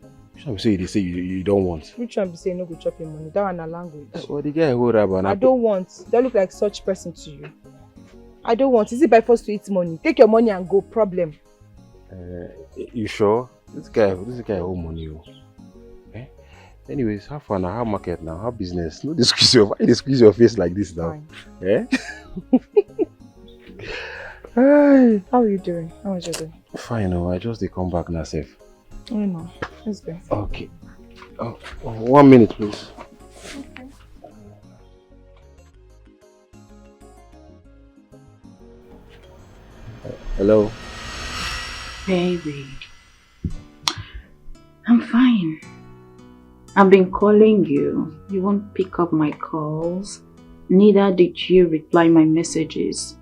Which say they say you don't want? Which one be say no go chop your money? That one a language. Well, the guy who I don't want. Don't look like such person to you. I don't want. Is it by force to eat money? Take your money and go. Problem. You sure? This guy hold money. Eh? Anyways, how far now? How market now? How business? No, why squeeze your face like this now? Fine. Eh? Hey, how are you doing? How was your day? Fine, I just come back now, safe. Oh no, let's go. Okay. 1 minute, please. Okay. Hello. Baby, I'm fine. I've been calling you. You won't pick up my calls. Neither did you reply my messages.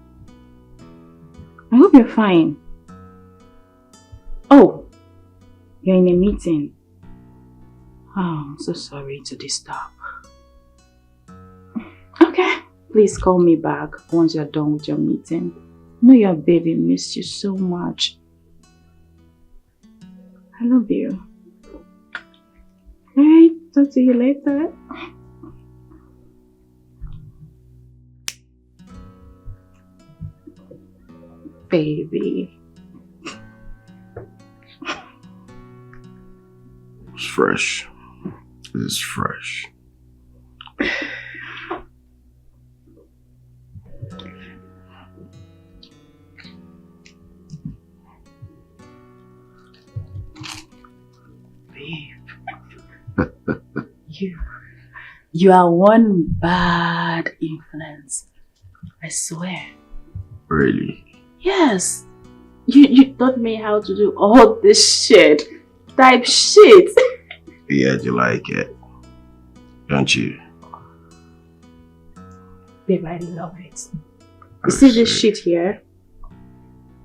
I hope you're fine. Oh, you're in a meeting. Oh, I'm so sorry to disturb. Okay, please call me back once you're done with your meeting. I know your baby missed you so much. I love you. Alright, talk to you later. Baby. It's fresh. It's fresh. You are one bad influence. I swear. Really? Yes. You taught me how to do all this type shit. Yeah, you like it, don't you? Babe, I love it. You see this shit here?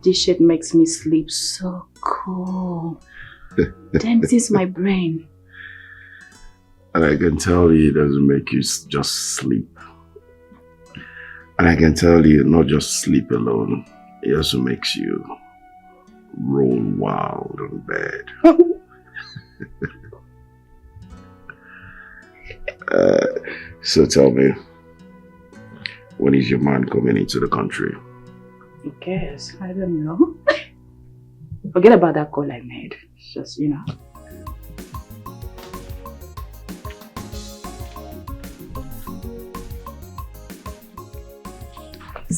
This shit makes me sleep so cool. Empties my brain. And I can tell you it doesn't make you just sleep. And I can tell you not just sleep alone, it also makes you roll wild on bed. So tell me, when is your man coming into the country? I guess. I don't know. Forget about that call I made. It's just, you know.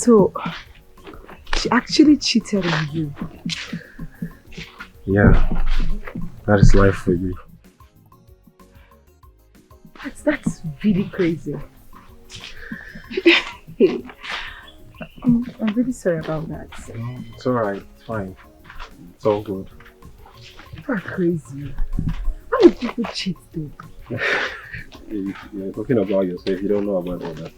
So, she actually cheated on you. Yeah, that is life for you. That's really crazy. I'm really sorry about that. It's alright, it's fine. It's all good. You are crazy. How do people cheat though? You're talking about yourself, you don't know about all that.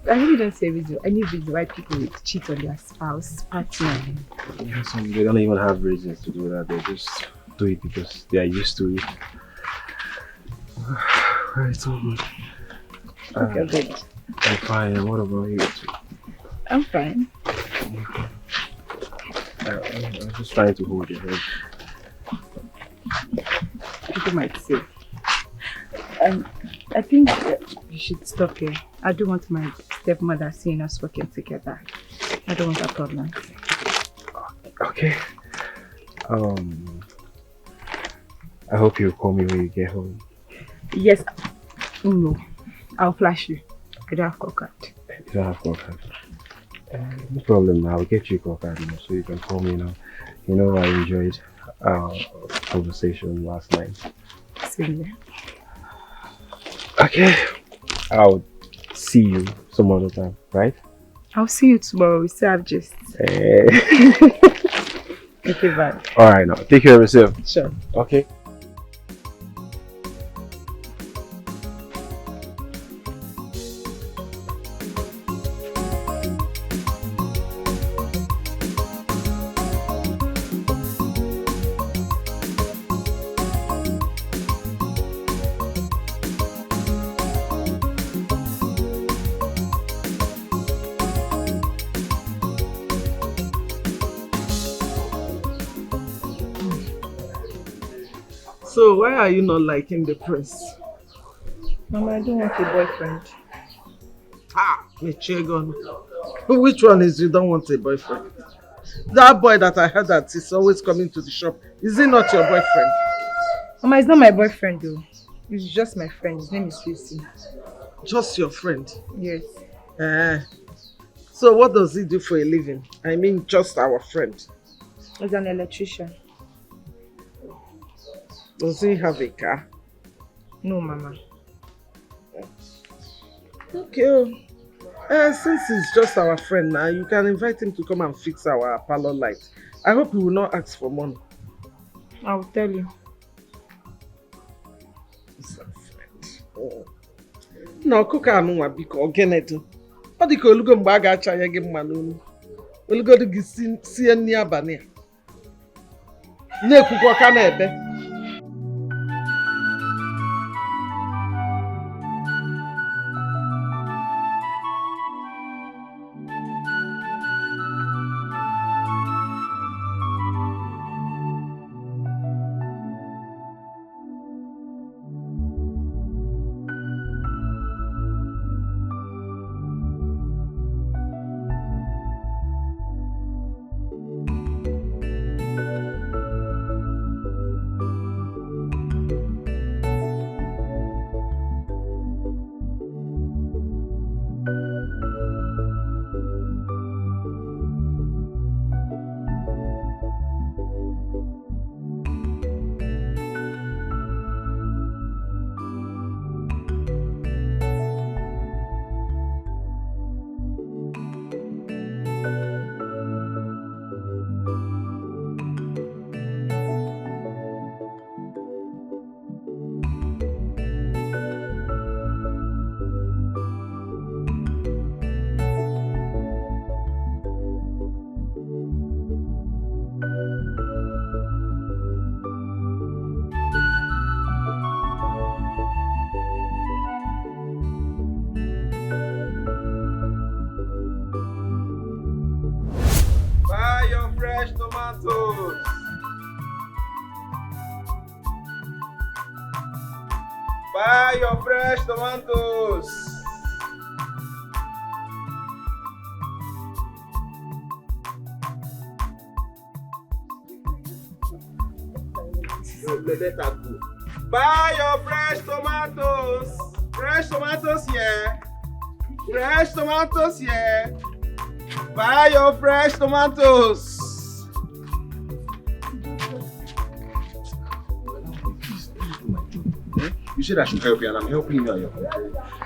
I really don't see any reason why people would cheat on their spouse, partner. Some they don't even have reasons to do that, they just do it because they are used to it. It's all good. Okay, good. I'm fine, what about you? I'm fine. I'm just trying to hold your head. People might say. I think you should stop here. I don't want my stepmother seeing us working together. I don't want that problem. Okay. I hope you'll call me when you get home. Yes. No. I'll flash you. I don't have call card. You don't have call card? No problem. I'll get you a call card, so you can call me now. You know, I enjoyed our conversation last night. Same here. Okay. I'll see you some other time, right? I'll see you tomorrow. We still have just. Okay, bye. Alright, now take care of yourself. Sure. Okay. So why are you not liking the prince? Mama, I don't want a boyfriend. Ah, Michigan. Which one is you don't want a boyfriend? That boy that I heard that is always coming to the shop, is he not your boyfriend? Mama, he's not my boyfriend though. He's just my friend. His name is Lucy. Just your friend? Yes. So what does he do for a living? I mean, just our friend. He's an electrician. Does he have a car? No, Mama. Okay. Since he's just our friend now, you can invite him to come and fix our parlor light. I hope he will not ask for money. I will tell you. He's our friend. No, cook anụnwa biko ogene do. Ọ dị ka olugo mgbe a ga-acha ya gị mma n'onu. Olugodu gị sie nri abalị a. Na-ekwukwa ka na-ebe. Buy your fresh tomatoes. Buy your fresh tomatoes. Fresh tomatoes here. Fresh tomatoes, yeah. Buy your fresh tomatoes. You said I should help you, and I'm helping you. And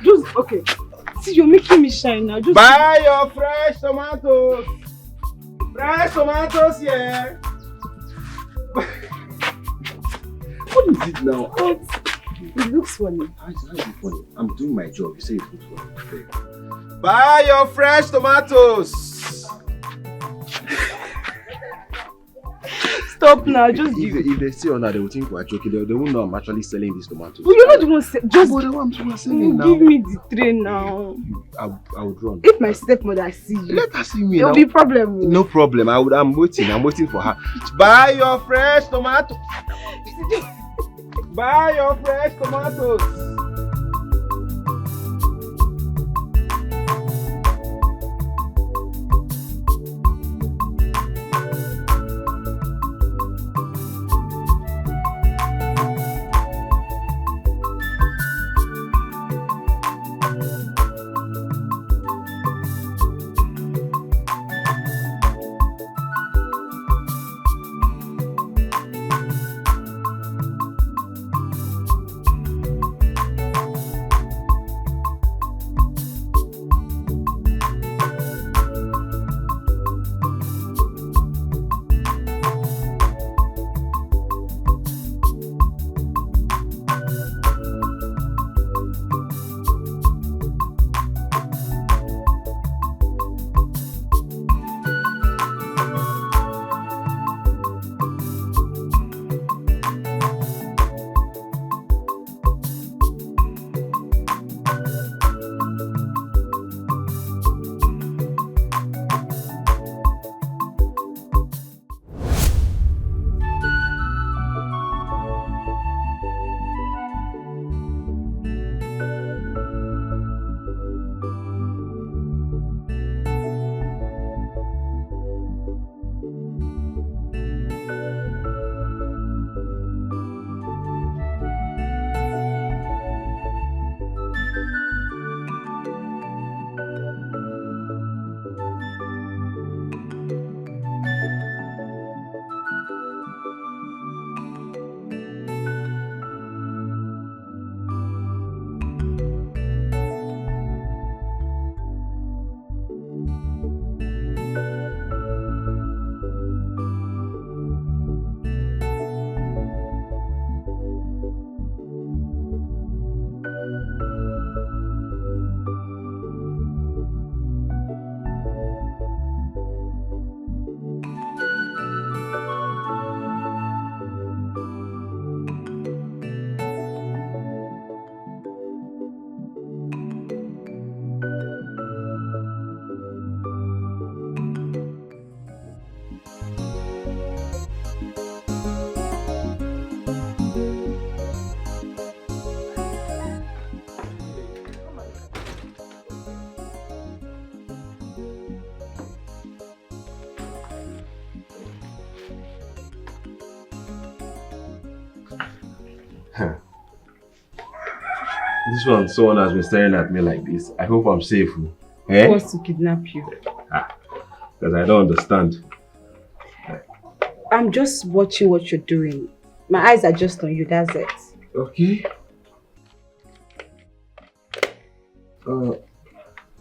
you're Just, okay. See, you're making me shine now. Just buy your fresh tomatoes. Fresh tomatoes, yeah. What is it now? It looks funny. How is it funny? I'm doing my job. You say it looks funny. Buy your fresh tomatoes. Stop now, just if they see on that, they will think we're joking. They won't know I'm actually selling these tomatoes. But you're not the one just I'm selling now. give me the tray now. I would run. If my stepmother see you, Let her see me there'll now. be problem. No problem. I'm waiting for her. Buy your fresh tomatoes. Buy your fresh tomatoes. This one, someone has been staring at me like this. I hope I'm safe. Eh? Who wants to kidnap you? Because I don't understand. I'm just watching what you're doing. My eyes are just on you, that's it. Okay.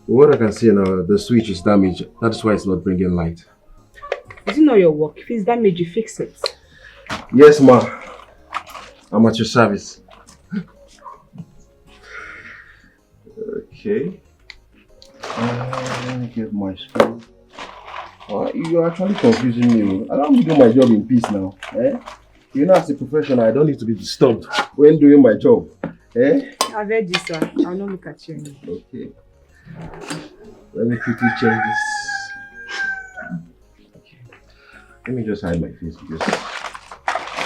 What I can see now, the switch is damaged. That's why it's not bringing light. Is it not your work? If it's damaged, you fix it. Yes, ma. I'm at your service. Okay. Let me get my spoon. You're actually confusing me. Allow me to do my job in peace now. Eh? You know, as a professional, I don't need to be disturbed when doing my job. Eh? I've heard this one. I'll not look at you anymore. Okay. Let me quickly check this. Okay. Let me just hide my face because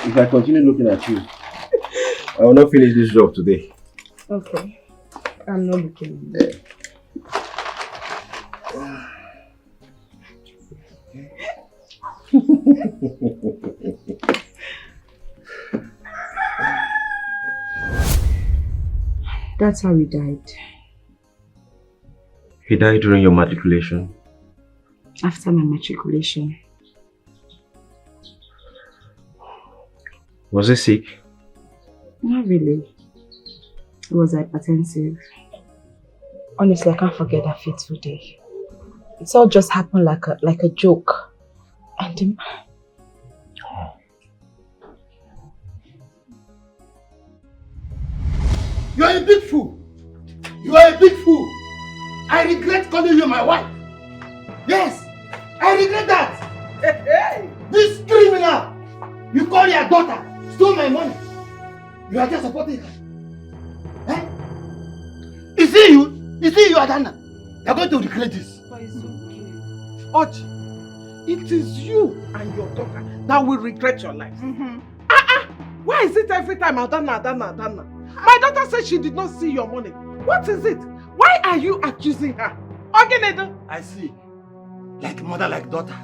if I continue looking at you, I will not finish this job today. Okay. I'm not looking at you. That's how he died. He died during your matriculation? After my matriculation. Was he sick? Not really. It was hypertensive. Honestly, I can't forget that fateful day. It's all just happened like a joke. And You are a big fool. You are a big fool. I regret calling you my wife. Yes, I regret that. Hey, this criminal, you call your daughter, stole my money. You are just supporting her. Eh? Is it you? Is it you, Adana? You are going to regret this. But it's okay. Oji, it is you and your daughter that will regret your life. Why is it every time Adana? My daughter said she did not see your money. What is it? Why are you accusing her? Ogenedo? I see. Like mother, like daughter.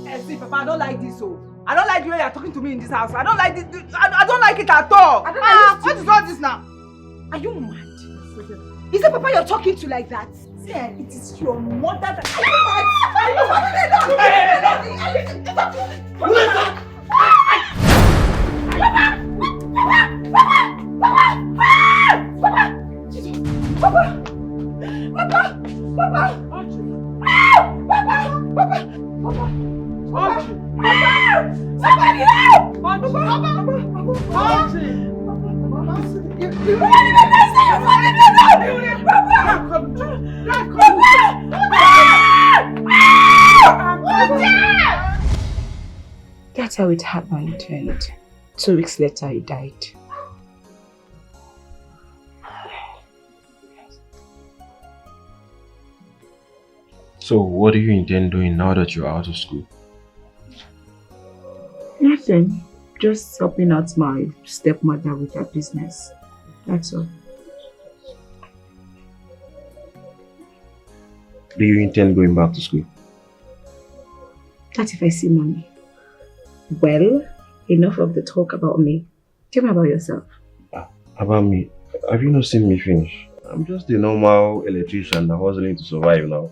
I see, Papa, I don't like this. I don't like the way you're talking to me in this house. I don't like this. I don't like it at all. I don't like what is all this now? Are you mad? Is it Papa you're talking to like that? See, it is your mother that... Are somebody help! that's how it happened, and 2 weeks later he died. So what do you intend doing now that you're out of school? Nothing. Just helping out my stepmother with her business. That's all. Do you intend going back to school? That's if I see money. Well, enough of the talk about me. Tell me about yourself. About me? Have you not seen me finish? I'm just a normal electrician that hustling to survive now.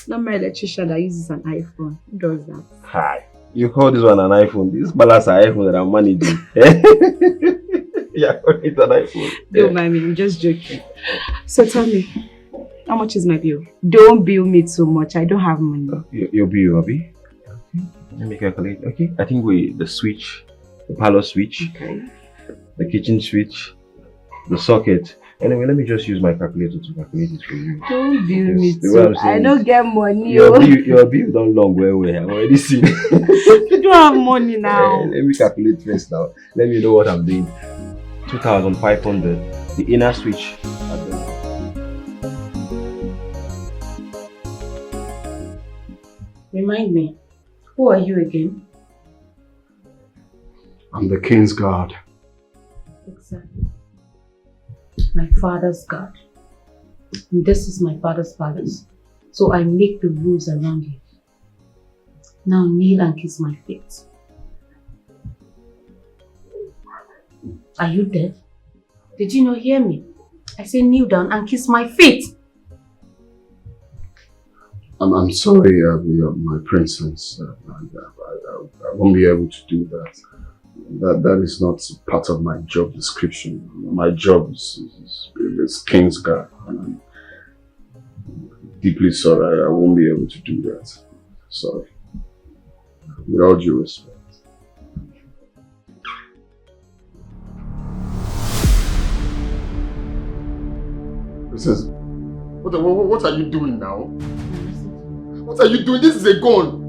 Normal electrician that uses an iPhone. Who does that? Hi. You call this one an iPhone? This balance an iPhone that I'm managing. Yeah, it's an iPhone. Don't mind me, I'm just joking. So tell me, how much is my bill? Don't bill me too much. I don't have money. Your bill, Abby? Okay. Let me calculate. Okay. I think the switch, the parlor switch, okay, the kitchen switch, the socket. Anyway, let me just use my calculator to calculate it for you. Don't bill me too. I don't get money. Your bill don't long well. I'm already seeing. You don't have money now. Let me calculate first now. Let me know what I'm doing. 2,500. The inner switch. Remind me, who are you again? I'm the king's guard. Exactly. My father's God. And this is my father's palace. So I make the rules around you. Now kneel and kiss my feet. Are you deaf? Did you not hear me? I say kneel down and kiss my feet. I'm sorry, my princess. I won't be able to do that. That is not part of my job description. My job is king's guard. I'm deeply sorry. I won't be able to do that. Sorry. With all due respect. Princess, what are you doing now? What are you doing? This is a gun.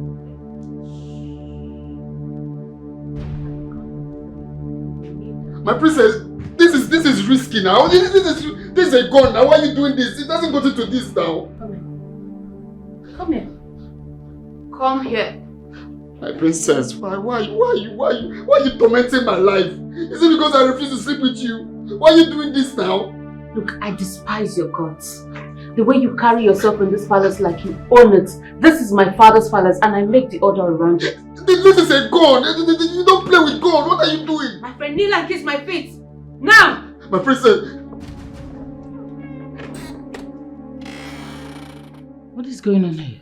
My princess, this is risky now. This is a gun now. Why are you doing this? It doesn't go into this now. Come here. Come here. My princess, why are you tormenting my life? Is it because I refuse to sleep with you? Why are you doing this now? Look, I despise your guts. The way you carry yourself in this palace like you own it. This is my father's palace and I make the order around it. This is a gun. You don't play with gun. What are you doing? My friend, kneel and kiss my feet. Now! My princess. is going on here?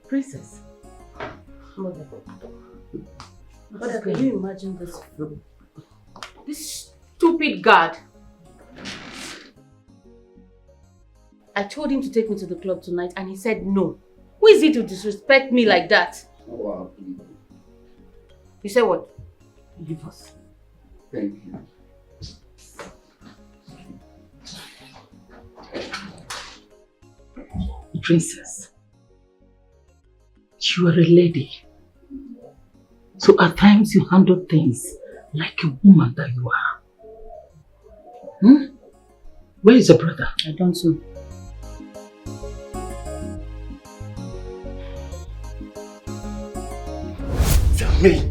Princess. Mother. Mother, can you imagine this flow? This stupid guard. I told him to take me to the club tonight and he said no. Who is he to disrespect me like that? Wow. You said what? Leave us. Thank you. Princess, you are a lady. So at times you handle things like a woman that you are. Where is your brother? I don't know. Tell me,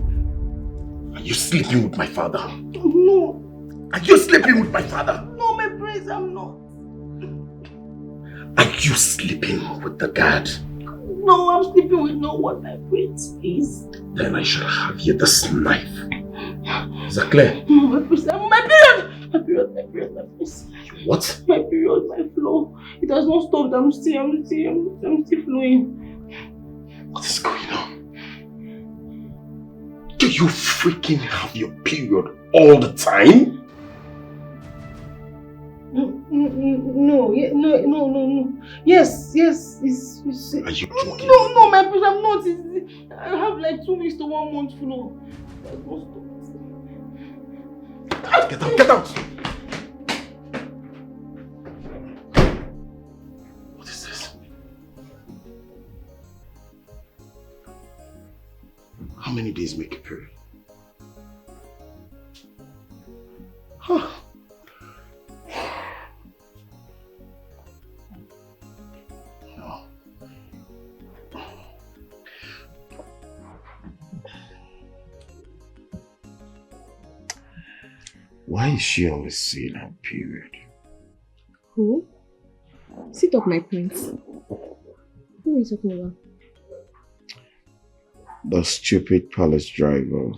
are you sleeping with my father? No. Are you sleeping with my father? No, my prince, I'm not. Are you sleeping with the guard? No, I'm sleeping with no one, my prince, please. Then I shall have you this knife. Is that clear? No, my prince, my period! My period, my prince. What? My period, my flow. It has not stopped. I'm still flowing. What is going on? Do you freaking have your period all the time? No. Yes. It's Are you joking? No, my prince, I'm not. I have like 2 weeks to 1 month flow. Get out! What is this? How many days make a period? Huh. No. Why is she always saying her period? Who? Sit up, my prince. Who are you talking about? The stupid palace driver.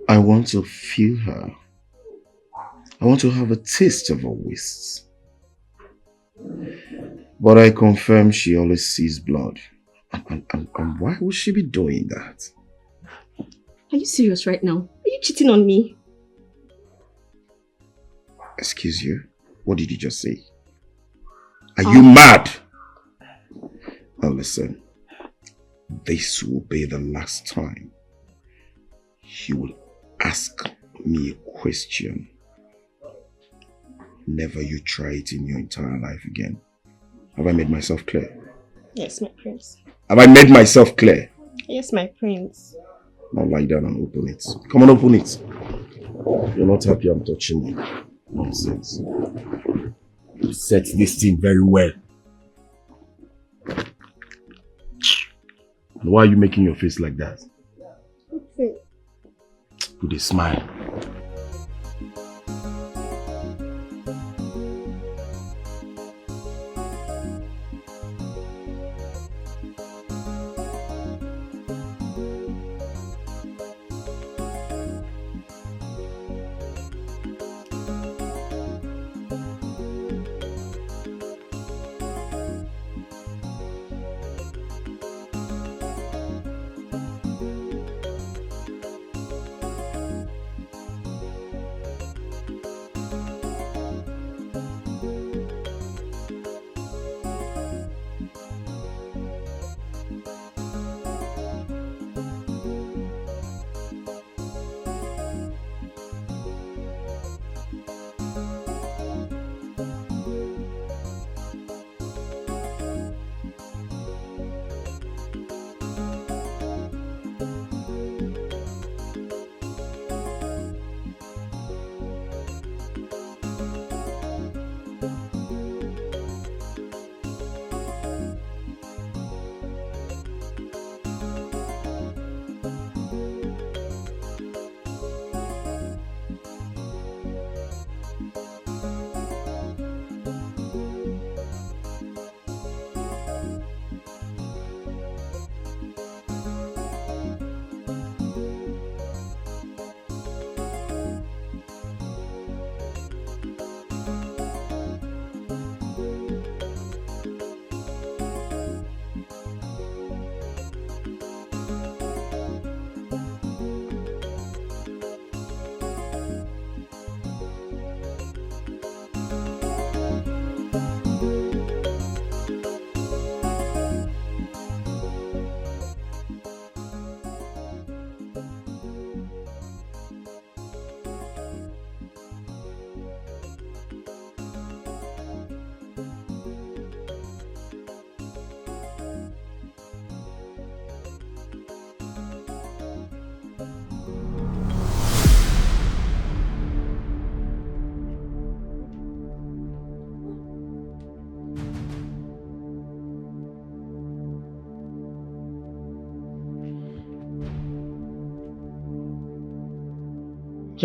I want to feel her. I want to have a taste of her waists. But I confirm she always sees blood. And why would she be doing that? Are you serious right now? Are you cheating on me? Excuse you? What did you just say? Are you mad? Now listen. This will be the last time you will ask me a question. Never you try it in your entire life again. Have I made myself clear? Yes, my prince. Have I made myself clear? Yes, my prince. Now lie down and open it. Come on, open it. You're not happy I'm touching you. Nonsense. You set this thing very well. And why are you making your face like that? Okay. With a smile.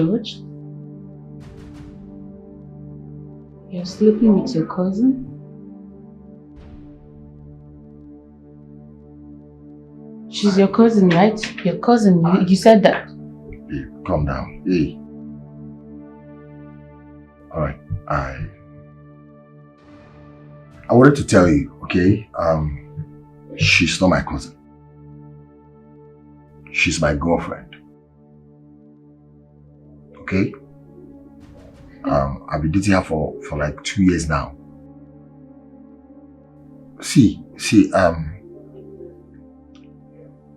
George? You're sleeping with your cousin? She's your cousin, right? Your cousin, you said that. Hey, calm down. Hey. Alright, I wanted to tell you, okay? She's not my cousin. She's my girlfriend. Okay? I've been dating her for like 2 years now. See,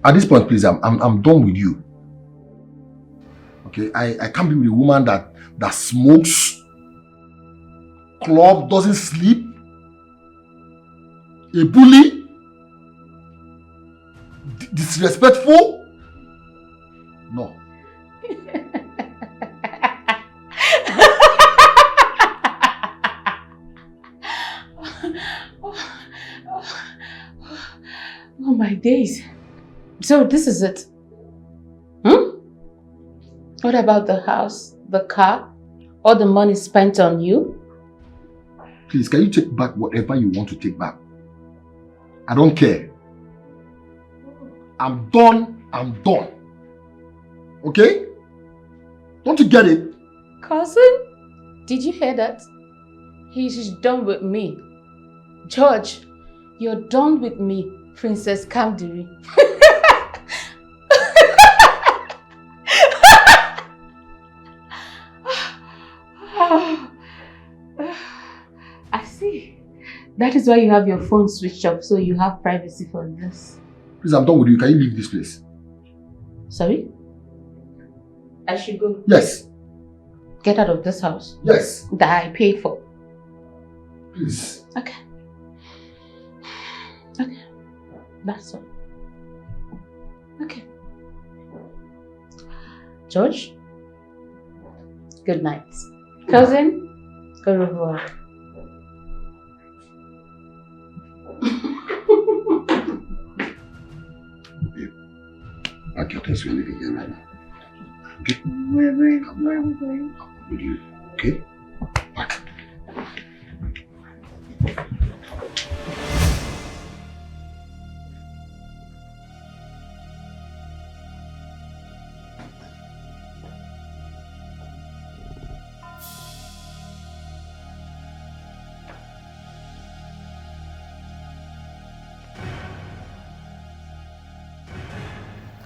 at this point, please, I'm done with you. Okay, I can't be with a woman that smokes, club, doesn't sleep, a bully, disrespectful. No. Oh my days. So this is it. What about the house, the car, all the money spent on you? Please, can you take back whatever you want to take back? I don't care. I'm done. Okay? Don't you get it? Cousin, did you hear that? He's done with me. George, you're done with me, Princess Kamdiri. I see. That is why you have your phone switched off, so you have privacy for this. Please, I'm done with you. Can you leave this place? Sorry? I should go. Yes. Get out of this house? Yes. That I paid for. Please. Okay. Okay. That's all. Okay. George? Good night. Cousin? Au revoir. Pack your things, we're leaving here right now. Okay? Where are we going? With you. Okay? Pack.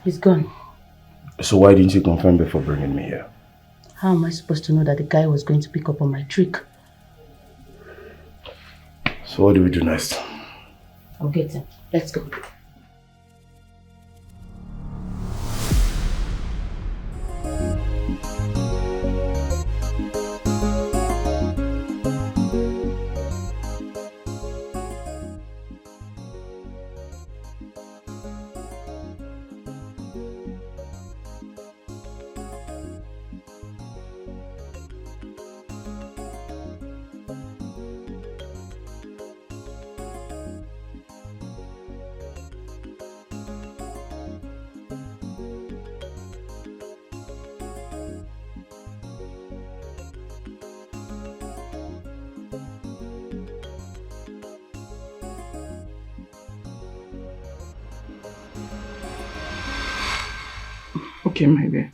He's gone. So why didn't you confirm before bringing me here? How am I supposed to know that the guy was going to pick up on my trick? So what do we do next? I'll get him. Let's go. Okay, my dear.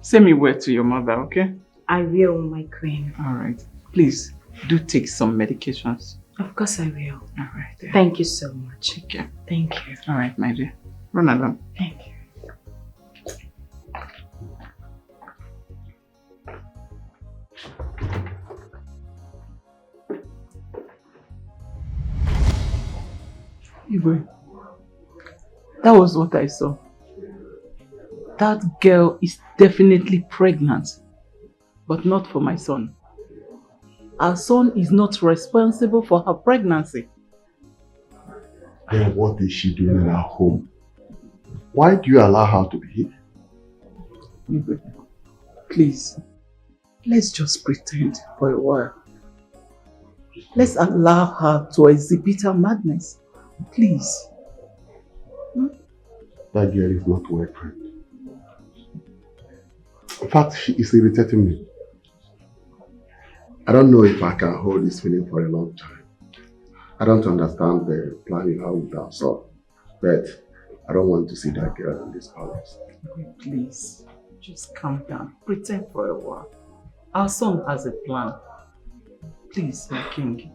Send me word to your mother, okay? I will, my queen. Alright. Please, do take some medications. Of course I will. Alright, dear. Thank you so much. Take care. Thank you. Alright, my dear. Run along. Thank you. Igwe, that was what I saw. That girl is definitely pregnant, but not for my son. Our son is not responsible for her pregnancy. Then what is she doing in her home? Why do you allow her to be here? Igwe, please, let's just pretend for a while. Let's allow her to exhibit her madness. Please. That girl is not well trained. In fact, she is irritating me. I don't know if I can hold this feeling for a long time. I don't understand the plan you have with our son, but I don't want to see that girl in this palace. Please, just calm down. Pretend for a while. Our son has a plan. Please, my king.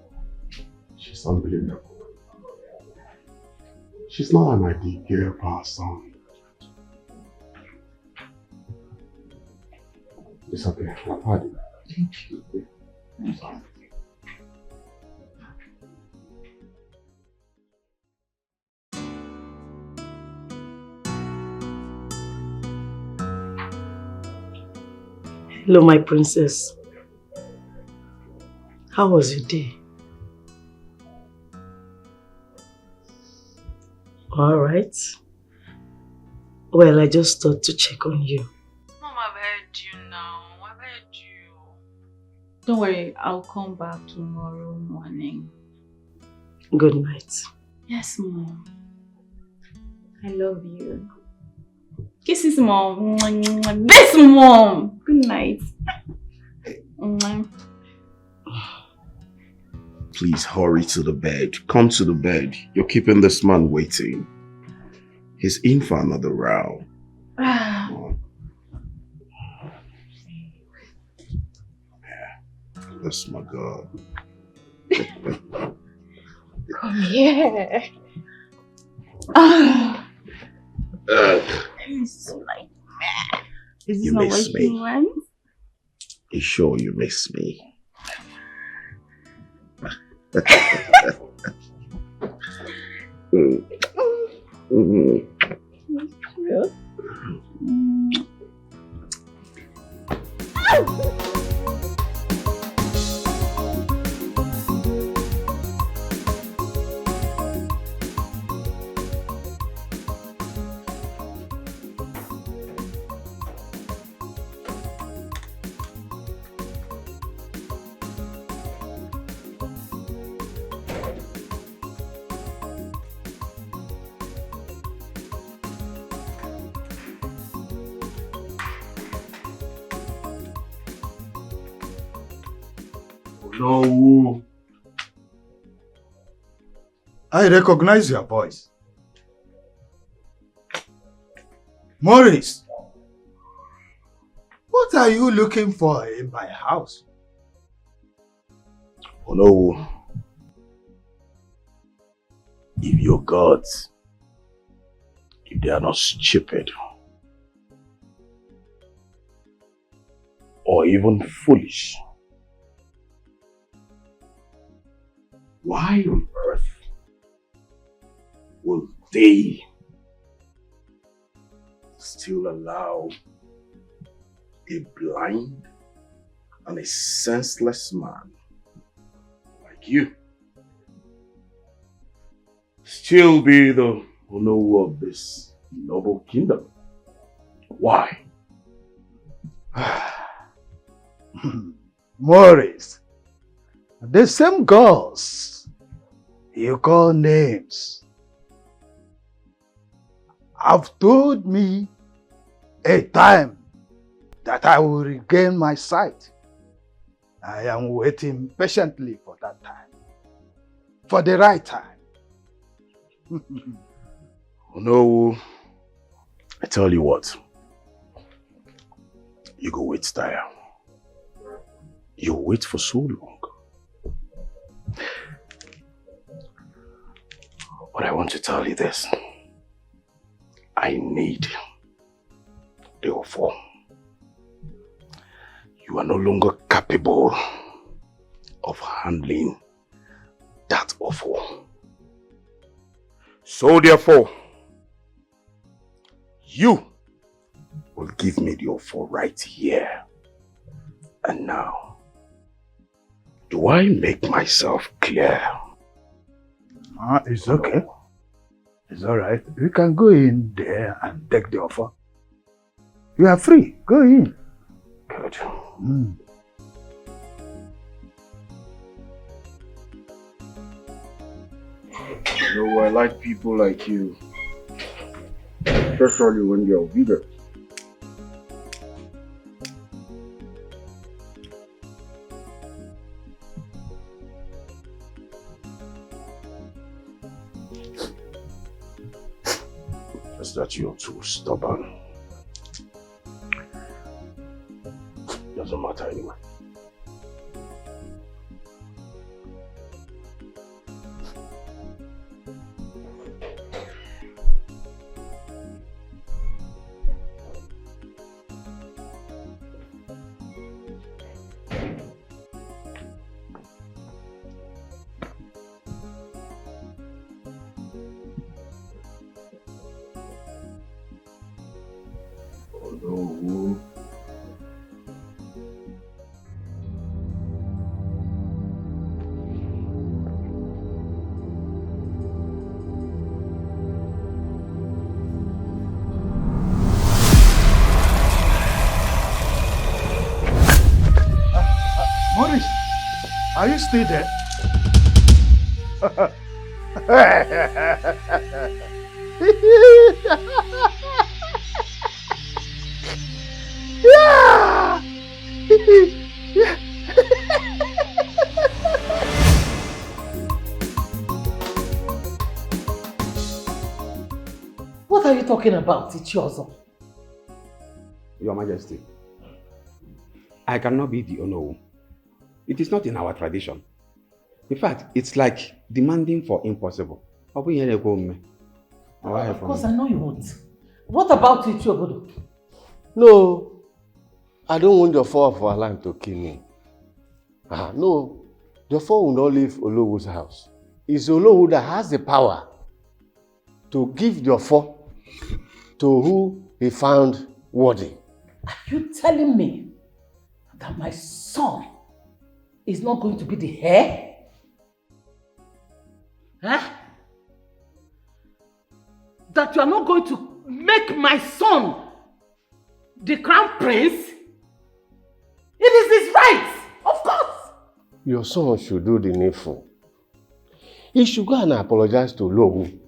She's unbelievable. She's not an ideal girl for our son. It's okay. I've had it. Thank you. Hello, my princess. How was your day? All right. Well, I just thought to check on you. Mom, I've heard you now. I've heard you. Don't worry, I'll come back tomorrow morning. Good night. Yes, Mom. I love you. Kisses, Mom. This, Mom. Good night. Please hurry to the bed. Come to the bed. You're keeping this man waiting. He's in for another round. That's my God. Come here. This nightmare. Is this You not miss what me. you want? You sure you miss me? No. I recognize your voice. Maurice, what are you looking for in my house? Oh no. If your gods, if they are not stupid or even foolish, why on earth will they still allow a blind and a senseless man like you still be the owner of this noble kingdom? Why? Maurice, the same girls you call names have told me a time that I will regain my sight. I am waiting patiently for that time, for the right time. No, I tell you what, you go wait there. You wait for so long. But I want to tell you this. I need the offer. You are no longer capable of handling that offer. So therefore, you will give me the offer right here and now. Do I make myself clear? It's okay. It's all right. You can go in there and take the offer. You are free. Go in. Good. You know, I like people like you, especially when they're bigger. Just that you're too stubborn. Doesn't matter anyway. Oh. Maurice, are you still there? Yeah! What are you talking about, Ichiozo? Your Majesty, I cannot be the Onowu. It is not in our tradition. In fact, it's like demanding for impossible. Of course, I know you won't. What about Ichiobodo? No, I don't want the four of our land to kill me. No, the four will not leave Olowu's house. It's Olowu that has the power to give the four to who he found worthy. Are you telling me that my son is not going to be the heir? Huh? That you are not going to make my son the crown prince? It is his right, of course. Your son should do the needful. He should go and apologize to Olowu.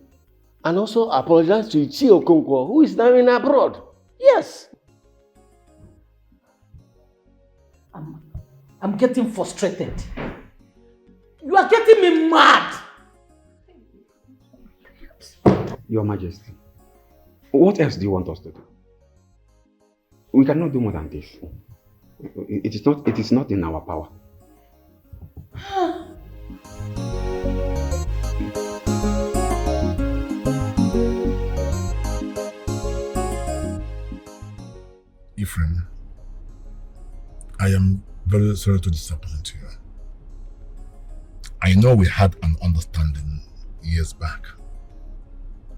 And also apologize to Ichie Okonkwo, who is now in abroad. Yes. I'm getting frustrated. You are getting me mad. Your Majesty, what else do you want us to do? We cannot do more than this. It is not in our power. Ephraim, I am very sorry to disappoint you. I know we had an understanding years back,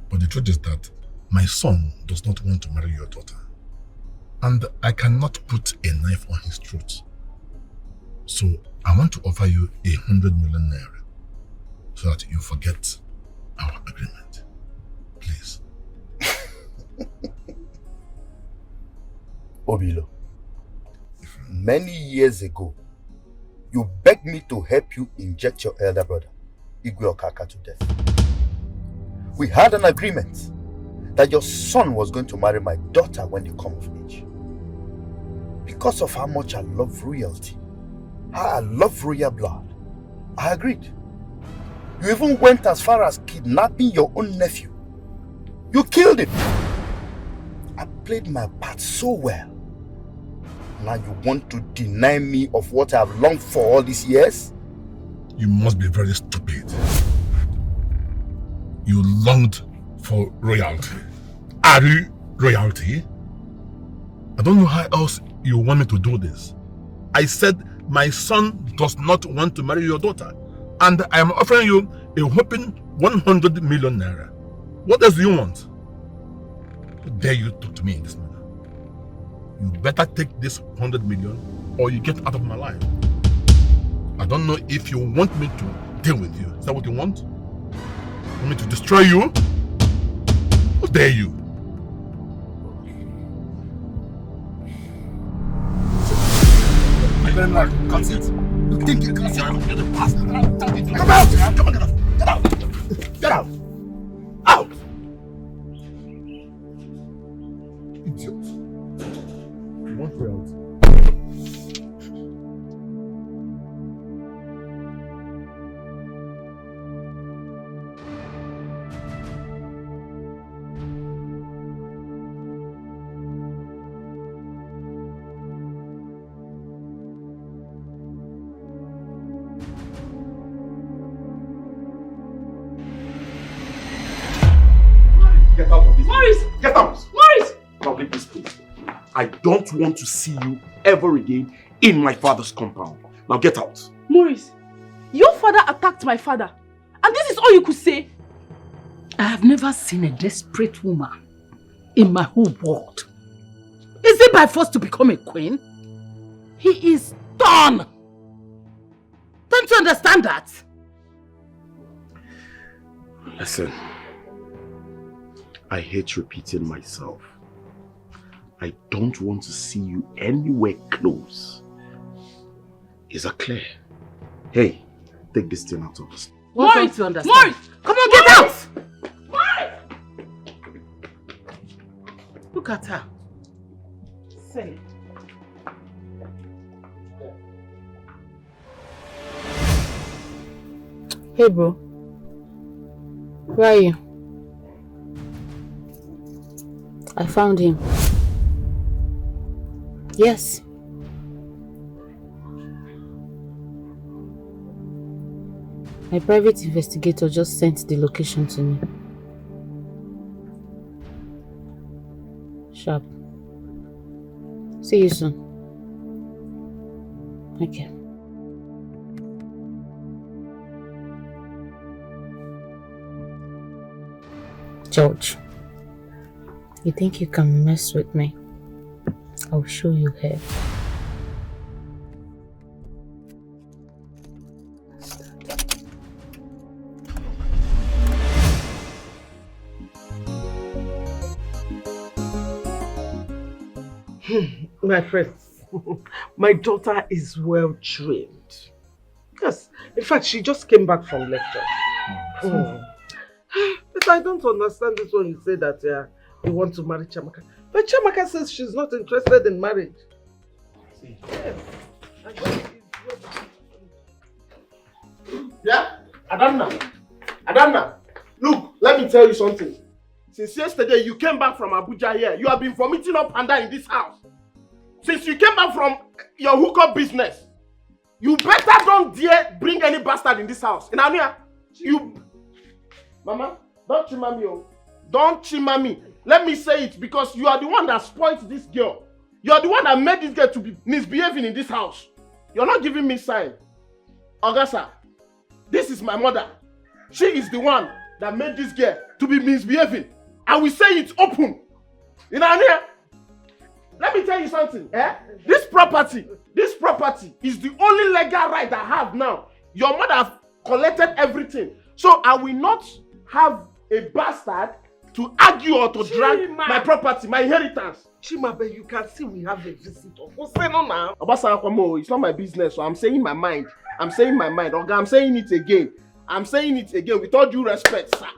but the truth is that my son does not want to marry your daughter, and I cannot put a knife on his throat. So I want to offer you 100 million naira so that you forget our agreement. Please. Obilo, many years ago, you begged me to help you inject your elder brother, Igwe Okaka, to death. We had an agreement that your son was going to marry my daughter when they come of age. Because of how much I love royalty, how I love royal blood, I agreed. You even went as far as kidnapping your own nephew. You killed him. I played my part so well. Now you want to deny me of what I've longed for all these years? You must be very stupid. You longed for royalty. Are you royalty? I don't know how else you want me to do this. I said my son does not want to marry your daughter, and I am offering you a whopping 100 million naira. What else do you want? How dare you talk to me in this manner? You better take this 100 million or you get out of my life. I don't know if you want me to deal with you. Is that what you want? Want me to destroy you? How dare you? Cut it. You think you can say I'm the bastard? Come out! Come on, get out! Get out! Get out! Out! Idiot. You want royalty? I don't want to see you ever again in my father's compound. Now get out. Maurice, your father attacked my father. And this is all you could say? I have never seen a desperate woman in my whole world. Is it by force to become a queen? He is done. Don't you understand that? Listen, I hate repeating myself. I don't want to see you anywhere close. Is that clear? Hey, take this thing out of us. Maurice, you understand? Maurice, come on, get out! Look at her. Say. Hey bro, where are you? I found him. Yes. My private investigator just sent the location to me. Sharp. See you soon. Okay. George, you think you can mess with me? I'll show you here. My friends, my daughter is well trained. Yes, in fact, she just came back from lecture. But I don't understand this when you say that you want to marry Chiamaka. But Chiamaka says she's not interested in marriage. Yes. Yeah? Adanna, look, let me tell you something. Since yesterday you came back from Abuja here, you have been vomiting up and down in this house. Since you came back from your hookup business, you better don't dare bring any bastard in this house. And Ania, you... Mama, don't chima me, oh. Don't chima me. Let me say it because you are the one that spoiled this girl. You are the one that made this girl to be misbehaving in this house. You're not giving me sign. Augusta, this is my mother. She is the one that made this girl to be misbehaving. I will say it open. You know what I mean? Let me tell you something. This property is the only legal right I have now. Your mother has collected everything. So I will not have a bastard to argue or to drag my property, my inheritance. Chimabe, you can see we have a visitor. What's going on now? Obasa, it's not my business, so I'm saying my mind. I'm saying my mind. Okay, I'm saying it again. I'm saying it again with all due respect, sir.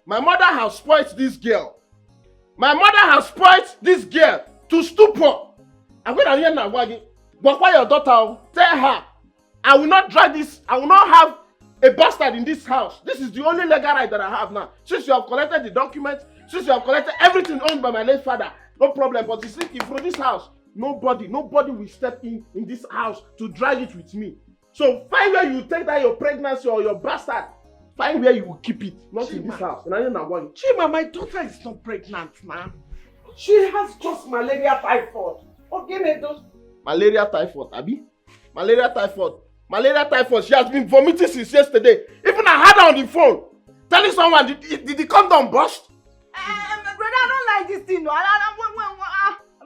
My mother has spoiled this girl. My mother has spoiled this girl to stupor. I'm going to hear now, but why your daughter? Tell her, I will not drag this. I will not have a bastard in this house. This is the only legal right that I have now. Since you have collected the documents, since you have collected everything owned by my late father, no problem. But you see, if from this house, nobody will step in this house to drag it with me. So find where you take that your pregnancy or your bastard. Find where you will keep it, not Chima. In this house. And I don't know why. Chima, my daughter is not pregnant, man. She has just malaria typhoid. Okay, those. Malaria typhoid, Abi? Malaria typhoid. She has been vomiting since yesterday. Even I had her on the phone. Telling someone, did the condom burst? Brother, I don't like this thing. No.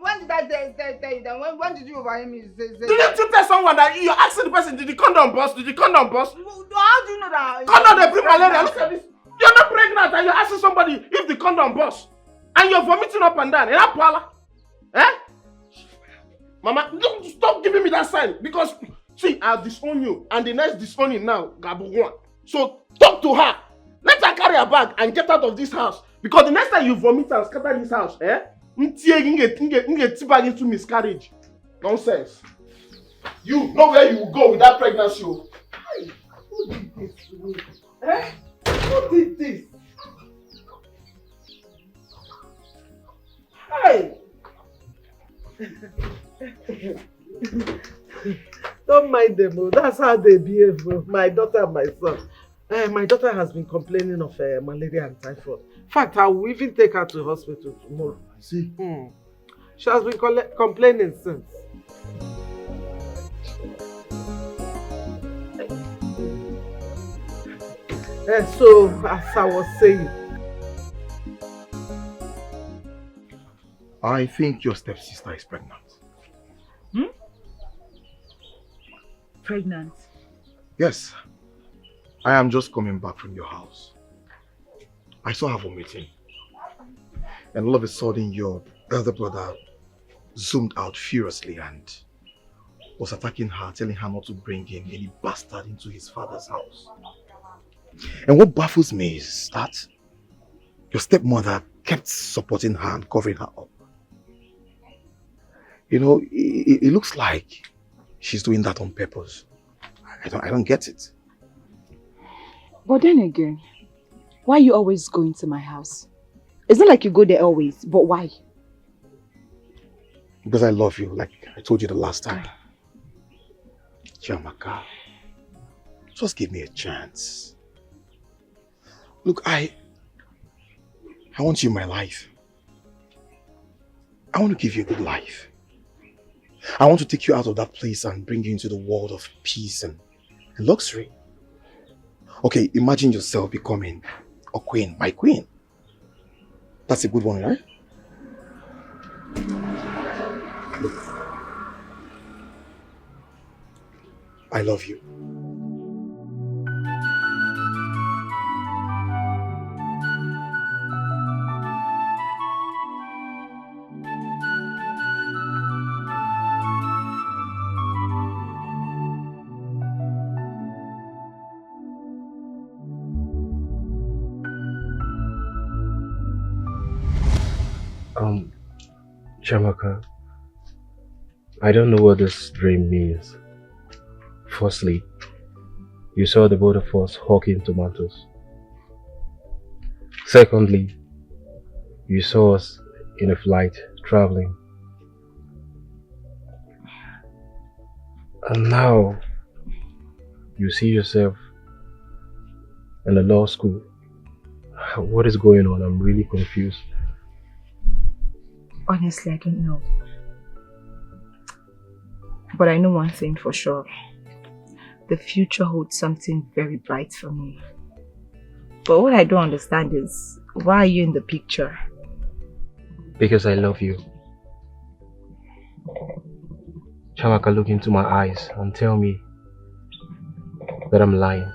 When did I tell you that? When did you overhear me? Didn't you tell someone that you're asking the person, did the condom burst? Did the condom burst? How do you know that? Condom, they bring malaria. Look at this. You're not pregnant and you're asking somebody if the condom burst. And you're vomiting up and down. In that parlor. Mama, don't stop giving me that sign. Because, see, I'll disown you. And the next disowning now, Gabu one. So, talk to her. Let her carry her bag and get out of this house. Because the next time you vomit and scatter this house, you get back into miscarriage. Nonsense. You know where you will go with that pregnancy. Who did this to me? Who did this? Hey! Don't mind them, that's how they behave, my daughter and my son. My daughter has been complaining of malaria and typhoid. In fact, I will even take her to the hospital tomorrow. See? She has been complaining since. So, as I was saying, I think your stepsister is pregnant. Pregnant? Yes. I am just coming back from your house. I saw her vomiting. And all of a sudden, your elder brother zoomed out furiously and was attacking her, telling her not to bring in any bastard into his father's house. And what baffles me is that your stepmother kept supporting her and covering her up. You know, it looks like she's doing that on purpose. I don't get it. But then again, why are you always going to my house? It's not like you go there always, but why? Because I love you, like I told you the last time. Chiamaka, just give me a chance. Look, I want you in my life. I want to give you a good life. I want to take you out of that place and bring you into the world of peace and luxury. Okay, imagine yourself becoming a queen, my queen. That's a good one, right? Look, I love you. Chiamaka, I don't know what this dream means. Firstly, you saw the both of us hawking tomatoes. Secondly, you saw us in a flight traveling. And now, you see yourself in a law school. What is going on? I'm really confused. Honestly, I don't know. But I know one thing for sure. The future holds something very bright for me. But what I don't understand is, why are you in the picture? Because I love you. Chiamaka, look into my eyes and tell me that I'm lying.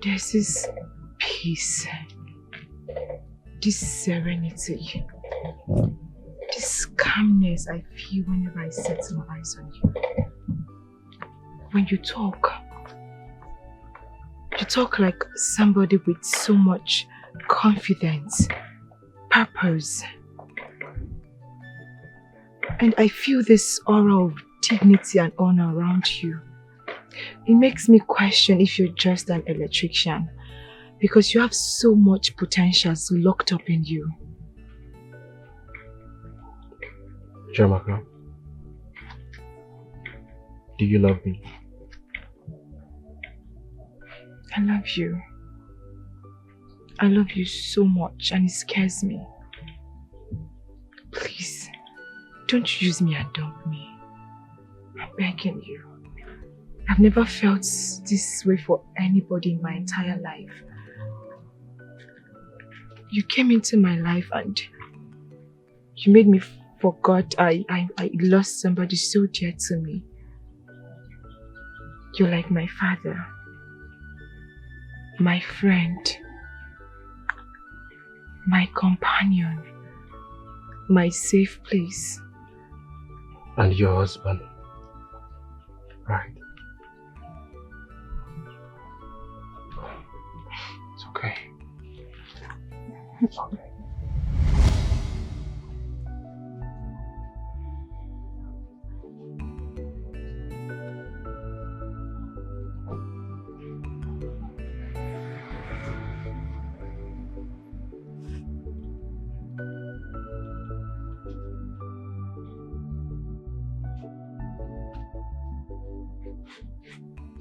There's this peace, this serenity, this calmness I feel whenever I set my eyes on you. When you talk like somebody with so much confidence, purpose. And I feel this aura of dignity and honor around you. It makes me question if you're just an electrician, because you have so much potentials locked up in you. Chiamaka, do you love me? I love you. I love you so much and it scares me. Please, don't use me and dump me. I'm begging you. I've never felt this way for anybody in my entire life. You came into my life and you made me forget I lost somebody so dear to me. You're like my father, my friend, my companion, my safe place. And your husband, right? It's okay. It's okay.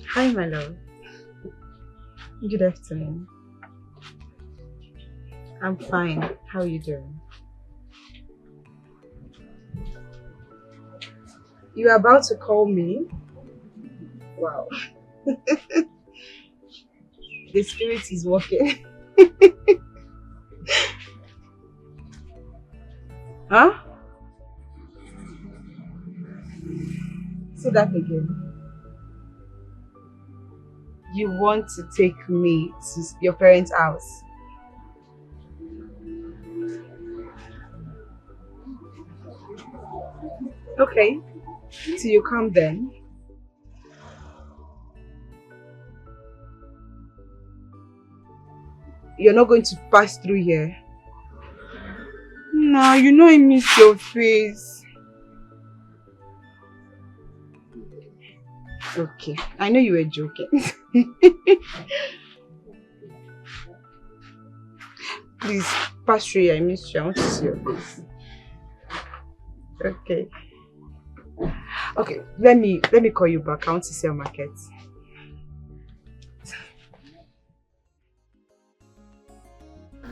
Hi, my love. Good afternoon. I'm fine. How are you doing? You're about to call me? Wow. The spirit is working. Huh? Say that again. You want to take me to your parents' house? Okay. Till you come then. You're not going to pass through here? No, you know I miss your face. Okay, I know you were joking. Please, pass through here. I miss you. I want to see your face. Okay. Okay, let me call you back. I want to sell market.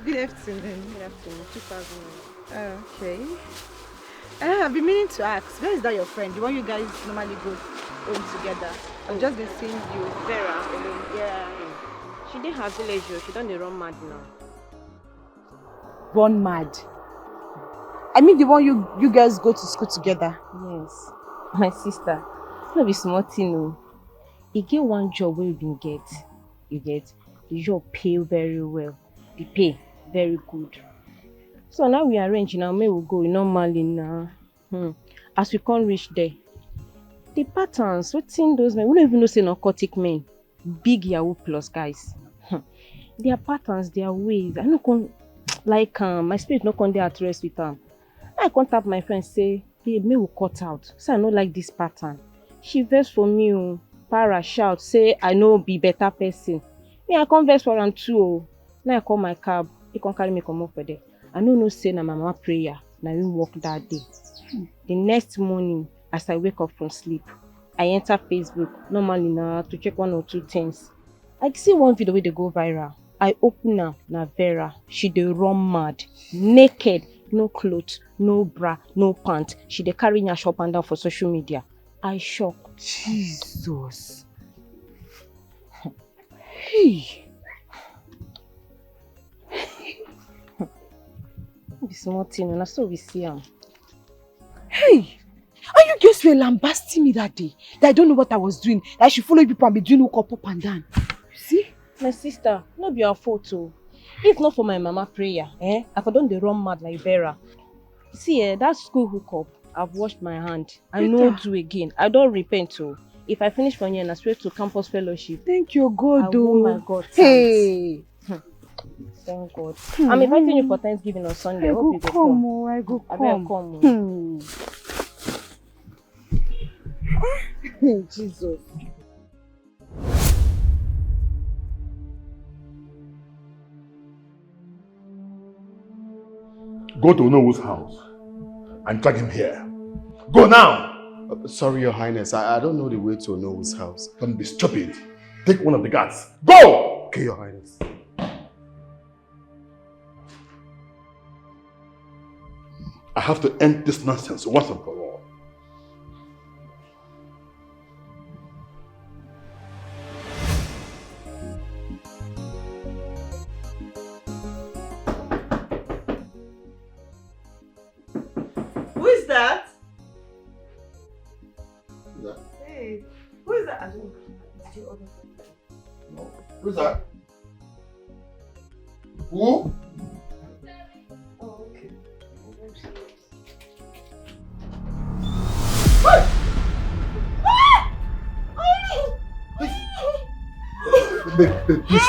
Good afternoon. Good afternoon. 2000. Okay. I've been meaning to ask, where is that your friend? The one you guys normally go home together? I've just been seeing you. Vera alone. Yeah. She did her village. She done the run mad now. Run mad? I mean the one you guys go to school together? Yes. My sister. No be small thing o. E get one job wey we bin get. You get? The job pay very well. The pay very good. So now we arrange now, may we go normally now. As we can't reach there, the patterns, wetin those men, we don't even know say narcotic men, big Yahoo plus guys. Their patterns, their ways, I no con like my spirit no con dey at rest with them. I contact my friend say, babe, may we cut out. Say I no like this pattern. She vex for me o, para shout say I no be better person. Me I come vex for am too o. Now I call my cab, he can carry me come up for there. I no know say na my mama prayer, na we work that day. The next morning, as I wake up from sleep, I enter Facebook, normally na to check one or two things. I see one video where they go viral. I open am, na Vera. She dey run mad, naked, no clothes, no bra, no pants. She dey carry nyash up and down for social media. I shock. Jesus. Hey. Be small thing, and so we see am. Hey, and you girls were lambasting me that day. That I don't know what I was doing. That I should follow people and be doing hook up and down. You see? My sister, no be your fault o. If not for my mama prayer, I for don dey run mad like Vera. See, that school hookup, I've washed my hand. I no do again. I don't repent o. If I finish from here, I straight to campus fellowship. Thank you, God. Oh my God. Hey. Thank God. I'm inviting you for Thanksgiving on Sunday. I hope you go come. I go I come. come. Jesus. Go to Onowo's house and drag him here. Go now! Sorry, Your Highness. I don't know the way to Onowo's house. Don't be stupid. Take one of the guards. Go! Okay, Your Highness. I have to end this nonsense once and for all. Who is that? Yeah. Hey, who is that? No. Who's that? Who? Oh, okay. Please.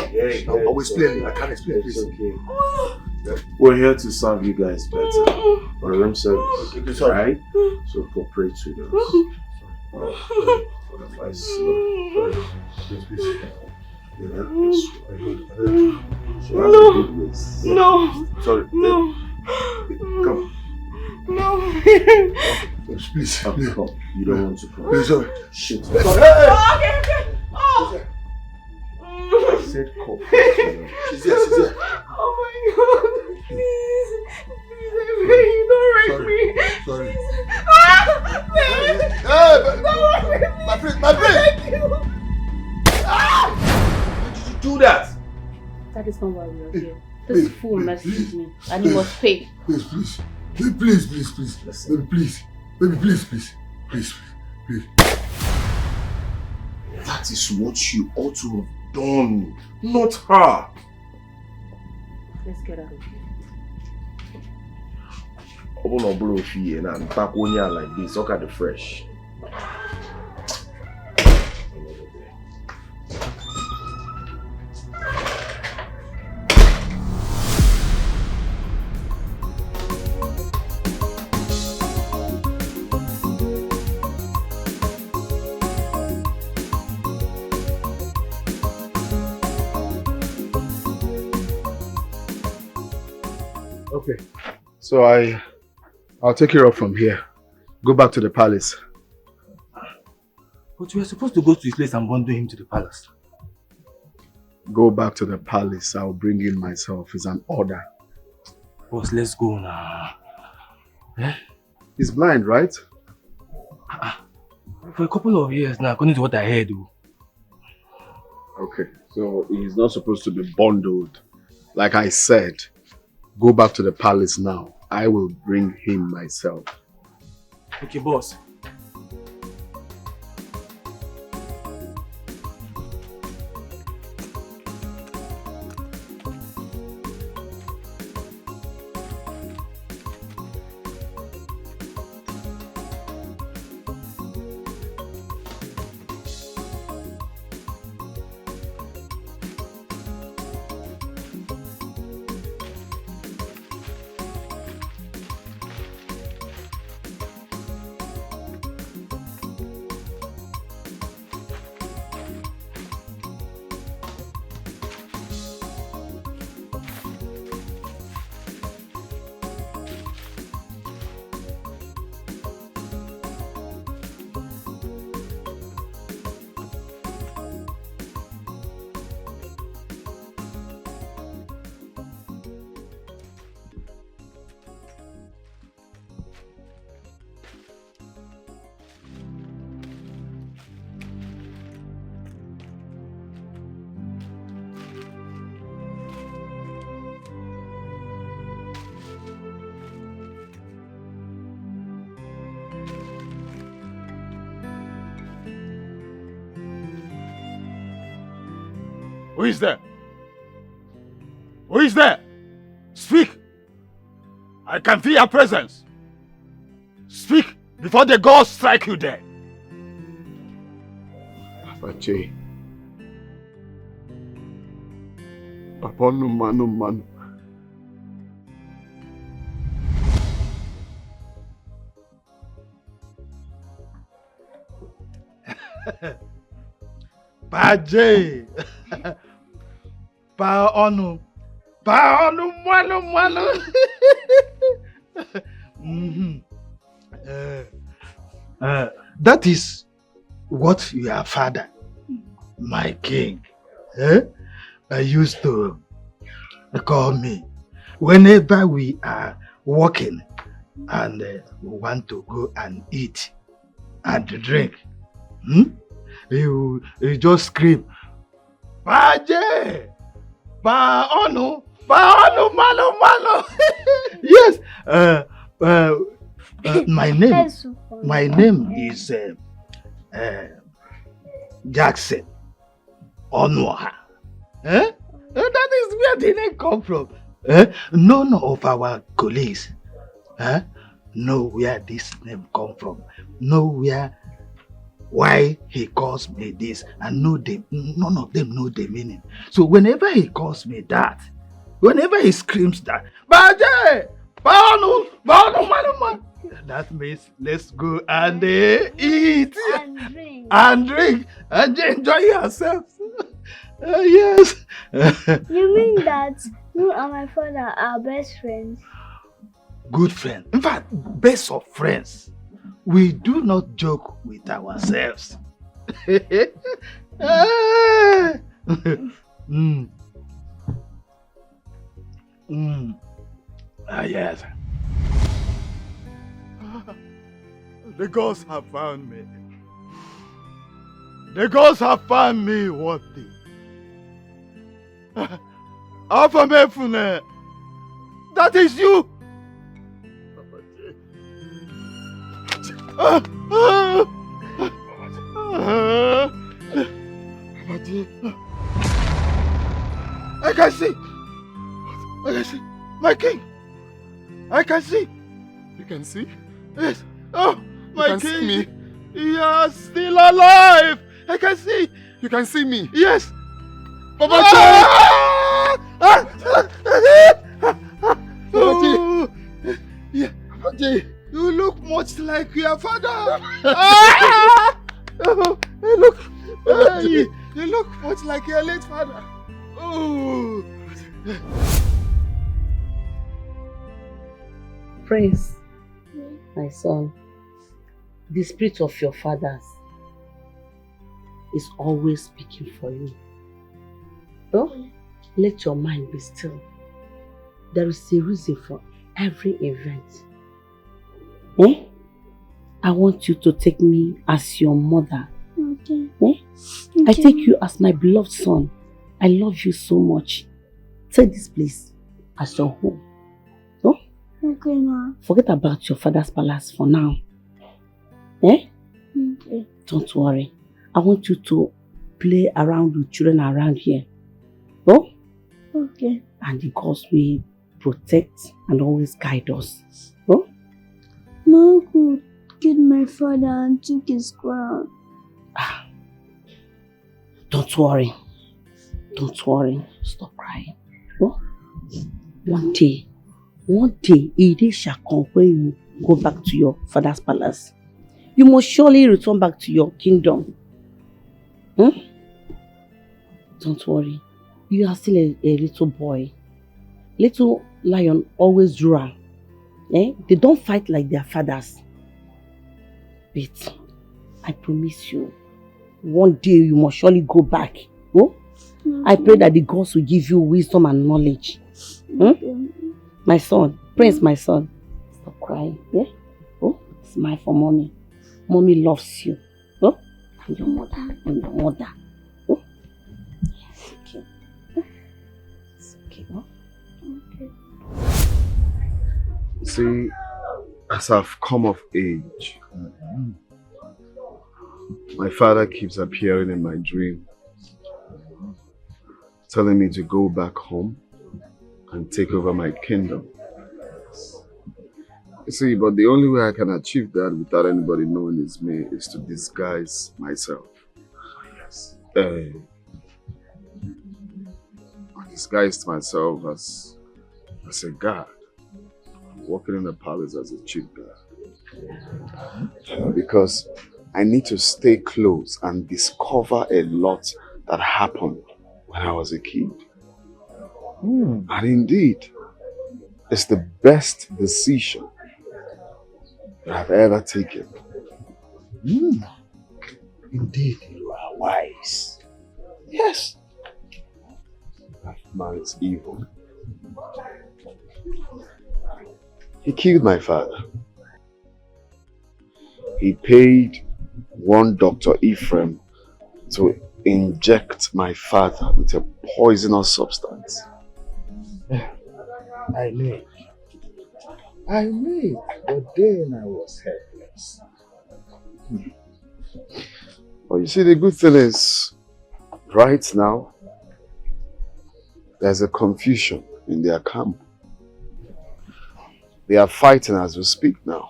Hey, I'll explain. I can't explain. Please. Okay. We're here to serve you guys better. For room service. Okay, sorry. Right? So cooperate with us. Please, please. No. Sorry. No. Come. No. Please. Come. You don't want to come. Please, sorry. Shit. Okay, okay. Oh. I said cooperate with us. She's here. Why did you do that? That is not why we are here. This fool messaged me and he must pay. Please, please. Please, please, please. Baby, please. Baby, please, please. Please, please. That is what you ought to have done, not her. Let's get out of here. I will not blow fear and back on you like this. Look at the fresh. Okay, so I'll take you up from here. Go back to the palace. But we are supposed to go to his place and bundle him to the palace. Go back to the palace. I'll bring in myself. It's an order. Boss, let's go now. Eh? He's blind, right? For a couple of years now, according to what I heard. Okay, so he's not supposed to be bundled. Like I said, go back to the palace now. I will bring him myself. Okay, boss. Who is there? Who is there? Speak! I can feel your presence. Speak before the gods strike you dead. Papa J. Papa no man. Paje. Pa onu manu. That is what your father, my king, used to call me whenever we are walking and we want to go and eat and drink. You just scream, Paje! Pa onu mano. Yes. My name is Jackson Onoha. That is where the name come from. None of our colleagues know where this name come from. Know where why he calls me this, and none of them know the meaning. So whenever he calls me that, whenever he screams that, Baje! Banu, manu, that means let's go and eat and drink and enjoy yourselves. Yes. You mean that you and my father are best friends? Good friend. In fact, best of friends. We do not joke with ourselves. Yes. The gods have found me. The gods have found me worthy. Alpha Mefune, that is you. I can see. I can see. My king. I can see. You can see? Yes. Oh, my can king. see me? You are still alive. I can see. You can see me? Yes. Papa Yeah. You look much like your father. You look much like your late father. Oh. Prince, my son, the spirit of your fathers is always speaking for you. Don't let your mind be still. There is a reason for every event. I want you to take me as your mother. Okay. I take you as my beloved son. I love you so much. Take this place as your home. Okay, Ma. Forget about your father's palace for now. Okay. Don't worry. I want you to play around with children around here. Okay. And the gods will protect and always guide us. Ma could killed my father and took his crown. Don't worry. Don't worry. Stop crying. One day, a day shall come when you go back to your father's palace. You must surely return back to your kingdom. Don't worry. You are still a little boy. Little lion always roar. They don't fight like their fathers. But I promise you, one day you must surely go back. I pray that the gods will give you wisdom and knowledge. My son, Prince, my son, stop crying. Smile for mommy. Mommy loves you. I'm your mother. I'm your mother. It's okay. It's okay. Okay. See, as I've come of age, my father keeps appearing in my dream, telling me to go back home and take over my kingdom. You see, but the only way I can achieve that without anybody knowing it's me is to disguise myself. Yes. I disguised myself as a guard, working in the palace as a chief guard. Because I need to stay close and discover a lot that happened when I was a kid. And indeed, it's the best decision that I've ever taken. Indeed, you are wise. Yes. That man is evil. He killed my father. He paid one Dr. Ephraim to inject my father with a poisonous substance. I knew it. I knew it, but then I was helpless. Well, you see, the good thing is, right now, there's a confusion in their camp. They are fighting as we speak now.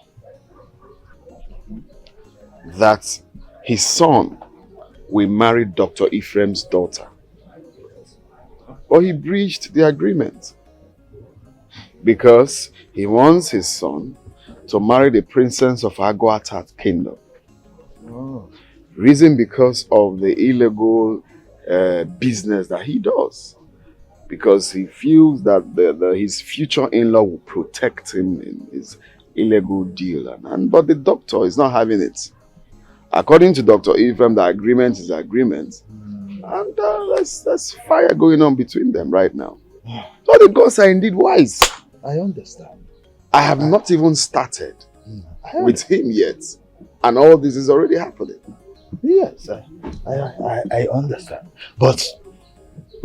That his son will marry Dr. Ephraim's daughter. But he breached the agreement because he wants his son to marry the princess of Aguatat kingdom. Reason because of the illegal business that he does. Because he feels that his future in-law will protect him in his illegal deal. But the doctor is not having it. According to Dr. Ephraim, the agreement is agreement. And there's fire going on between them right now. So the gods are indeed wise. I understand. I have not even started with him yet. And all this is already happening. Yes, I understand. But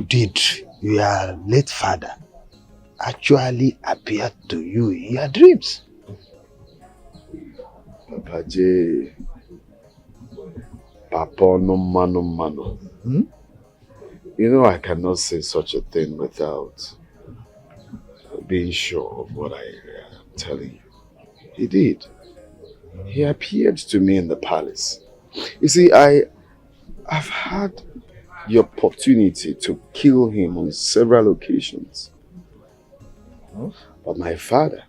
did your late father actually appear to you in your dreams? Papa J. Papa no mano. You know I cannot say such a thing without being sure of what I am telling you. He did. He appeared to me in the palace. You see, I've had the opportunity to kill him on several occasions. But my father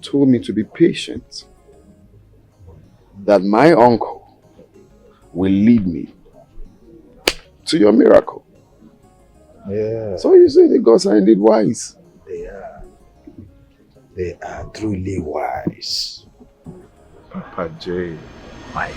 told me to be patient. That my uncle will lead me to your miracle. Yeah. So you say the gods are indeed wise. They are truly wise. Papa J. Mike.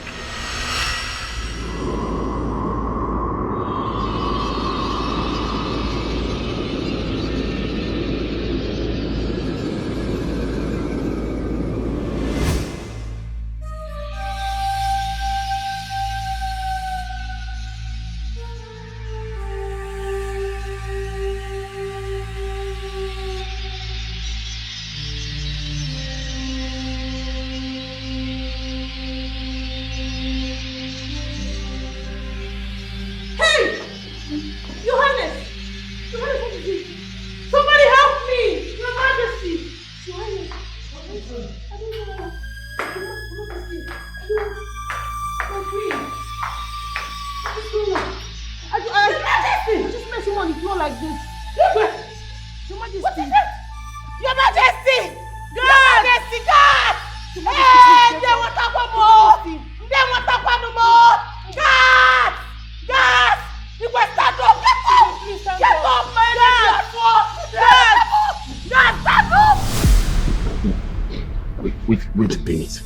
Wait a minute.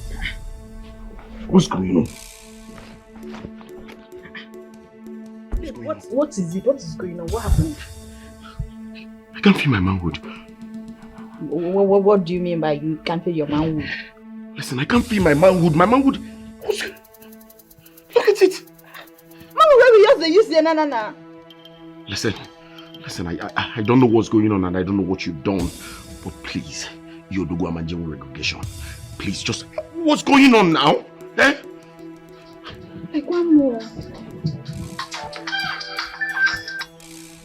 What's going on? What is it? What is going on? What happened? I can't feel my manhood. What do you mean by you can't feel your manhood? Listen, I can't feel my manhood. My manhood. Look at it. Mama, where we use the nana. Listen, I don't know what's going on and I don't know what you've done. But please, Yodogu Amanjewo regregation. Please, just what's going on now? Eh? Like one more.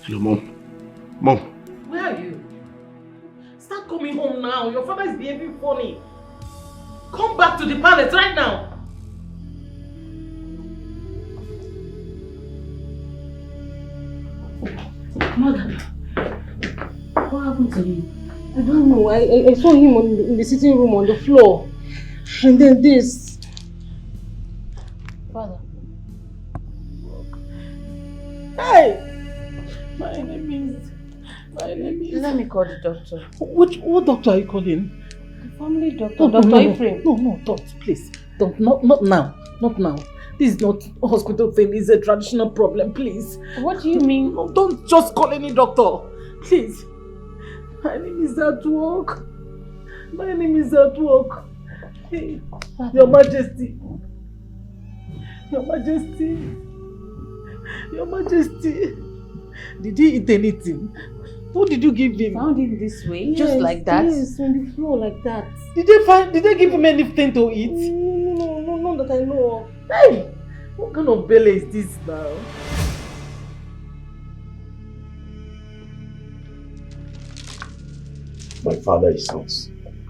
Hello, Mom. Mom. Where are you? Start coming home now. Your father is behaving funny. Come back to the palace right now. Mother, what happened to him? I don't know. I saw him in the sitting room on the floor. And then this. Father. Hey! My name is... Let me call the doctor. What doctor are you calling? The family doctor. No, Dr. Ephraim. No, don't, please. Don't, not now. Not now. This is not a hospital thing. It's a traditional problem, please. What do you mean? No, don't just call any doctor. Please. My name is at work. Hey, Your Majesty. Your Majesty. Did he eat anything? What did you give him? Found him this way, just like that? Yes, on the floor like that. Did they give him anything to eat? No, none that I know of. Hey! What kind of belly is this now? My father is not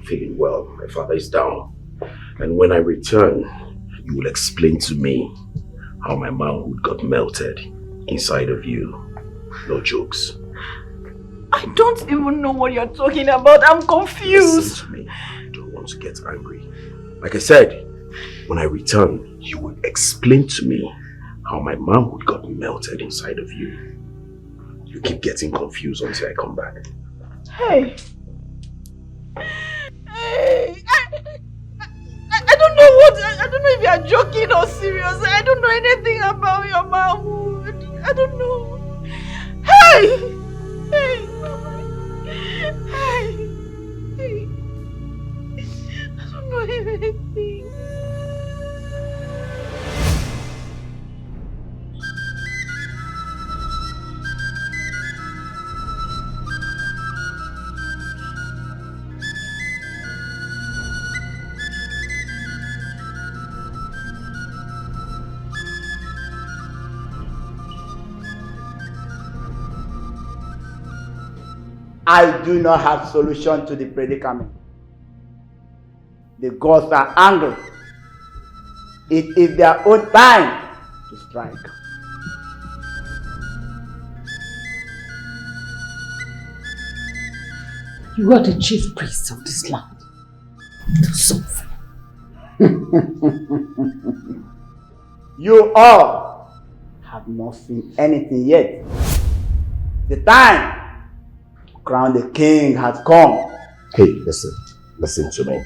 feeling well. My father is down. And when I return, you will explain to me how my manhood got melted inside of you. No jokes. I don't even know what you're talking about. I'm confused. Listen to me. I don't want to get angry. Like I said, when I return, you will explain to me how my manhood got melted inside of you. You keep getting confused until I come back. Hey, I don't know I don't know if you're joking or serious. I don't know anything about your manhood. I don't know. Hey, I don't know anything. I do not have solution to the predicament. The gods are angry. It is their own time to strike. You are the chief priest of this land. Do something. You all have not seen anything yet. The time to crown the king has come. Hey, listen to me.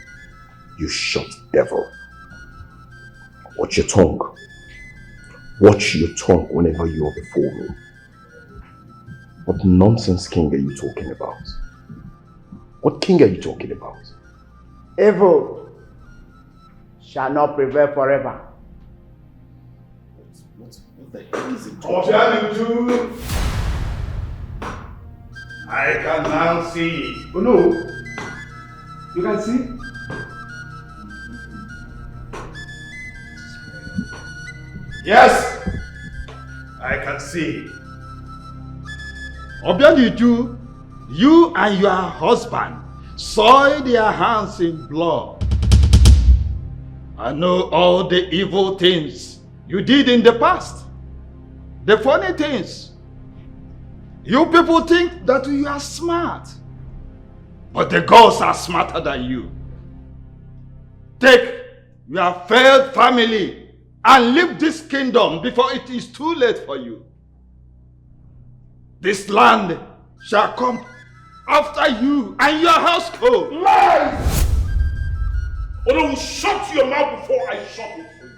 You shut devil. Watch your tongue. Watch your tongue whenever you are before me. What nonsense king are you talking about? What king are you talking about? Evil shall not prevail forever. What the hell is it? ODIMGBE, I can now see. Oh no, you can see? Yes, I can see. ODIMGBE, you and your husband soiled their hands in blood. I know all the evil things you did in the past. The funny things. You people think that you are smart. But the gods are smarter than you. Take your failed family and leave this kingdom before it is too late for you. This land shall come after you and your household. Lies! Or I will shut your mouth before I shut it for you.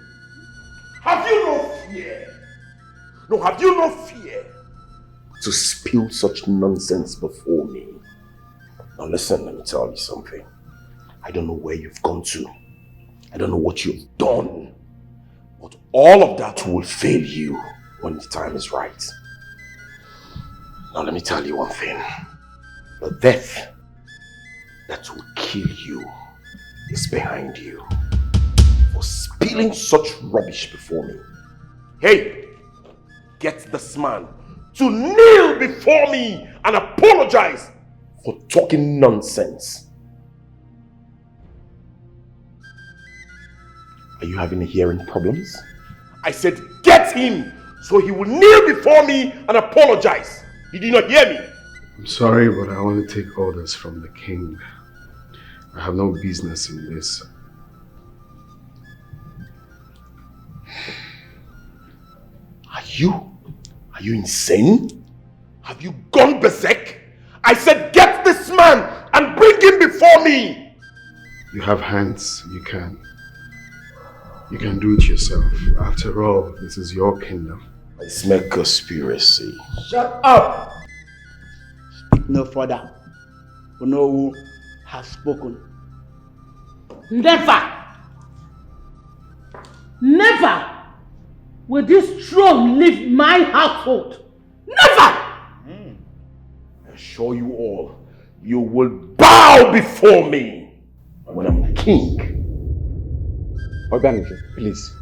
Have you no fear? No, have you no fear? To spew such nonsense before me. Now listen, let me tell you something. I don't know where you've gone to. I don't know what you've done. But all of that will fail you when the time is right. Now let me tell you one thing. The death that will kill you is behind you for spilling such rubbish before me. Hey, get this man to kneel before me and apologize for talking nonsense. Are you having hearing problems? I said get him so he will kneel before me and apologize. Did you not hear me? I'm sorry, but I only take orders from the king. I have no business in this. Are you insane? Have you gone berserk? I said get this man and bring him before me. You have hands, you can. You can do it yourself. After all, this is your kingdom. I smell conspiracy. Shut up! Speak no further. For no who has spoken. Never! Never will this throne leave my household. Never! I assure you all, you will bow before me when I'm king. ODIMGBE, please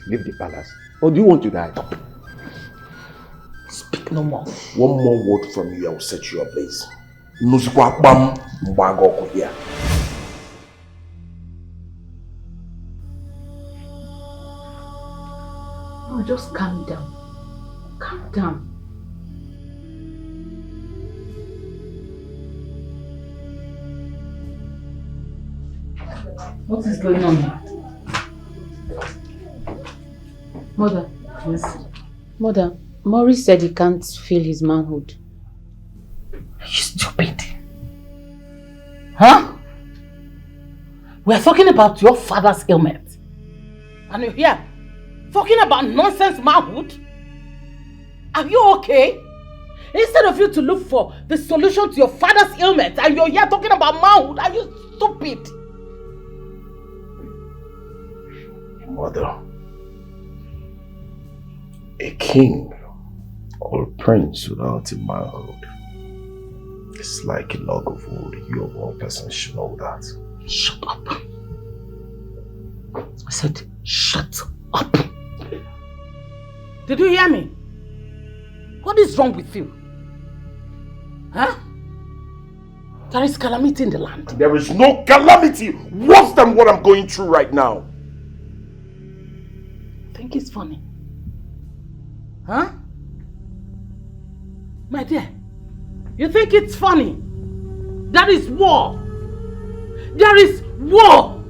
leave the palace. Or do you want to die? Speak no more. One more word from you, I will set you ablaze. Nuzukwa bam mbago here. Oh, just calm down. Calm down. What is going on here? Mother. Yes? Mother, Maurice said he can't feel his manhood. You stupid. Huh? We are talking about your father's ailment. And you're here talking about nonsense manhood? Are you okay? Instead of you to look for the solution to your father's ailment and you're here talking about manhood, are you stupid? Mother, a king or a prince without a manhood is like a log of wood. You of all persons should know that. Shut up. I said, shut up. Did you hear me? What is wrong with you? Huh? There is calamity in the land. There is no calamity worse than what I'm going through right now. Think it's funny? Huh? My dear, you think it's funny? There is war. There is war.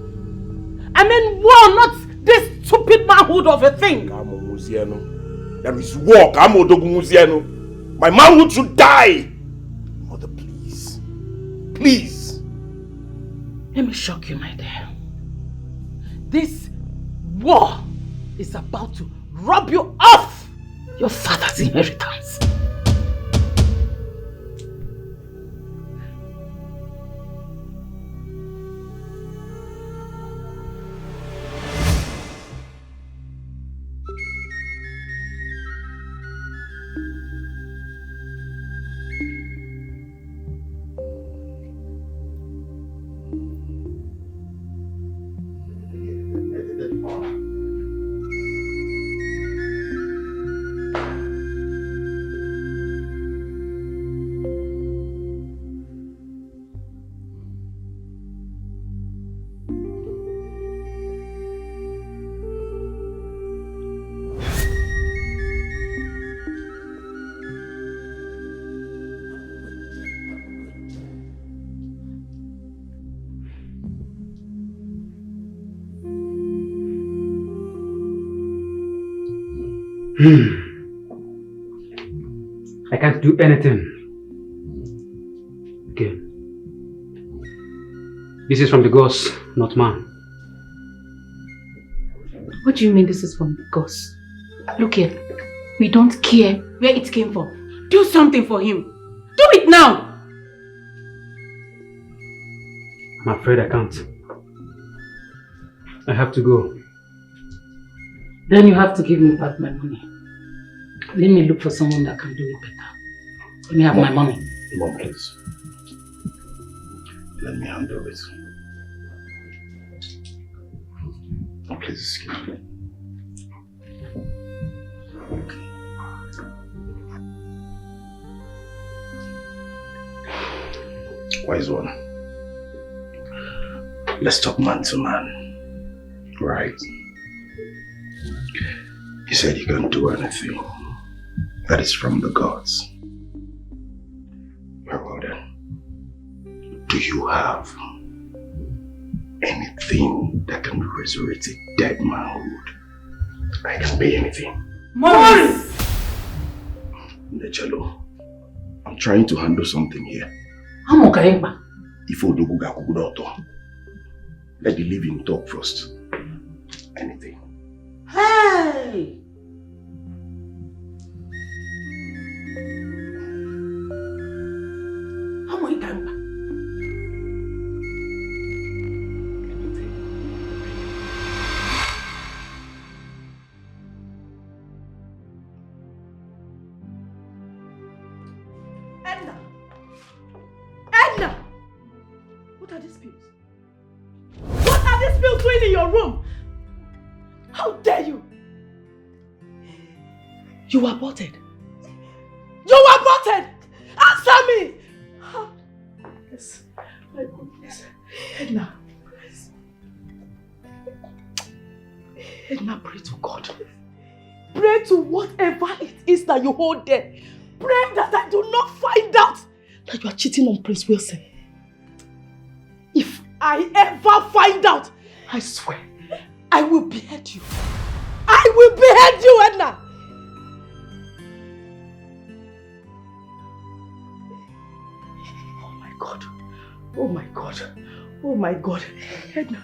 I mean war, not this stupid manhood of a thing. There is war. My manhood should die. Mother, please. Please. Let me shock you, my dear. This war is about to rob you of your father's inheritance. I can't do anything. Okay. This is from the ghost, not man. What do you mean this is from Gus? Look here, we don't care where it came from. Do something for him. Do it now! I'm afraid I can't. I have to go. Then you have to give me back my money. Let me look for someone that can do it better. Let me have my money. Mom, please. Let me handle it. Oh, please excuse me. Wise one. Let's talk man to man. Right? He said you can't do anything that is from the gods. Very well then. Do you have anything that can resurrect a dead manhood? I can pay anything. Morris! Nechalo, I'm trying to handle something here. I'm okay. If Odoguga Kugudoto, let the living talk first. Anything. Hey! You aborted. You aborted! Answer me! Yes. My goodness. Edna. Edna, pray to God. Pray to whatever it is that you hold there. Pray that I do not find out that you are cheating on Prince Wilson. If I ever find out, I swear, I will behead you. I will behead you, Edna! God. Oh my God. Oh my God. Edna,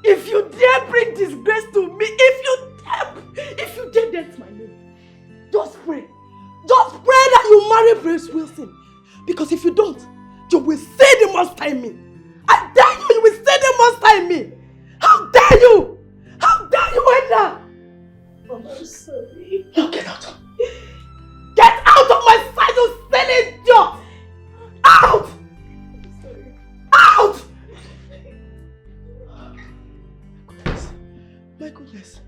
if you dare bring disgrace to me, if you dare dance my name, just pray. Just pray that you marry Prince Wilson. Because if you don't, you will see the monster in me. I dare you, you will see the monster in me. How dare you? How dare you, Edna? Oh, I'm sorry. Now get out. Get out of my sight, you silly idiot! Out! Out! My goodness.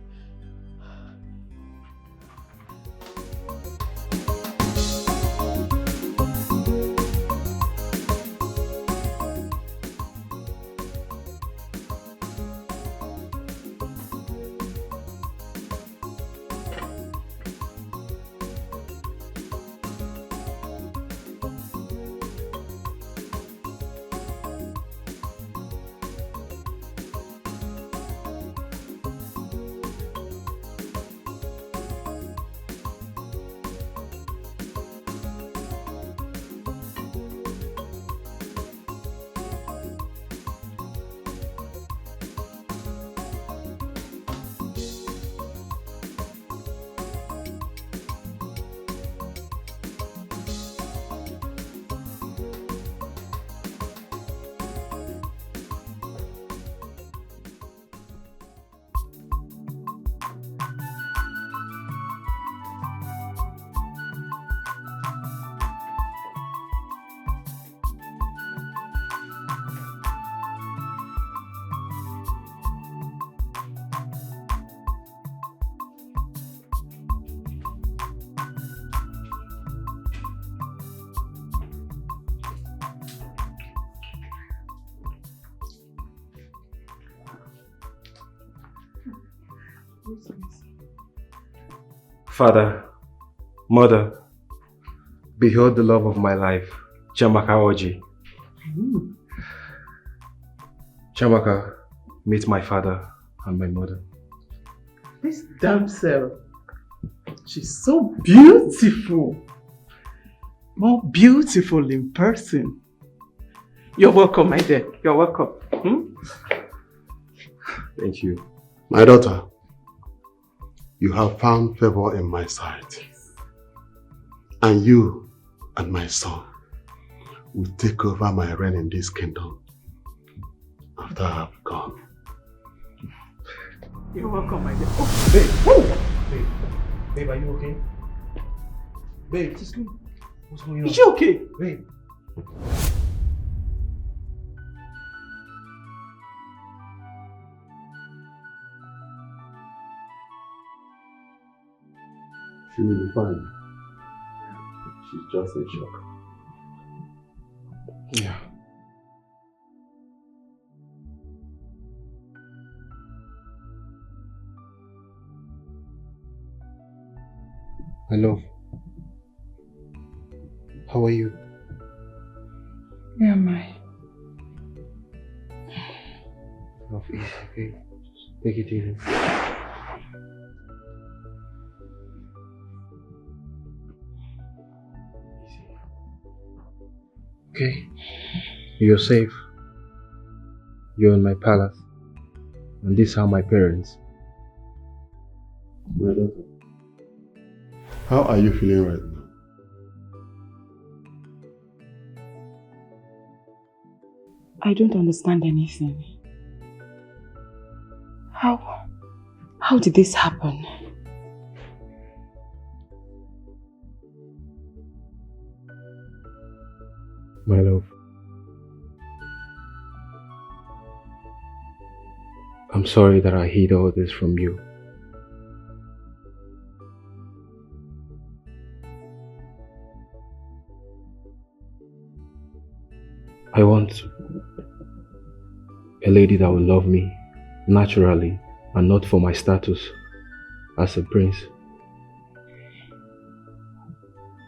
Father, Mother, behold the love of my life, Chamaka Oji. Chamaka, meet my father and my mother. This damsel, she's so beautiful. More beautiful in person. You're welcome, my dear. You're welcome. Thank you. My daughter, you have found favor in my sight. And you and my son will take over my reign in this kingdom after I have gone. You're welcome, my dear. Oh, babe. Oh. Babe, are you okay? Babe, what's going on? Is she okay? Babe. She will be fine. She's just in shock. Yeah. My love. How are you? Where am I? Love, easy, okay? Just take it easy. Okay, you're safe. You're in my palace. And these are my parents. My daughter, how are you feeling right now? I don't understand anything. How did this happen? My love, I'm sorry that I hid all this from you. I want a lady that will love me naturally and not for my status as a prince.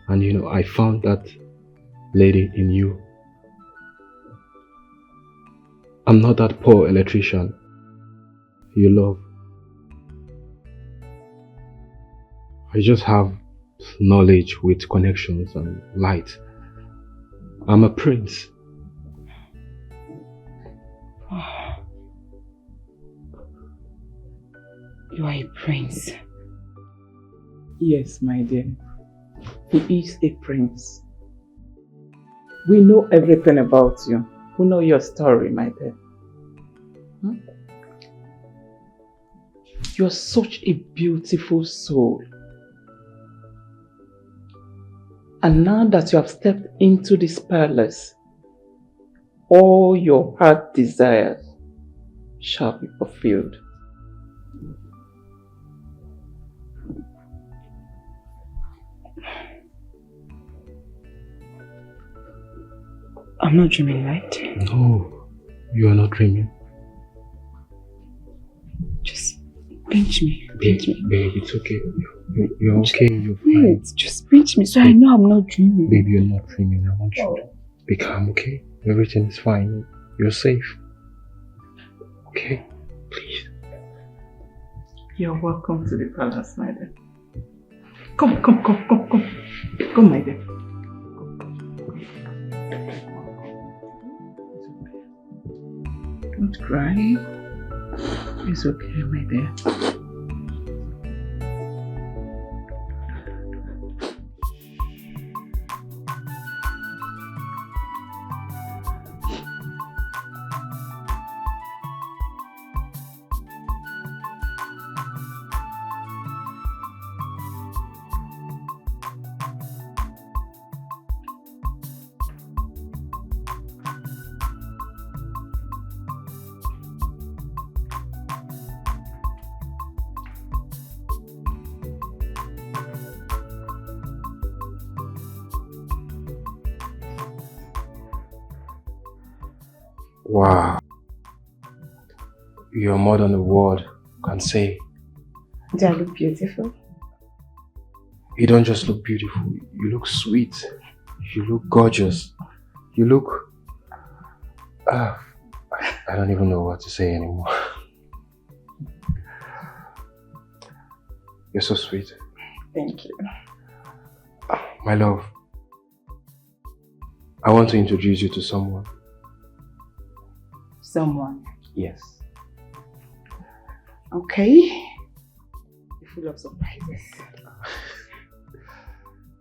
And you know, I found that lady in you. I'm not that poor electrician you love. I just have knowledge with connections and light. I'm a prince. You are a prince. Yes, my dear. He is a prince. We know everything about you. We know your story, my dear. You're such a beautiful soul. And now that you have stepped into this palace, all your heart desires shall be fulfilled. I'm not dreaming, right? No, you are not dreaming. Just pinch me. Pinch me. Babe, it's okay. You're okay. You're fine. Wait, just pinch me so I know I'm not dreaming. Baby, you're not dreaming. I want you to be calm, okay? Everything is fine. You're safe. Okay? Please. You're welcome to the palace, my dear. Come. Come, my dear. Don't cry. It's okay, my dear. Wow. You're more than a word can say. Do I look beautiful? You don't just look beautiful, you look sweet. You look gorgeous. You look... I don't even know what to say anymore. You're so sweet. Thank you. My love, I want to introduce you to someone. Someone? Yes. Okay. You're full of surprises.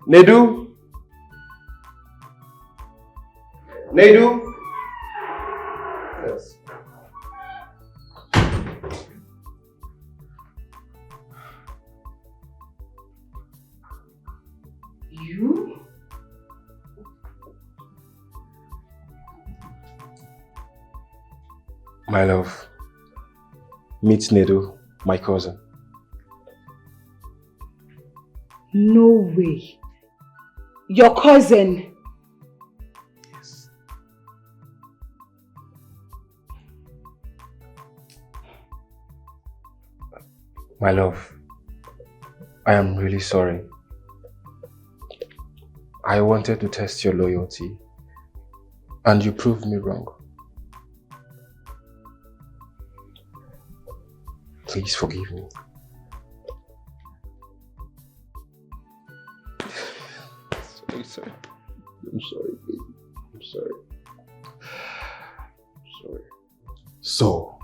Nedu! Nedu! Yes. You? My love, meet Nedu, my cousin. No way. Your cousin? Yes. My love, I am really sorry. I wanted to test your loyalty, and you proved me wrong. Please forgive me. Sorry. I'm sorry, baby. I'm sorry. I'm sorry. So,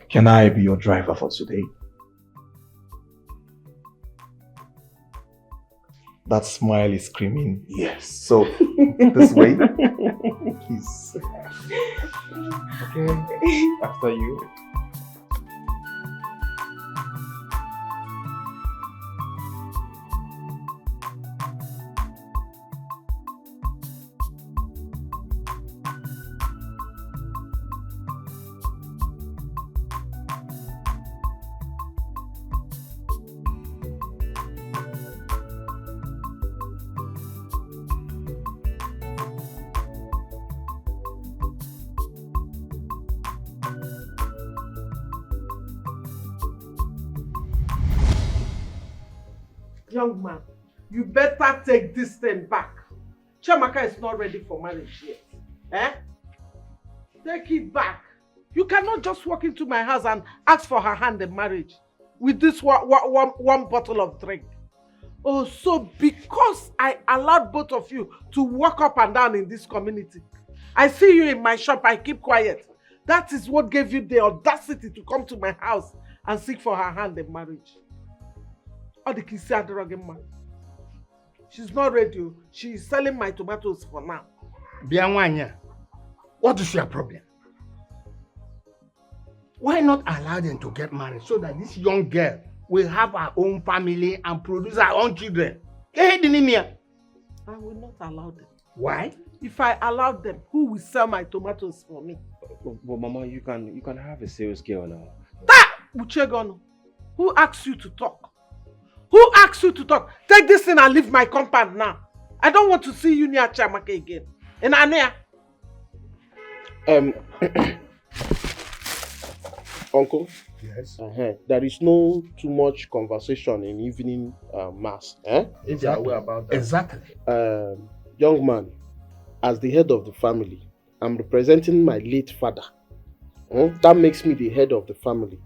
can I be your driver for today? That smile is screaming yes. So, this way. Please. Okay. After you. Young man, you better take this thing back. Chiamaka is not ready for marriage yet. Eh? Take it back. You cannot just walk into my house and ask for her hand in marriage with this one bottle of drink. Oh, so because I allowed both of you to walk up and down in this community, I see you in my shop, I keep quiet. That is what gave you the audacity to come to my house and seek for her hand in marriage. She's not ready. She's selling my tomatoes for now. Bianwanya, what is your problem? Why not allow them to get married so that this young girl will have her own family and produce her own children? I will not allow them. Why? If I allow them, who will sell my tomatoes for me? But Mama, you can have a sales girl now. Uchegono, who asked you to talk? Who asked you to talk? Take this thing and leave my compound now. I don't want to see you near Chiamaka again. In Anea. Uncle? Yes? There is no too much conversation in evening mass. If you are aware about that. Exactly. Young man, as the head of the family, I'm representing my late father. That makes me the head of the family.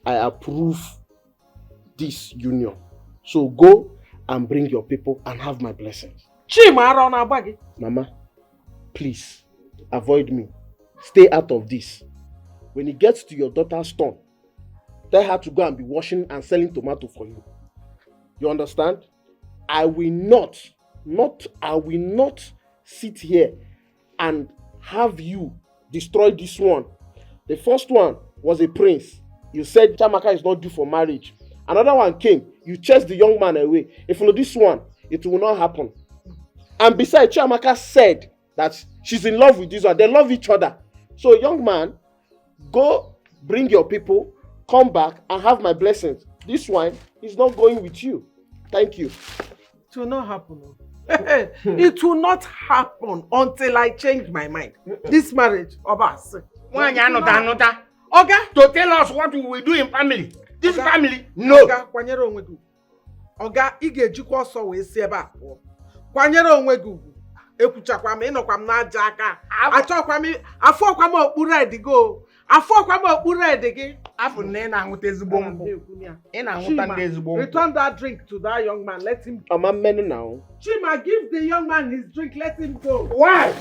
I approve this union. So go and bring your people and have my blessings. Mama, please, avoid me. Stay out of this. When it gets to your daughter's turn, tell her to go and be washing and selling tomato for you. You understand? I will not sit here and have you destroy this one. The first one was a prince. You said Chiamaka is not due for marriage. Another one came. You chased the young man away. If for this one, it will not happen. And besides, Chiamaka said that she's in love with this one. They love each other. So young man, go bring your people, come back and have my blessings. This one is not going with you. Thank you. It will not happen. It will not happen until I change my mind. This marriage, Obas. Okay? To tell us what we will do in family. This family, no. Oga, kwanyere onwe gị. Oga, ị ga-ejikwa ọsọ wee si ebe a pụọ. Kwanyere onwe gị ugwu. Ekwuchakwa m, ịnọkwa m n'aja aka. Achọkwa m, afọkwa m okpuru edi gị. Afọkwa m okpuru edi gị. Afọ na ị na-aṅụta ezigbo nkwụ. Ị na-aṅụta ndị ezigbo nkwụ. Return that drink to that young man. Let him go. Mama menu now. Chima, give the young man his drink. Let him go. Why?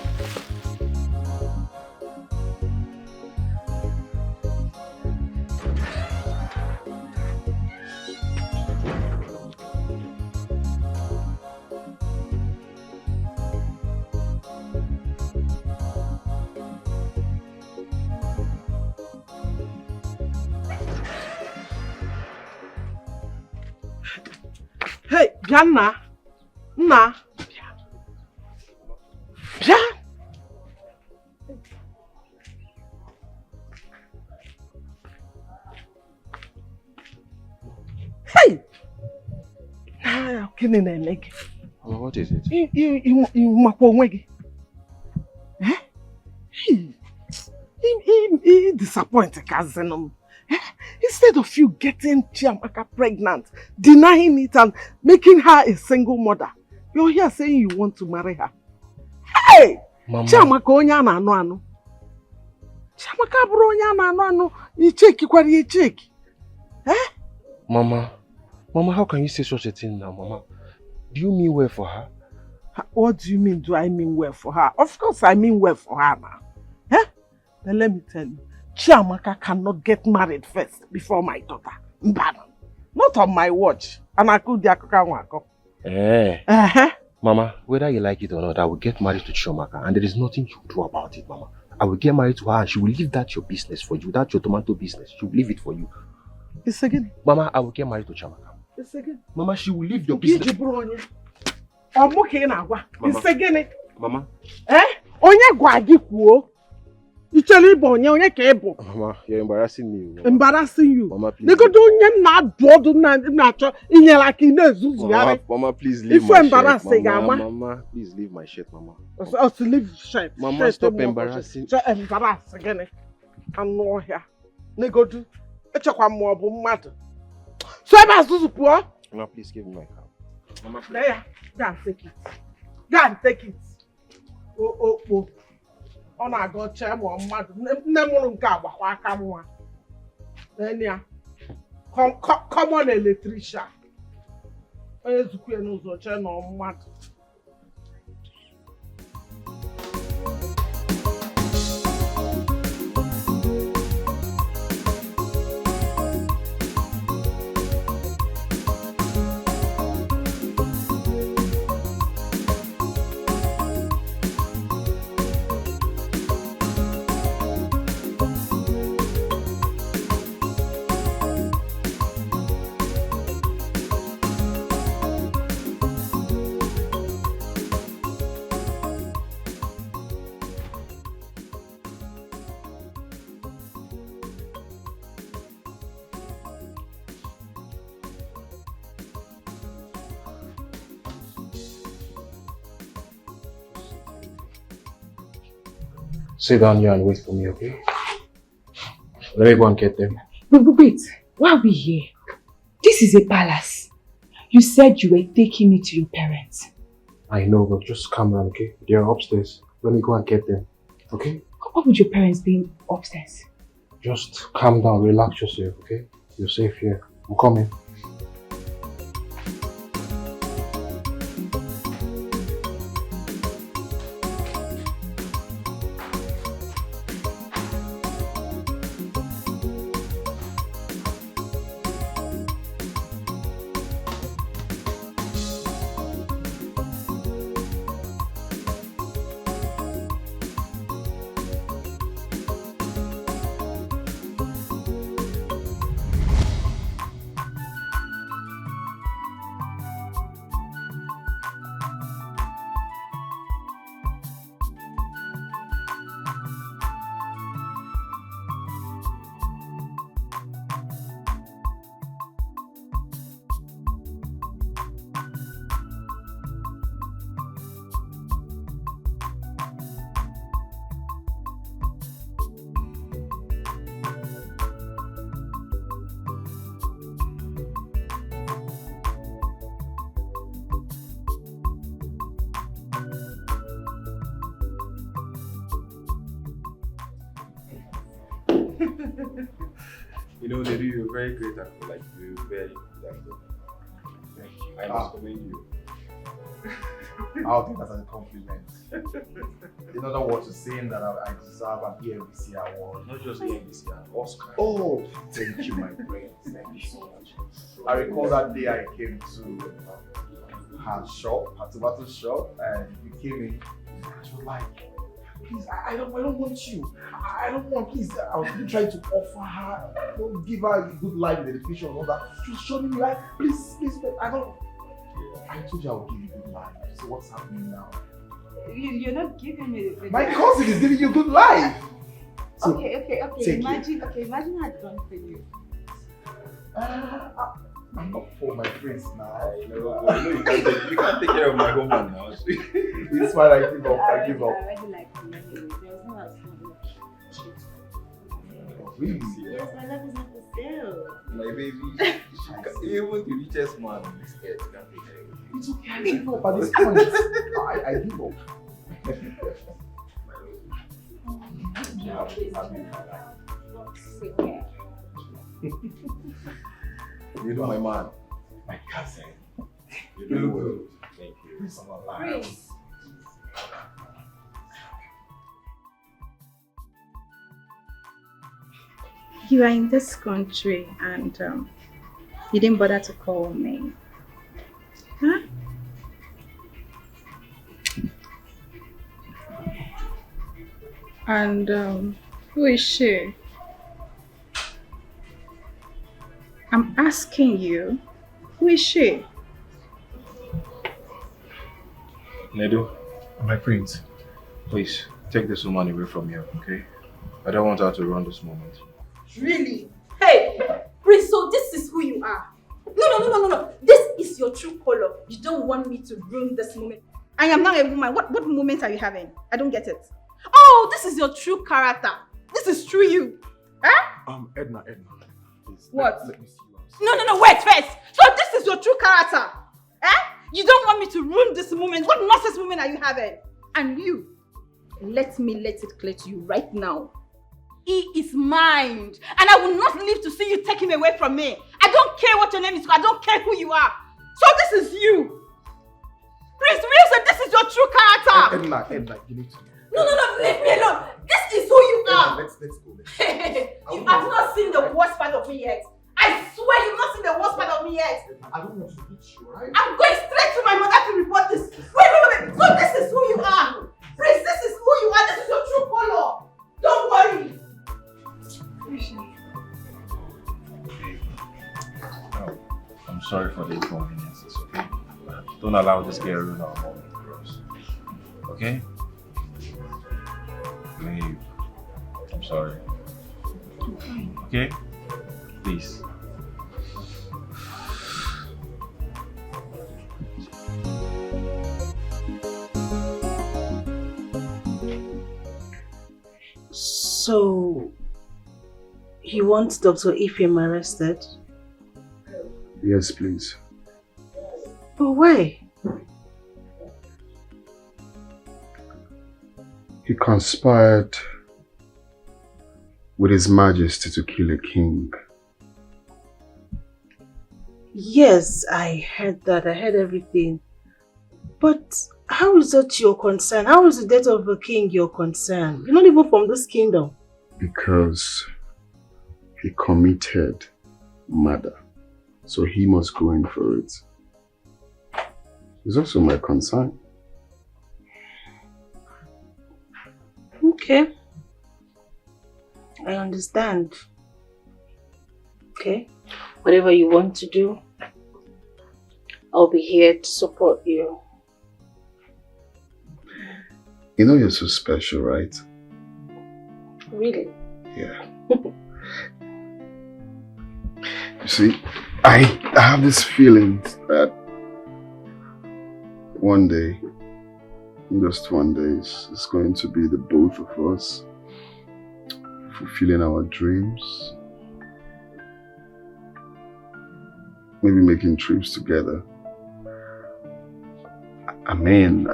Hey, Nna. Nna. Bịa. Hey. Gịnị na-eme gị? What is it? Ịmakwa onwe gị. He disappointed cousin. Instead of you getting Chiamaka pregnant, denying it and making her a single mother, you're here saying you want to marry her. Hey! Mama. Chiamaka onye a na-anụ anụ. Chiamaka bụrụ onye a na-anụ anụ, ichekikwara ya echeki. Mama, how can you say such a thing now, Mama? Do you mean well for her? What do you mean, do I mean well for her? Of course I mean well for her now. Then let me tell you, Chiamaka cannot get married first before my daughter. Mbana. Not on my watch. And I could Mama, whether you like it or not, I will get married to Chiamaka and there is nothing you do about it, Mama. I will get married to her and she will leave that your business for you. That's your tomato business. She will leave it for you. It's again. Mama, I will get married to Chiamaka. It's again. Mama, she will leave your business. Mama. Onye gwa gị kwuo. Ichele ibo onye ka ebo. Mama, you're embarrassing me. Mama. Embarrassing you. Mama, please. Negodo onye na-adụ ọdụ na-achọ inyere aka na-ezuzu ya. Mama, please leave my shirt. Mama, please leave my shirt, Mama. Oh, to leave shirt. Mama, stop embarrassing. So embarrassing gịnị? Anụ ọhịa. Negodo. Echekwa m ọ bụ mmadụ. So ebe azụzụ pụọ. Mama, please give me my car. Mama, there. Go and take it. Go and take it. Oh. Ọ na-aga ọcha ma mmadụ nne mụrụ nke agbakwa aka nwa. Enya. Common electrician. Onye zukwe n'ụzọ che na mmadụ. Sit down here and wait for me, okay? Let me go and get them. Wait, why are we here? This is a palace. You said you were taking me to your parents. I know, but just calm down, okay? They're upstairs. Let me go and get them, okay? What would your parents be upstairs? Just calm down, relax yourself, okay? You're safe here. I'm coming. You know, Lady, you're very great actor. Like, you're very good actor. Thank you. I must commend you. I'll take that as a compliment. In other words, you're saying that I deserve an EMBC award. Not just EMBC, an Oscar. Oh, thank you, my friend. Thank you so much. I recall that day I came to her shop, her tomato shop, and you came in. She was like, please, I don't want you. I don't want, please. I was really trying to offer her, give her a good life in education and all that. She was showing me like, please, I don't. I told you I would give you a good life. So what's happening now? You're not giving me the My cousin is giving you a good life. So okay. Imagine how it's done for you. I'm not for my friends now. You can't take care of my woman now. It's fine, I give up. I already like you anyway. There's no as Really? Yes, my love is not for sale. My baby, even the richest man in this earth can't take care of you. It's okay, I give up at this point. I give up. You know my man. My cousin. You do good. Thank you. Please, I'm alive. Please. You are in this country and you didn't bother to call me. Huh? And who is she? I'm asking you, who is she? Nedu, my prince, please take this woman away from here, okay? I don't want her to run this moment. Really? Hey, Prince, so this is who you are. No. This is your true color. You don't want me to ruin this moment. I am now a woman. What moment are you having? I don't get it. Oh, this is your true character. This is true you. Huh? Edna, please. What? Let me see you. No, wait first. So this is your true character. You don't want me to ruin this moment. What nonsense moment are you having? And you, let it clear to you right now. He is mine, and I will not live to see you take him away from me. I don't care what your name is, I don't care who you are. So this is you. Prince Wilson, this is your true character. Edna, you need to. No, leave me alone. This is who you are. Let's go. You have not seen the worst part of me yet. I swear you've not seen the worst part of me yet. I don't want to hit you, right? I'm going straight to my mother to report this. Wait. So this is who you are. Prince, this is who you are. This is your true color. Don't worry. No, I'm sorry for the inconveniences, okay? Don't allow this girl to ruin our moment, girls. Okay? Leave. I'm sorry. Okay? Please. So, you want Dr. Ifem arrested? Yes, please. But why? He conspired with His Majesty to kill a king. Yes, I heard that. I heard everything. But how is that your concern? How is the death of a king your concern? You're not even from this kingdom. Because he committed murder. So he must go in for it. It's also my concern. Okay. I understand. Okay. Whatever you want to do, I'll be here to support you. You know you're so special, right? Really? Yeah. You see, I have this feeling that one day, just one day, it's going to be the both of us fulfilling our dreams, maybe making trips together. I mean,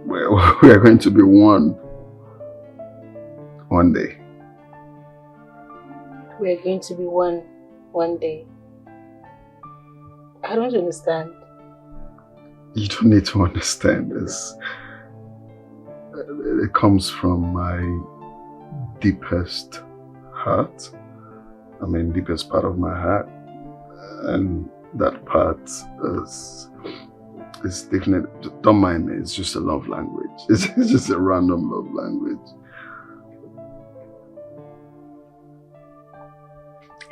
we are going to be one day. we are going to be one day. I don't understand. You don't need to understand this. It comes from my deepest heart. I mean, deepest part of my heart. And that part is definitely, don't mind me, it's just a love language. It's just a random love language.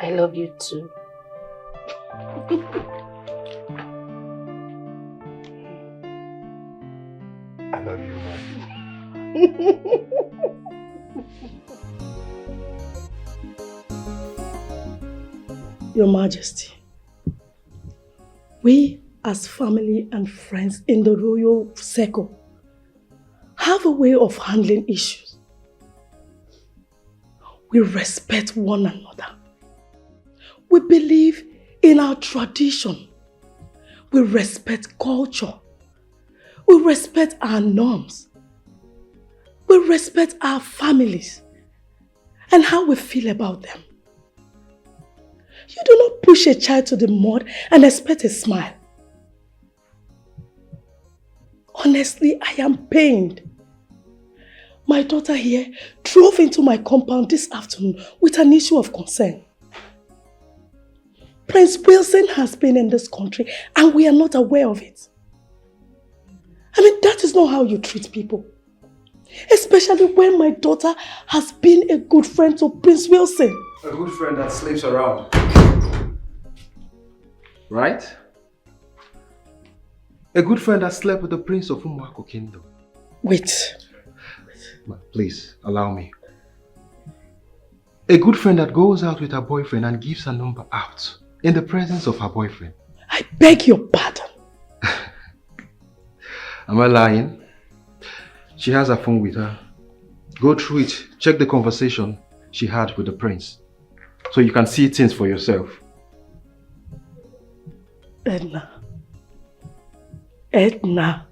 I love you too. I love you, man. Your Majesty, we as family and friends in the royal circle have a way of handling issues. We respect one another. We believe in our tradition. We respect culture. We respect our norms. We respect our families and how we feel about them. You do not push a child to the mud and expect a smile. Honestly, I am pained. My daughter here drove into my compound this afternoon with an issue of concern. Prince Wilson has been in this country and we are not aware of it. I mean, that is not how you treat people. Especially when my daughter has been a good friend to Prince Wilson. A good friend that sleeps around. Right? A good friend that slept with the prince of Umuako Kingdom. Wait. Please, allow me. A good friend that goes out with her boyfriend and gives her number out in the presence of her boyfriend. I beg your pardon. Am I lying? She has her phone with her. Go through it. Check the conversation she had with the prince. So you can see things for yourself. Edna. Edna.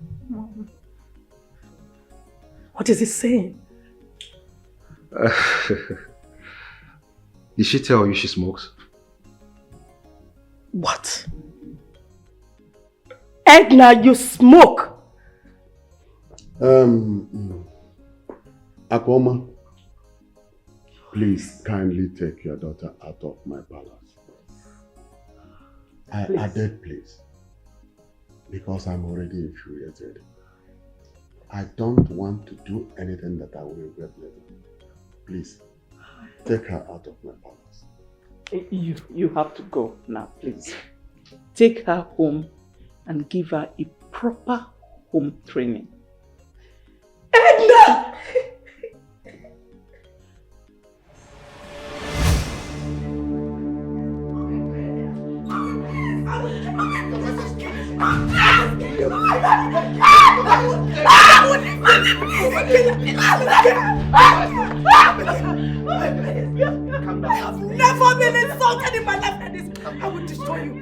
What is he saying? Did she tell you she smokes? What? Edna, you smoke! Akoma, please kindly take your daughter out of my palace. I added please, because I'm already infuriated. I don't want to do anything that I will regret later. Please, take her out of my palace. You have to go now, please. Take her home and give her a proper home training. Edna! I have never been insulted in my life like this. I will destroy you.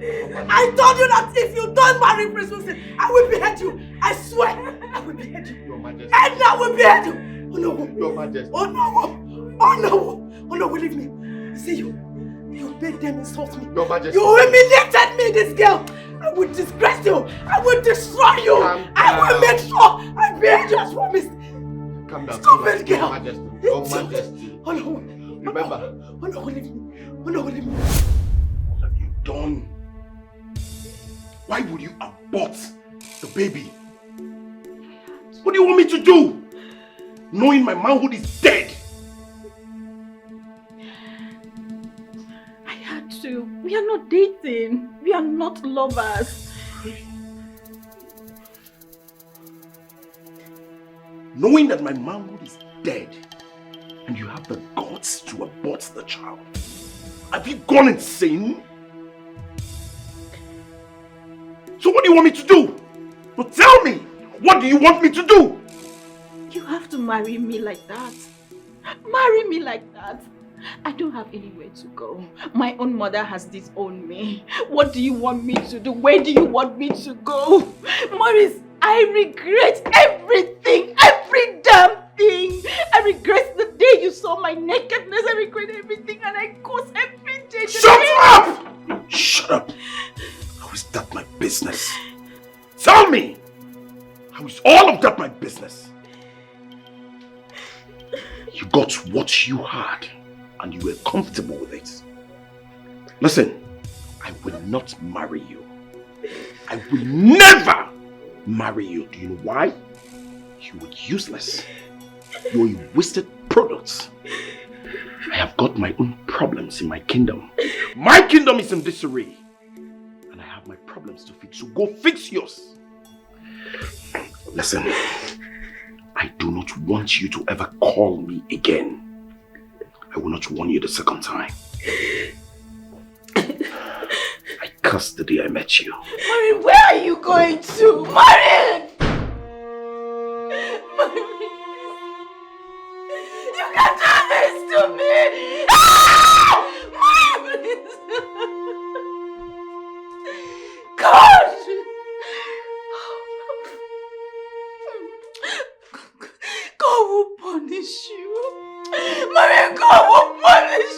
I told you that if you don't marry Prince Wilson, I will behead you. I swear, I will behead you. Your Majesty. And I will behead you. Oh no. Your Majesty. Oh no. Oh no. Oh no, believe me. See you. You made them insult me. Your Majesty. You humiliated me, this girl. I will disgrace you. I will destroy you. I will make sure I behead you as promised. Calm down. Stupid girl. Your Majesty. Your Majesty. Oh no. Remember. Oh no, believe me. Oh no, believe me. What have you done? Why would you abort the baby? What do you want me to do? Knowing my manhood is dead. I had to. We are not dating. We are not lovers. Knowing that my manhood is dead and you have the guts to abort the child. Have you gone insane? So what do you want me to do? So tell me, what do you want me to do? You have to marry me like that. Marry me like that. I don't have anywhere to go. My own mother has disowned me. What do you want me to do? Where do you want me to go? Maurice, I regret everything. Every damn thing. I regret the day you saw my nakedness, I regret everything and I curse every day. Shut up! Shut up! How is that my business? Tell me! How is all of that my business? You got what you had and you were comfortable with it. Listen, I will not marry you. I will never marry you. Do you know why? You are useless. You're a wasted product. I have got my own problems in my kingdom. My kingdom is in disarray. And I have my problems to fix. So go fix yours. Listen, I do not want you to ever call me again. I will not warn you the second time. I cursed the day I met you. Maureen, where are you going to? Maureen! Maureen! You can't do this to me! Ah! Maureen! God! God will punish you. Maureen, God will punish you.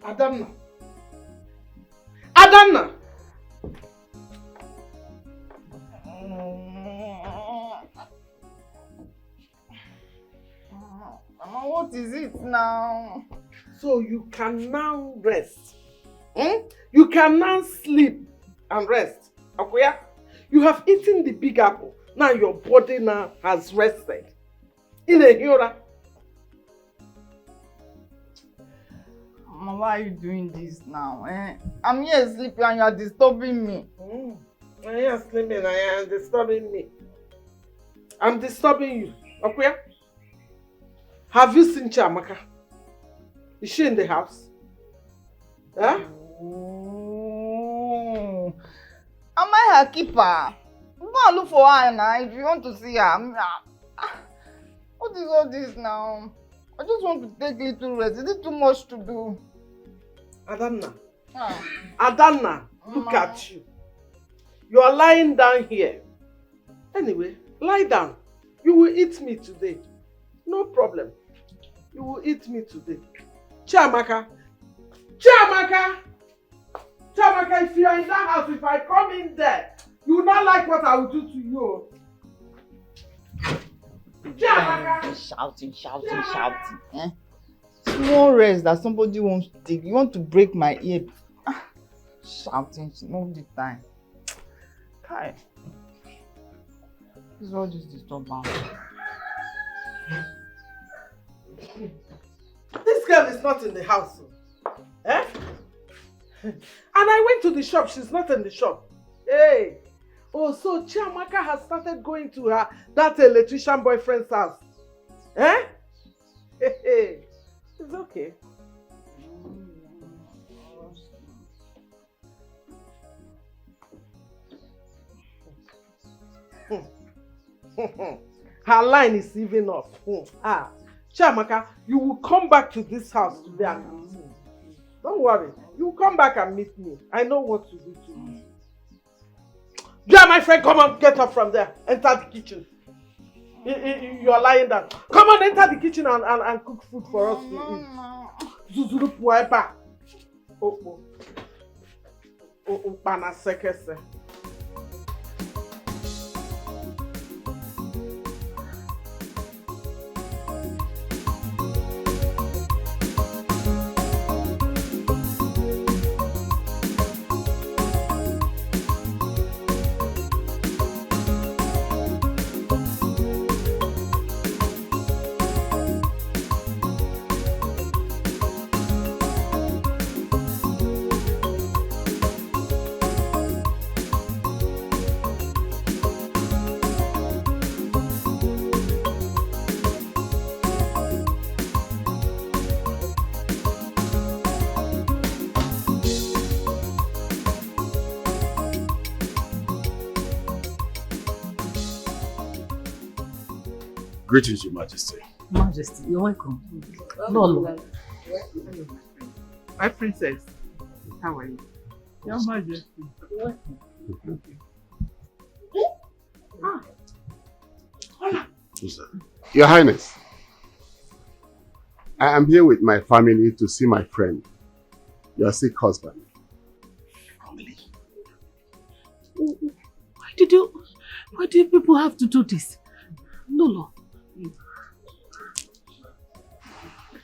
Adanna. Adanna! Mama, what is it now? So you can now rest. You can now sleep and rest. Akoya, you have eaten the big apple. Now your body now has rested. In a hura. Mama, why are you doing this now? I'm here sleeping and you are disturbing me. I am sleeping and I am disturbing me. I'm disturbing you. Akoya, have you seen Chiamaka? Is she in the house? Huh? Oh. Am I her keeper? Go and look for her now if you want to see her. What is all this now? I just want to take little rest. Is it too much to do? Adanna. Adanna, look at you. You are lying down here. Anyway, lie down. You will eat me today. No problem. You will eat me today. Chiamaka. Chiamaka! Chiamaka, if you are in that house, if I come in there, you will not like what I will do to you. Chiamaka! Shouting. Small rest that somebody wants to take. You want to break my ear. Shouting, not the time. Kai. This is all this disturbance. This girl is not in the house. Eh? And I went to the shop. She's not in the shop. Hey. Oh, so Chiamaka has started going to that electrician boyfriend's house. Eh? Hey. It's okay. Her line is even off. Chiamaka, you will come back to this house today and meet me. Don't worry. You will come back and meet me. I know what to do to you. Yeah, my friend, come on, get up from there. Enter the kitchen. You are lying down. Come on, enter the kitchen and cook food for us to eat. Zuzuru puepa. Oh, pana sekese. Greetings, Your Majesty. Majesty, you're welcome. Lolo. My princess, how are you? Your Majesty. Who's that? Your Highness, I am here with my family to see my friend, your sick husband. Family? Why do people have to do this? Lolo.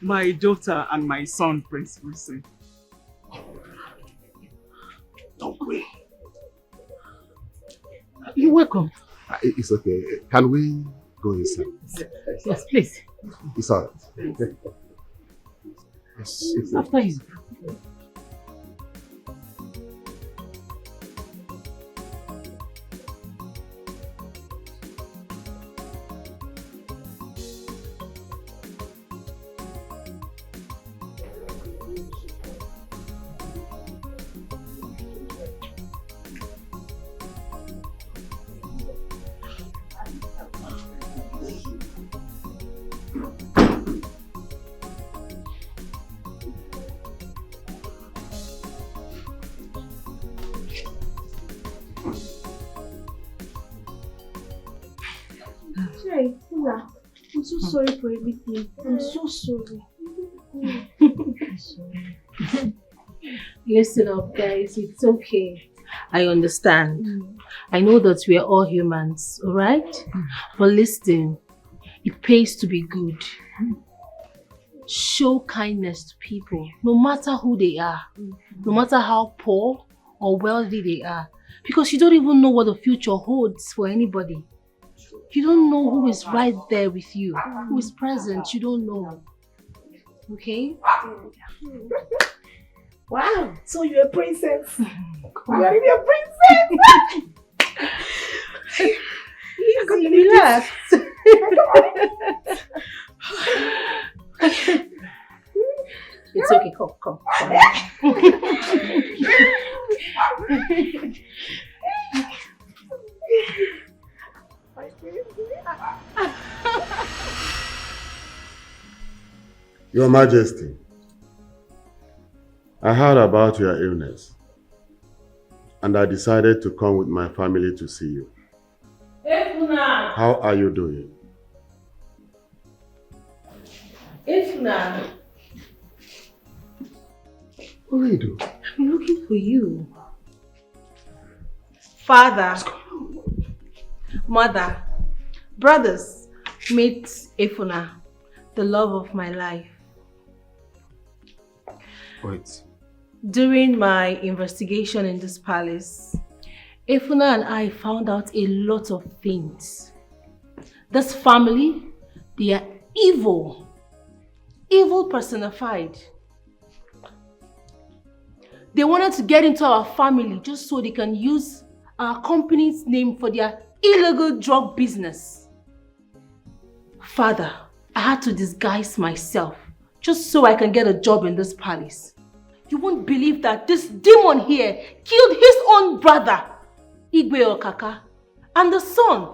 My daughter and my son, Prince Wilson. No way. You're welcome. It's okay. Can we go inside? Yes, please. It's all right. Yes, After you. I'm so sorry for everything. I'm so sorry. Listen up, guys. It's okay. I understand. I know that we are all humans, alright? But listen, it pays to be good. Show kindness to people, no matter who they are, no matter how poor or wealthy they are. Because you don't even know what the future holds for anybody. You don't know who is right there with you, who is present. You don't know. Okay? Wow, so you're a princess. You're really a princess. Easy, relax. It's okay, come. Your Majesty, I heard about your illness and I decided to come with my family to see you. Ifuna! How are you doing? Ifuna! What are you doing? I'm looking for you. Father, mother, brothers, meet Ifuna, the love of my life. Wait. During my investigation in this palace, Ifuna and I found out a lot of things. This family, they are evil. Evil personified. They wanted to get into our family just so they can use our company's name for their illegal drug business. Father, I had to disguise myself just so I can get a job in this palace. You won't believe that this demon here killed his own brother, Igwe Okaka, and the son,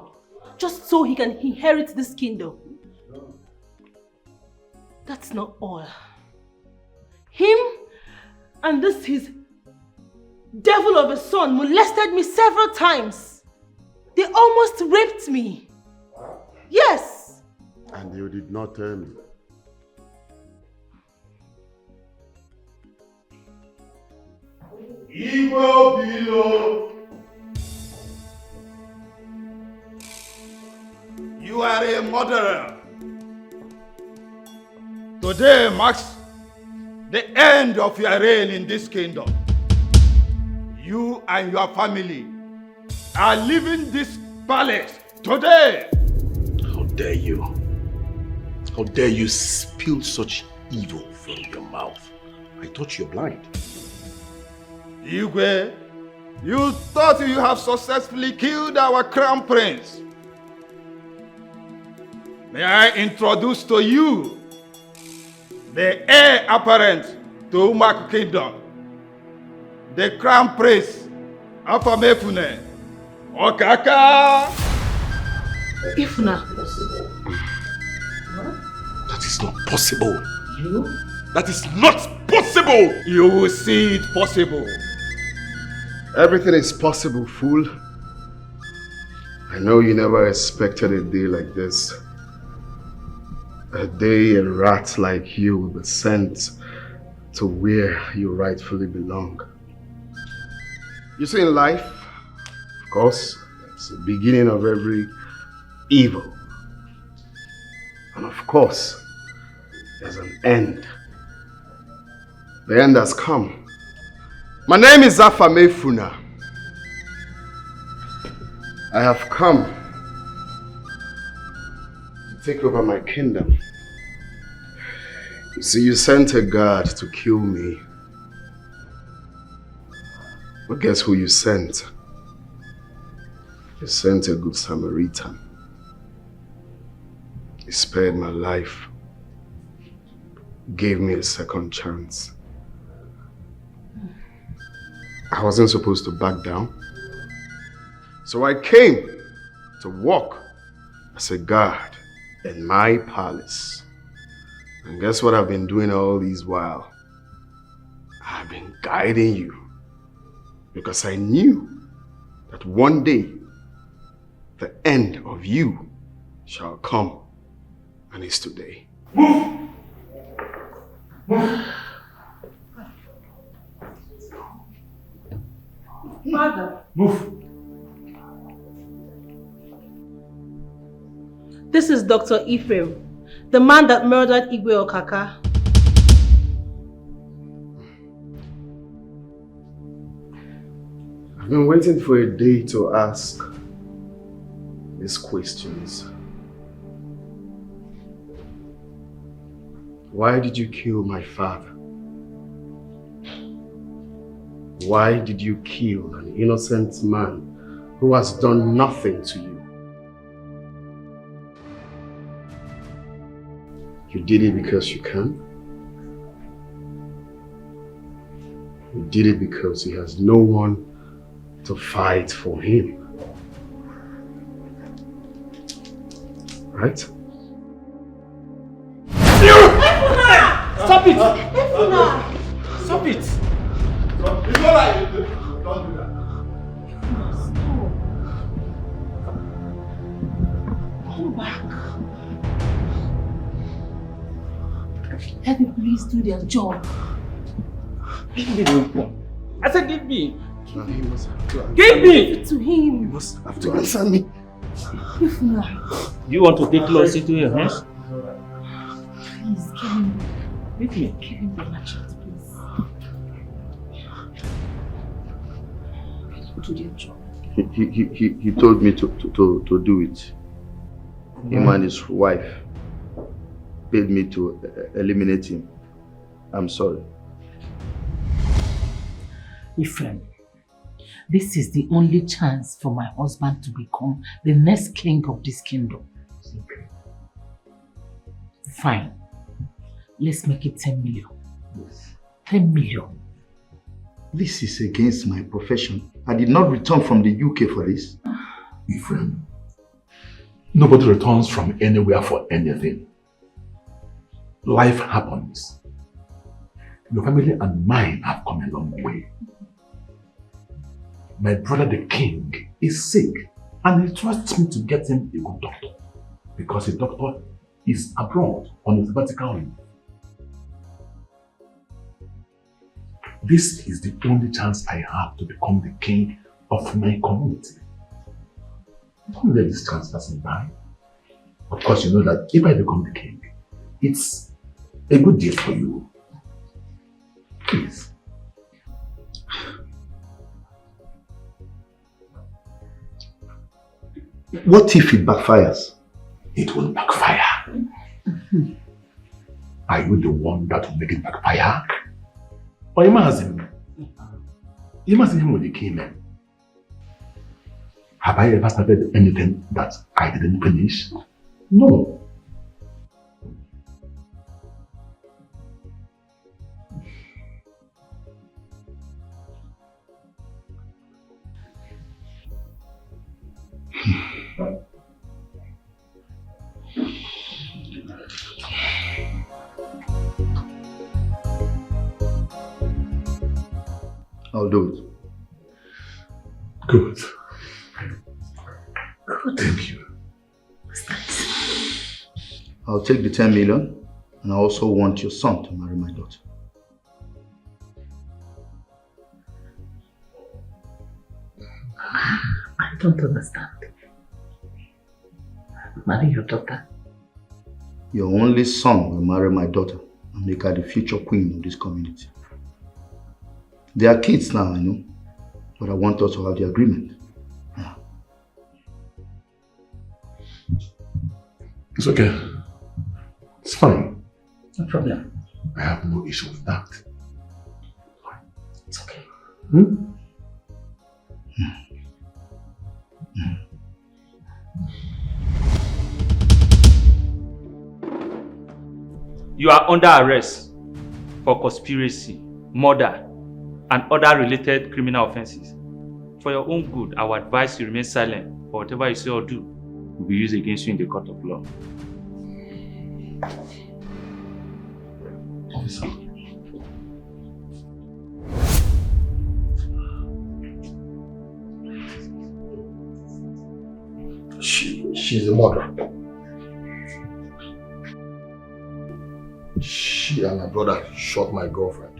just so he can inherit this kingdom. That's not all. Him and this his devil of a son molested me several times. They almost raped me. Yes. And you did not tell me. Igbo below. You are a murderer. Today marks the end of your reign in this kingdom. You and your family are leaving this palace today. How dare you? How dare you spill such evil from your mouth? I thought you're blind. Igwe, you thought you have successfully killed our crown prince. May I introduce to you the heir apparent to Umaku Kingdom, the crown prince of Ifuna. Okaka! Ifuna, That is not possible. You? That is not possible! You will see it possible. Everything is possible, fool. I know you never expected a day like this. A day a rat like you will be sent to where you rightfully belong. You see, in life, of course, it's the beginning of every evil. And of course, there's an end. The end has come. My name is Afame Funa. I have come to take over my kingdom. You see, you sent a guard to kill me. But guess who you sent? You sent a good Samaritan. He spared my life. Gave me a second chance. I wasn't supposed to back down. So I came to walk as a guard in my palace. And guess what I've been doing all these while? I've been guiding you. Because I knew that one day the end of you shall come. And it's today. Move! Move! Mother. Move! This is Dr. Ephraim, the man that murdered Igwe Okaka. I've been waiting for a day to ask these questions. Why did you kill my father? Why did you kill an innocent man who has done nothing to you? You did it because you can. You did it because he has no one to fight for him. Right? Stop it! Stop it! It's alright. Don't do that. Come back. Let the police do their job. Give me the weapon. I said give me. No, he must have to answer Give me. me! Give it to him. He must have to answer me. Do you want to take close into your hands? Please, give him. Give me. Give him the machete, please. Do their job. He told me to do it. Him and his wife paid me to eliminate him. I'm sorry. Ephraim, this is the only chance for my husband to become the next king of this kingdom. Fine. Let's make it 10 million. Yes. 10 million. This is against my profession. I did not return from the UK for this. Ephraim, nobody returns from anywhere for anything. Life happens. Your family and mine have come a long way. My brother the king is sick and he trusts me to get him a good doctor because a doctor is abroad on a sabbatical leave. This is the only chance I have to become the king of my community. Don't let this chance pass me by. Of course, you know that if I become the king, it's a good deal for you. Please. What if it backfires? It will backfire. Are you the one that will make it backfire? Or imagine him when he came in. Have I ever started anything that I didn't finish? No. I'll do it. Good. Good. Thank you. I'll take the 10 million, and I also want your son to marry my daughter. I don't understand. Marry your daughter? Your only son will marry my daughter and make her the future queen of this community. They are kids now, I know, but I want us to have the agreement. It's okay. It's fine. No problem. I have no issue with that. It's okay. You are under arrest for conspiracy, murder, and other related criminal offenses. For your own good, I would advise you remain silent, for whatever you say or do will be used against you in the court of law. Officer. She's a murderer. She and her brother shot my girlfriend.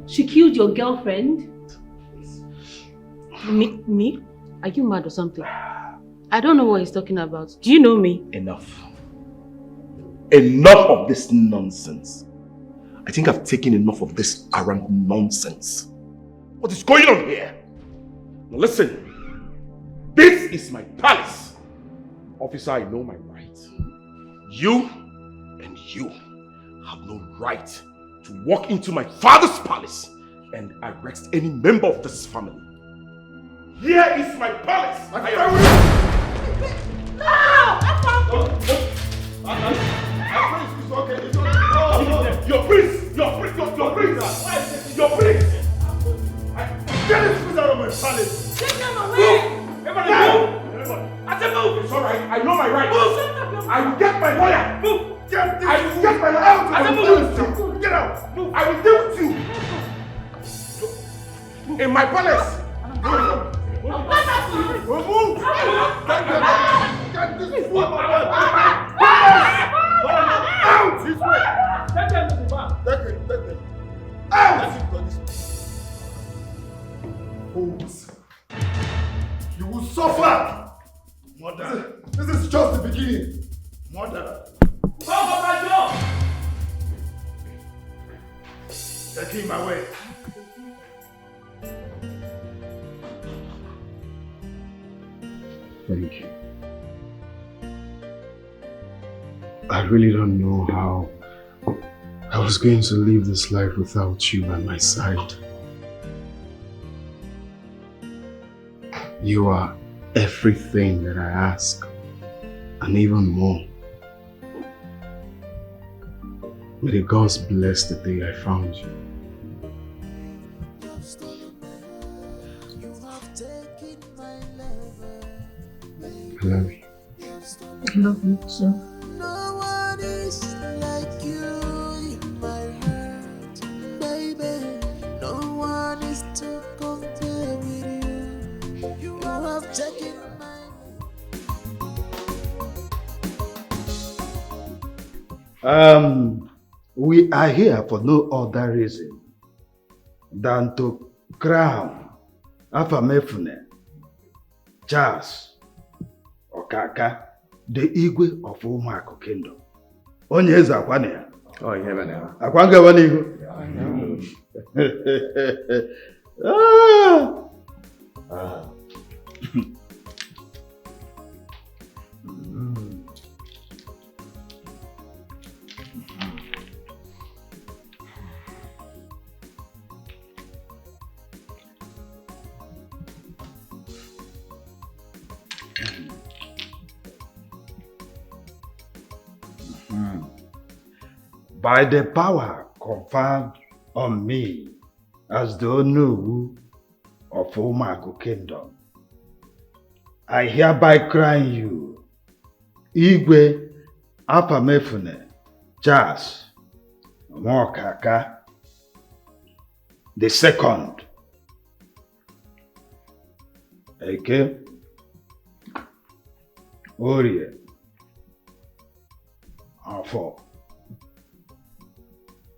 She killed your girlfriend? Me? Are you mad or something? I don't know what he's talking about. Do you know me? Enough. Enough of this nonsense. I think I've taken enough of this arrant nonsense. What is going on here? Now listen. This is my palace. Officer, I know my rights. You and you have no right to walk into my father's palace and arrest any member of this family. Here is my palace. No! Your prince! Your prince! Your prince! Your prince! Get this prince out of my palace! Take them away! Everybody move! I said move! It's alright, I know my rights. Move! I will get my lawyer! Move! I will get my lawyer out! I said move! Get out! Move! I will deal with you! In my palace! Move! Get this fool out! This way! Take them to the back! Take them! Out! Fools! You will suffer! Mother! This is just the beginning! Mother! Come on my door! Take him away! Thank you. I really don't know how I was going to live this life without you by my side. You are everything that I ask, and even more. May the gods bless the day I found you. I love you. I love you too. No one is like you in my heart, baby. No one is to compare with you. You have taken my... We are here for no other reason than to crown Afamefune, Charles, Okaka, the Igwe of Umuaku Kingdom. Onye eze akwane ya? Oh, yeah, man. Akwange wani ihu? By the power conferred on me as the Onu of Umuaku Kingdom, I hereby crown you, Igwe Afamefune Charles Nwokaka, the second Eke, Orie, Afọ,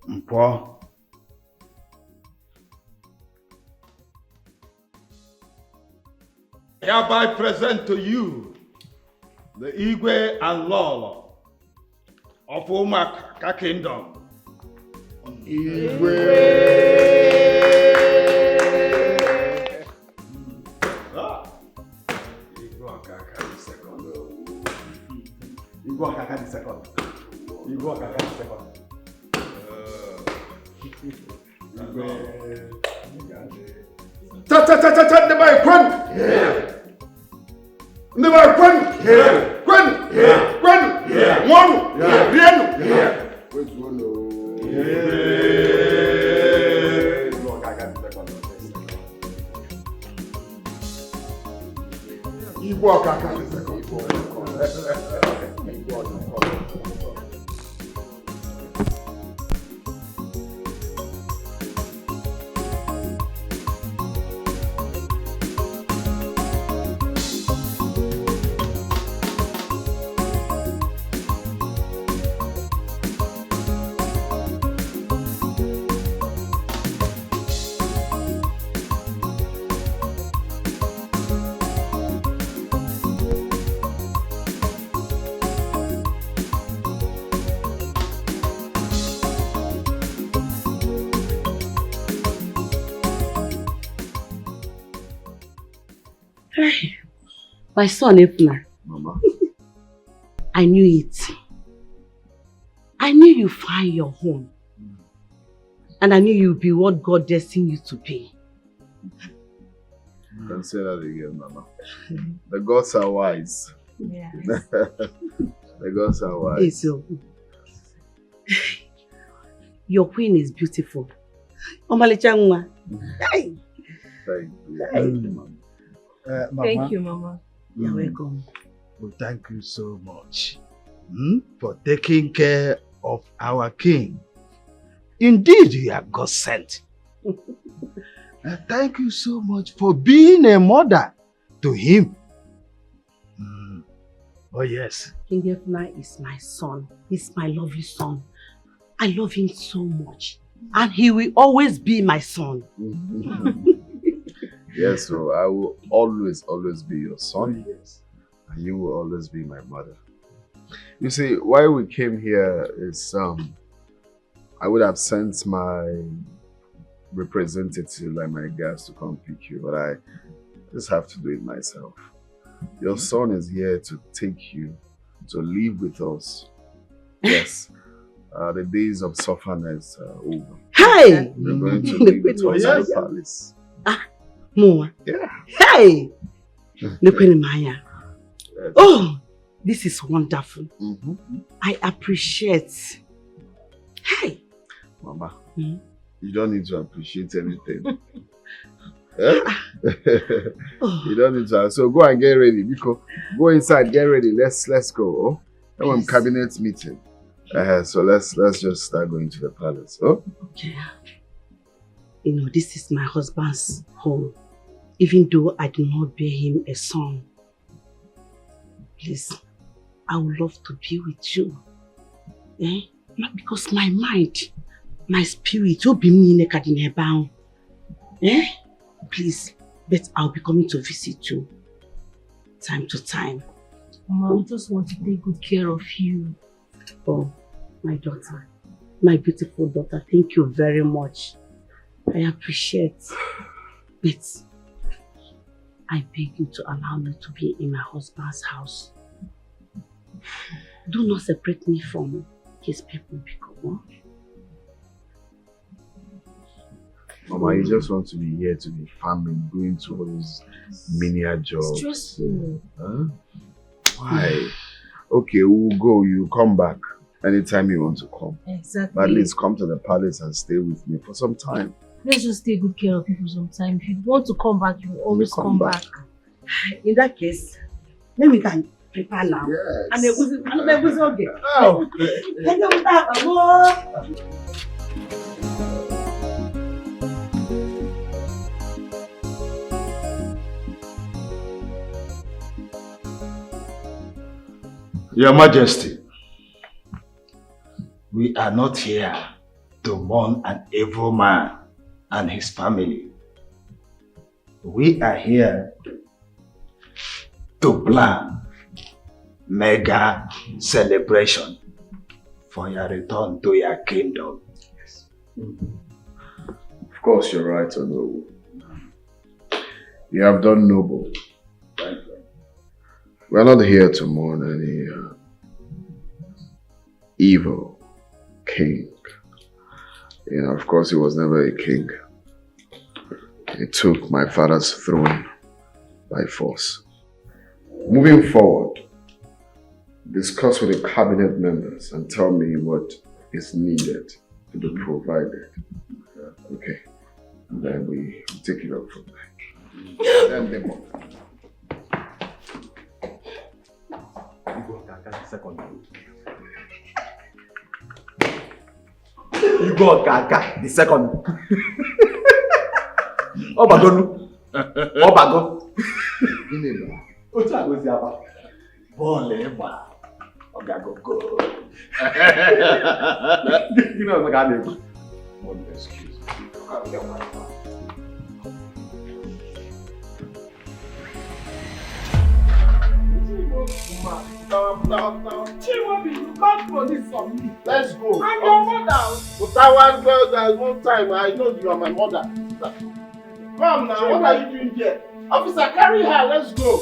Mpọ, hereby present to you the Igwe and Lolo of OMA NNANNA Kingdom. My son, Epna. Mama. I knew it. I knew you find your home. And I knew you'd be what God destined you to be. You can say that again, Mama. The gods are wise. Yes. The gods are wise. It's your queen is beautiful. Omalichangwa. Thank you. Mama. Thank you, Mama. You're welcome. Well, thank you so much for taking care of our king. Indeed, you are God sent. Thank you so much for being a mother to him. Oh, yes. King Efna is my son. He's my lovely son. I love him so much. And he will always be my son. Yes, so I will always be your son. Yes. And you will always be my mother. You see, why we came here is I would have sent my representative, like my guys, to come pick you, but I just have to do it myself. Your son is here to take you, to live with us. Yes. The days of sufferness are over. Hey! We're going to live with us in the palace. More. Yeah. Hey! Maya. Oh, this is wonderful. I appreciate. Hey! Mama, you don't need to appreciate anything. You don't need to. So go and get ready. Because go inside, get ready. Let's go. Now I'm cabinet meeting. So let's just start going to the palace. Oh? Okay. You know, this is my husband's home. Even though I do not bear him a son. Please, I would love to be with you. Not because my mind, my spirit will be me naked in a bound. Please, but I'll be coming to visit you time to time. Mama, I just want to take good care of you. Oh, my daughter, my beautiful daughter, thank you very much. I appreciate it. I beg you to allow me to be in my husband's house. Do not separate me from his people, because Mama, you just want to be here to be farming, going to all those menial jobs. Stressful. Huh? Why? Okay, we'll go. You come back anytime you want to come. Exactly. But at least come to the palace and stay with me for some time. Let's just take good care of you for some time. If you want to come back, you will always come back. In that case, let me can prepare now. Yes. And it was okay. Oh, Your Majesty, we are not here to mourn an evil man and his family. We are here to plan mega celebration for your return to your kingdom. Yes. Of course, you're right, Onowu. You have done noble. We're not here to mourn any evil king. You know, of course, he was never a king. He took my father's throne by force. Moving forward, discuss with the cabinet members and tell me what is needed to be provided. Okay. And then we take it up from there. Then they move. You go Kaka the second. Obago. Otu agozi aba. Ball eba. Ogago go. You know what I mean? One excuse. Now, Chimabi, you can't for this on me. Let's go. I'm your mother. But that one girl, there's one time I know you are my mother. Come now, what are you doing here? Officer, carry her, let's go.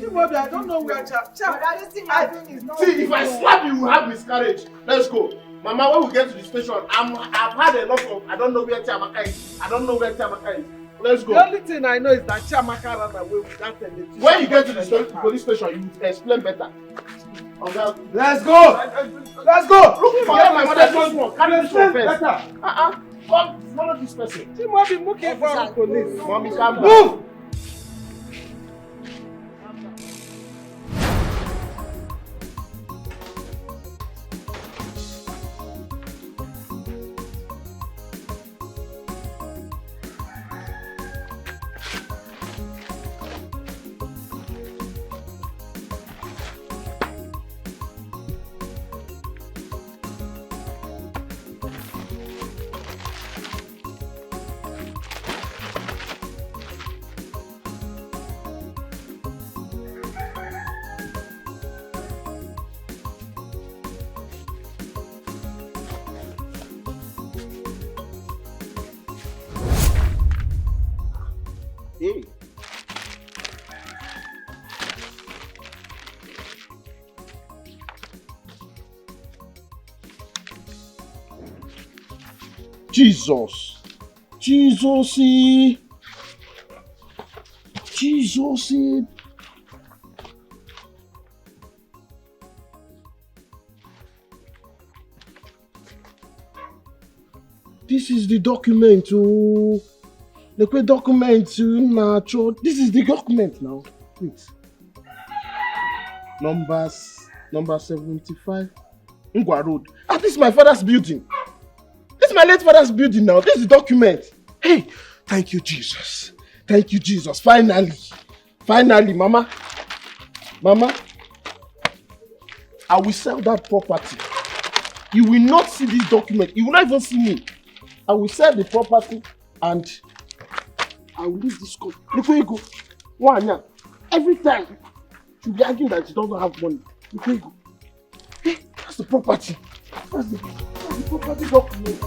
Chimabi, I don't know where Chap. This thing you're doing is not. See, if I slap you, you will have miscarriage. Let's go. Mama, when we get to the station, I've had enough of, I don't know where Chiamaka is. I don't know where Chiamaka is. Let's go. The only thing I know is that Chiamaka ran away with that electrician. When you get to the police station, you explain better. Let's go! Let's go! Look for my mother's one. Carry this one first. Come, follow this person. Chimabi, looking for the police. Mommy, calm down. Move! Hey. Jesus. Jesus. This is the document. Oh. The document. This is the document now. Wait. Number 75. Ngwa Road. This is my father's building. This is my late father's building now. This is the document. Hey, thank you, Jesus. Thank you, Jesus. Finally, Mama. I will sell that property. You will not see this document. You will not even see me. I will sell the property and I will leave this country. Look where you go. One, every time she'll be arguing that she doesn't have money. Look where you go. Hey, that's the property. That's the property document.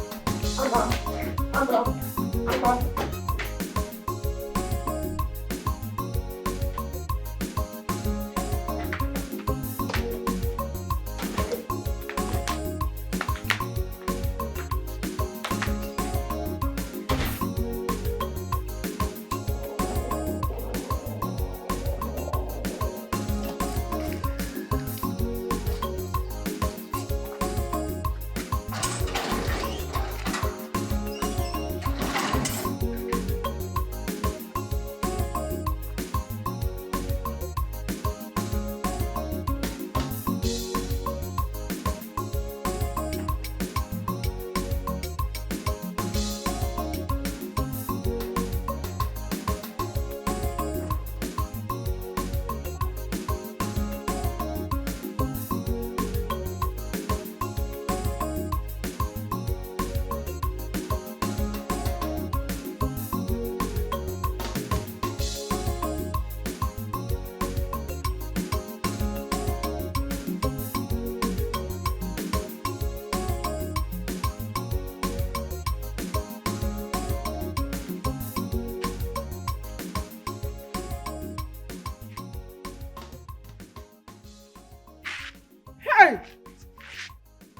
Hey!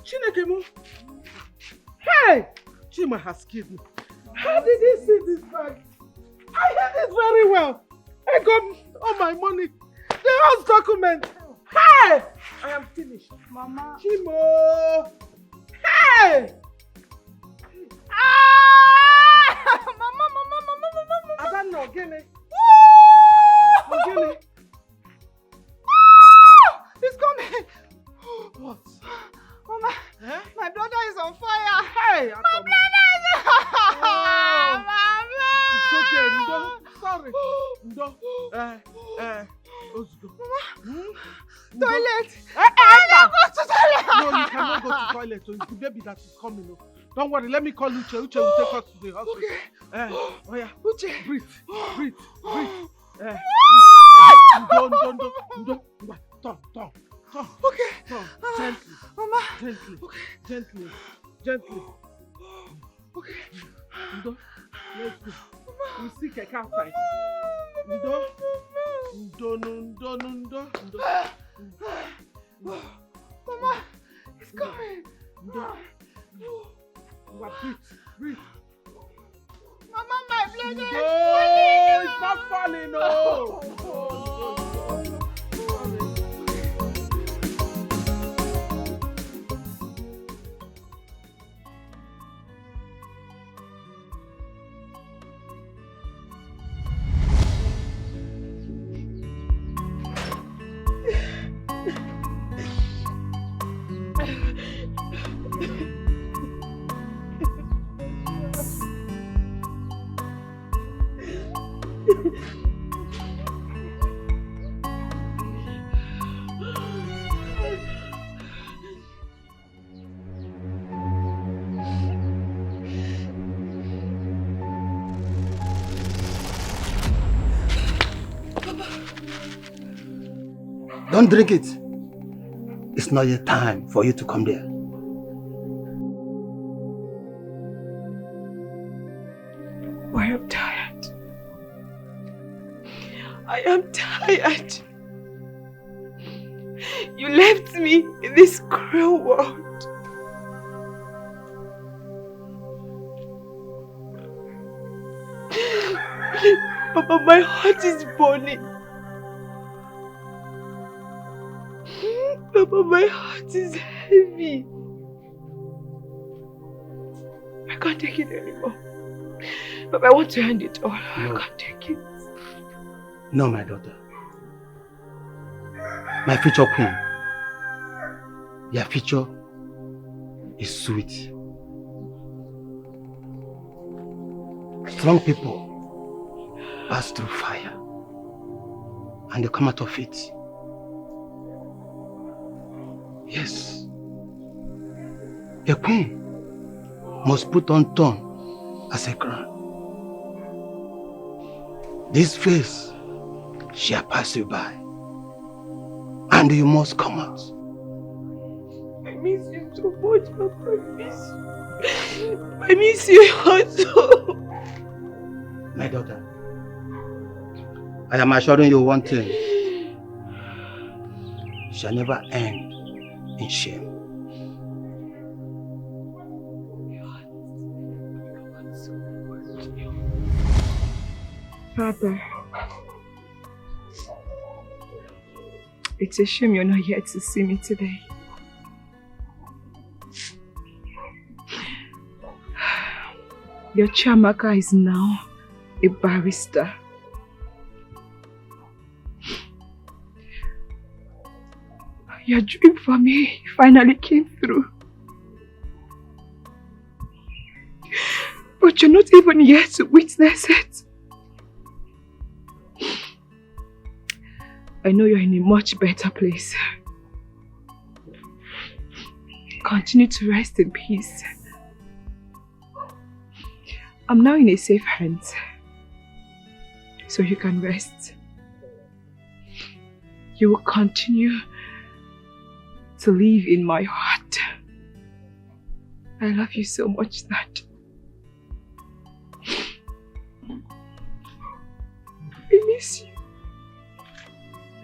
Chinekemu! Hey! Chima has killed me. How did he see this bag? I hid it very well. I got all my money. The house document. Hey! I am finished. Mama. Chimo! Hey! Mama. I don't know, Gene. It's coming. What? Mama, my brother is on fire. Hey! My brother is on fire. Mama! It's okay, Ndo. Sorry. Ndo. Let's go. Toilet. I don't go to toilet. No, you cannot go to toilet. So it's the baby that is coming. Oh. Don't worry, let me call Uche. Uche will take us to the hospital. Okay. Oh yeah. Uche. Breathe. Breathe. Ndo. Turn. Okay. Turn. Gently. Mama. Gently. Okay. Gently. Okay. Ndo. Let's go. We see Keke outside. Ndo. Mama, it's coming. Breathe. Mama, my blood is falling. It's not falling, no. Don't drink it. It's not yet time for you to come there. I am tired. I am tired. You left me in this cruel world. Papa, my heart is burning. Papa, my heart is heavy. I can't take it anymore. Papa, I want to end it all. No. I can't take it. No, my daughter. My future queen. Your future is sweet. Strong people pass through fire and they come out of it. Yes. A queen must put on thorn as a crown. This phase shall pass you by, and you must come out. I miss you so much, Papa. I miss you also. My daughter, I am assuring you one thing. You shall never end in shame. Papa, it's a shame you're not here to see me today. Your Chiamaka is now a barrister. Your dream for me finally came through. But you're not even here to witness it. I know you're in a much better place. Continue to rest in peace. I'm now in a safe hands, so you can rest. You will continue to live in my heart. I love you so much, Dad. I miss you.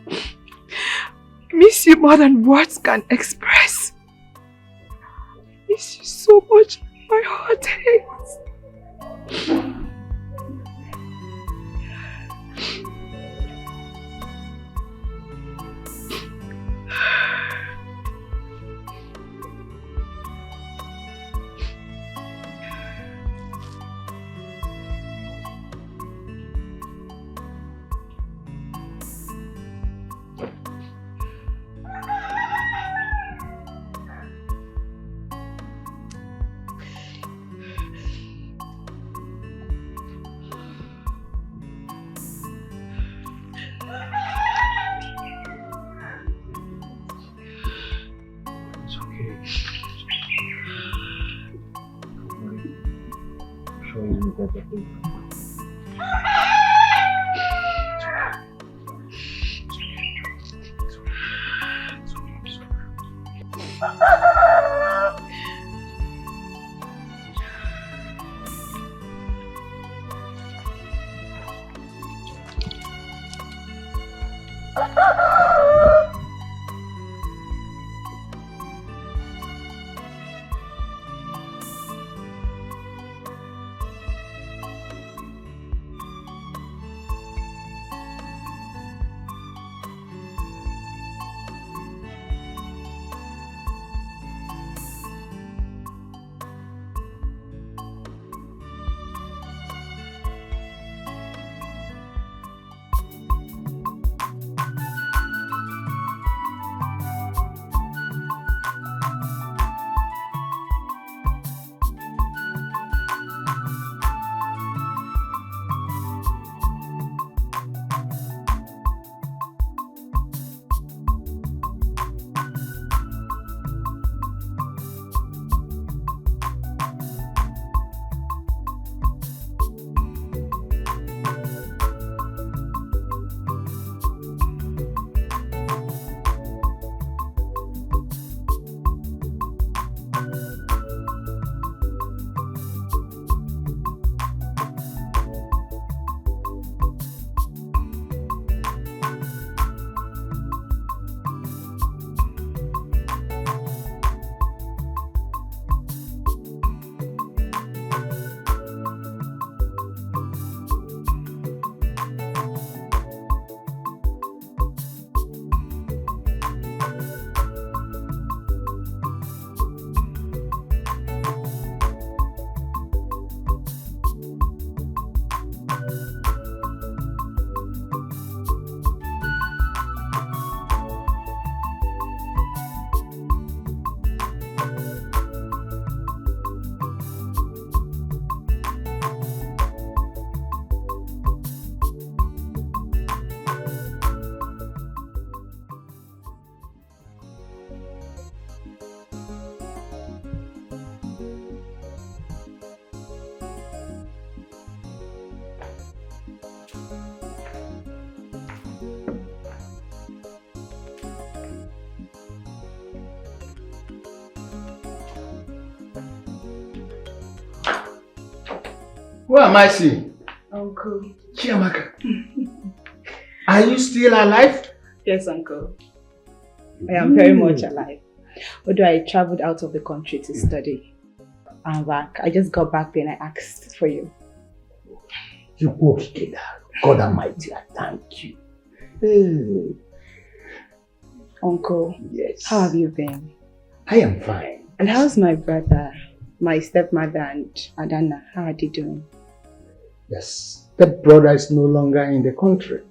I miss you more than words can express. heart hurts. Who am I seeing? Uncle. Chiamaka. Are you still alive? Yes, Uncle. I am very much alive. Although I traveled out of the country to study. I'm back. I just got back then I asked for you. You go together. God Almighty, I thank you. Hey. Uncle, yes. How have you been? I am fine. And how's my brother, my stepmother and Adana? How are they doing? Yes, that brother is no longer in the country.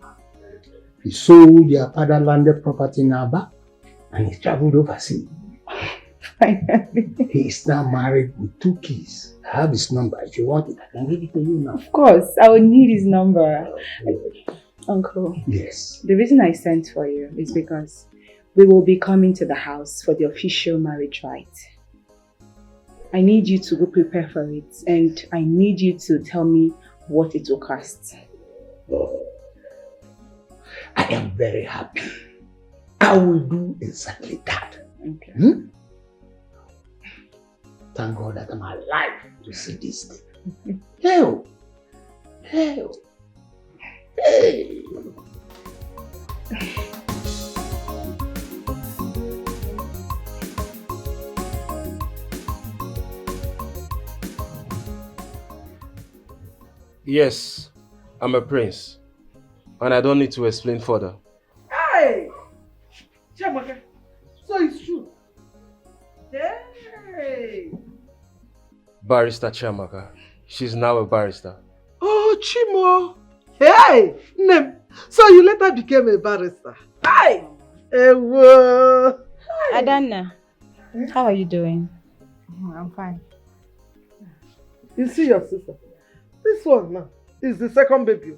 He sold their father landed property in Aba and he traveled overseas. Finally. He is now married with 2 kids. I have his number. If you want it, I can give it to you now. Of course, I will need his number. Uncle. Yes. The reason I sent for you is because we will be coming to the house for the official marriage rite. I need you to go prepare for it and I need you to tell me what it will cost. Oh. I am very happy. I will do exactly that. Okay. Thank God that I'm alive to see this day. Hell! Hell! Hey! Yes, I'm a prince. And I don't need to explain further. Hey! Chiamaka, so it's true. Hey! Barrister Chiamaka. She's now a barrister. Oh, Chimo! Hey! Nem. So you later became a barrister. Hi! Ewo! Adanna, how are you doing? I'm fine. You see your sister? This one now is the second baby.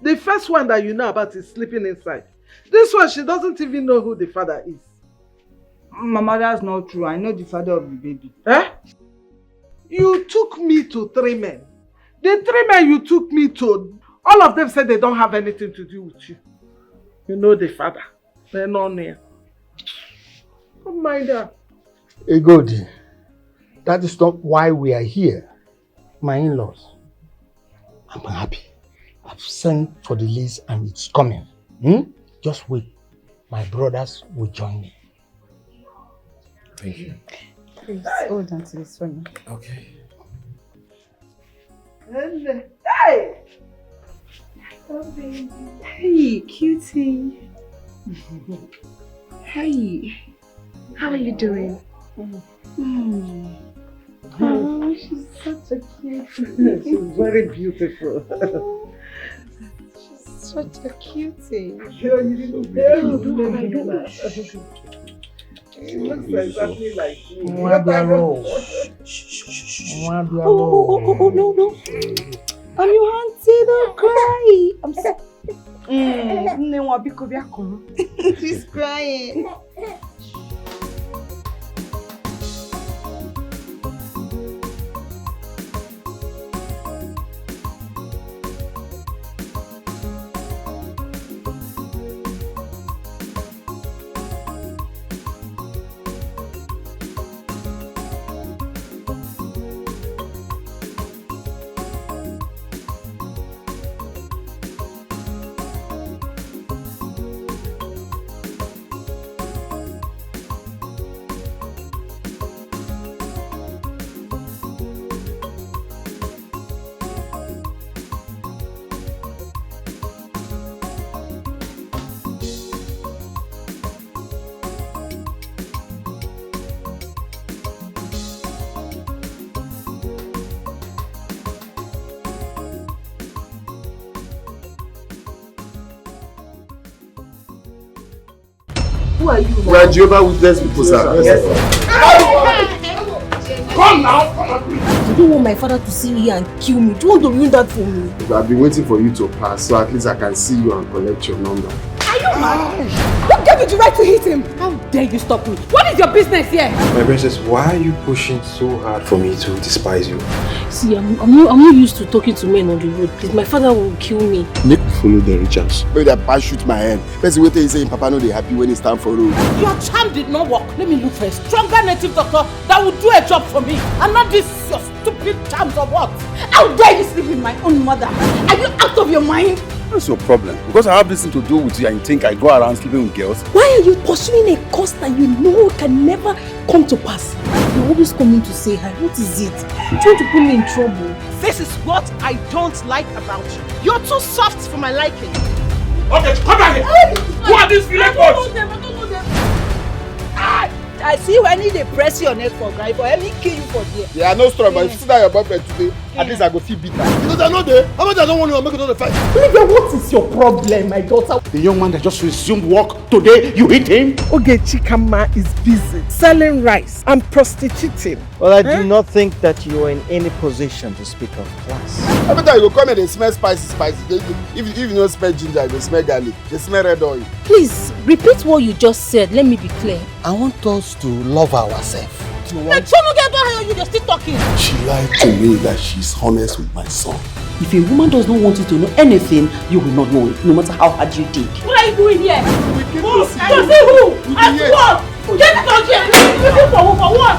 The first one that you know about is sleeping inside. This one, she doesn't even know who the father is. Mama, that's not true. I know the father of the baby. Eh? You took me to 3 men. The 3 men you took me to, all of them said they don't have anything to do with you. You know the father. They're not near. Don't mind her. Egodi, that is not why we are here. My in-laws. I'm happy. I've sent for the list and it's coming. Just wait. My brothers will join me. Thank you. Please hold on to this for me. Okay. Hey! Oh, baby. Hey, cutie. Hey. How are you doing? Oh, she's such a cute. She's very beautiful. She's such a cutie. Sure, you didn't know. She looks exactly like me. Oh, no. I'm your auntie, don't cry. I'm so... She's crying. Who are you? We are Jehovah's Witness people, sir. Yes, sir. Come now! Come on. You don't want my father to see me here and kill me. Do you want to ruin that for me? I've been waiting for you to pass, so at least I can see you and collect your number. Are you mad? Who gave you the right to hit him? How dare you stop me? What is your business here? My princess, why are you pushing so hard for me to despise you? See, I'm not used to talking to men on the road. Please, my father will kill me. Make me follow the Regent. Maybe that bad shoot my hand. Person wait till you say Papa no they happy when it's time for road. Your charm did not work. Let me look for a stronger native doctor that will do a job for me. And not this your stupid charms of what? How dare you sleep with my own mother? Are you out of your mind? What's your problem? Because I have this thing to do with you and you think I go around sleeping with girls? Why are you pursuing a cause that you know can never come to pass? You're always coming to say hi. What is it? You're trying to put me in trouble. This is what I don't like about you. You're too soft for my liking. Okay, come back here. Who are these village boys? I don't know them. I see when they press your neck for guy, but let me kill you for there. Yeah, I know strong, but if you sit down your boyfriend today, at least I go feel bitter. Because I know there. How much I don't want you to make another fight? Olivia, what is your problem, my daughter? The young man that just resumed work today, you hit him? Oge Chikama is busy selling rice and prostituting. Well, I do not think that you are in any position to speak of class. Every time you go come here, they smell spicy. If you don't smell ginger, you smell garlic. They smell red oil. Please, repeat what you just said. Let me be clear. I want us to love ourselves. Like, you just still talking. She lied to me that she's honest with my son. If a woman does not want you to know anything, you will not know it, no matter how hard you dig. What are you doing here? Who? To see who? At what? Get it out here. Looking for who? For what?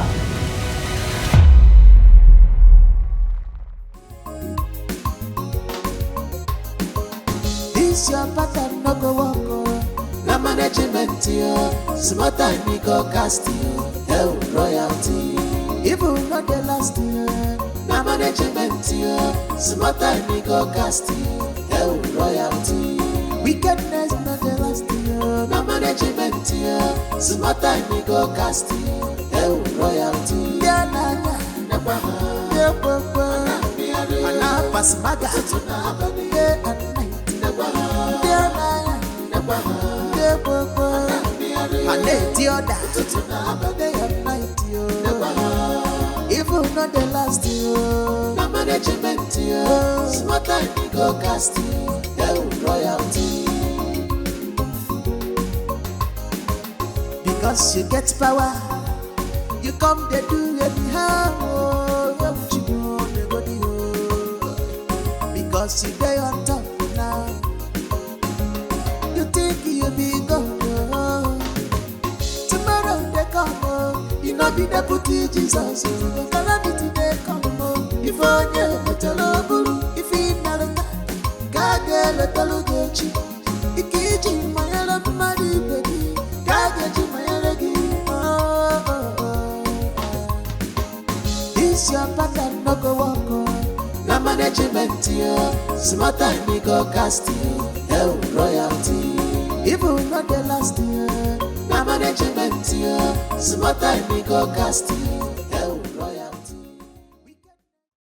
This your pattern no go walk oh. Na management yo. Small time we go cast you. Hell royalty. Even not the last year. Na management yo, smart time we go cast you, royalty. Wickedness not the last yo, na management yo, smart time we go cast you, royalty. Yeah, na yeah, papa, ana pass maga, yeah, at night, yeah, yeah, papa, ane tioda, day and night yo. Even not the last year, na management year, smart time we go cast you, royalty. Because you get power, you come they do anyhow, what you do, they go do. Because you day on top now, you think you be God. Tomorrow they come. You know be the putty Jesus, the calamity they come. If I get a little, if he never got a little getchy, it gets in my other money, baby. God get you my other. This your pattern, no go walk on. Na management here, smart time we go cast you, royalty. Even not the last year. Na management here, smart time we go cast you,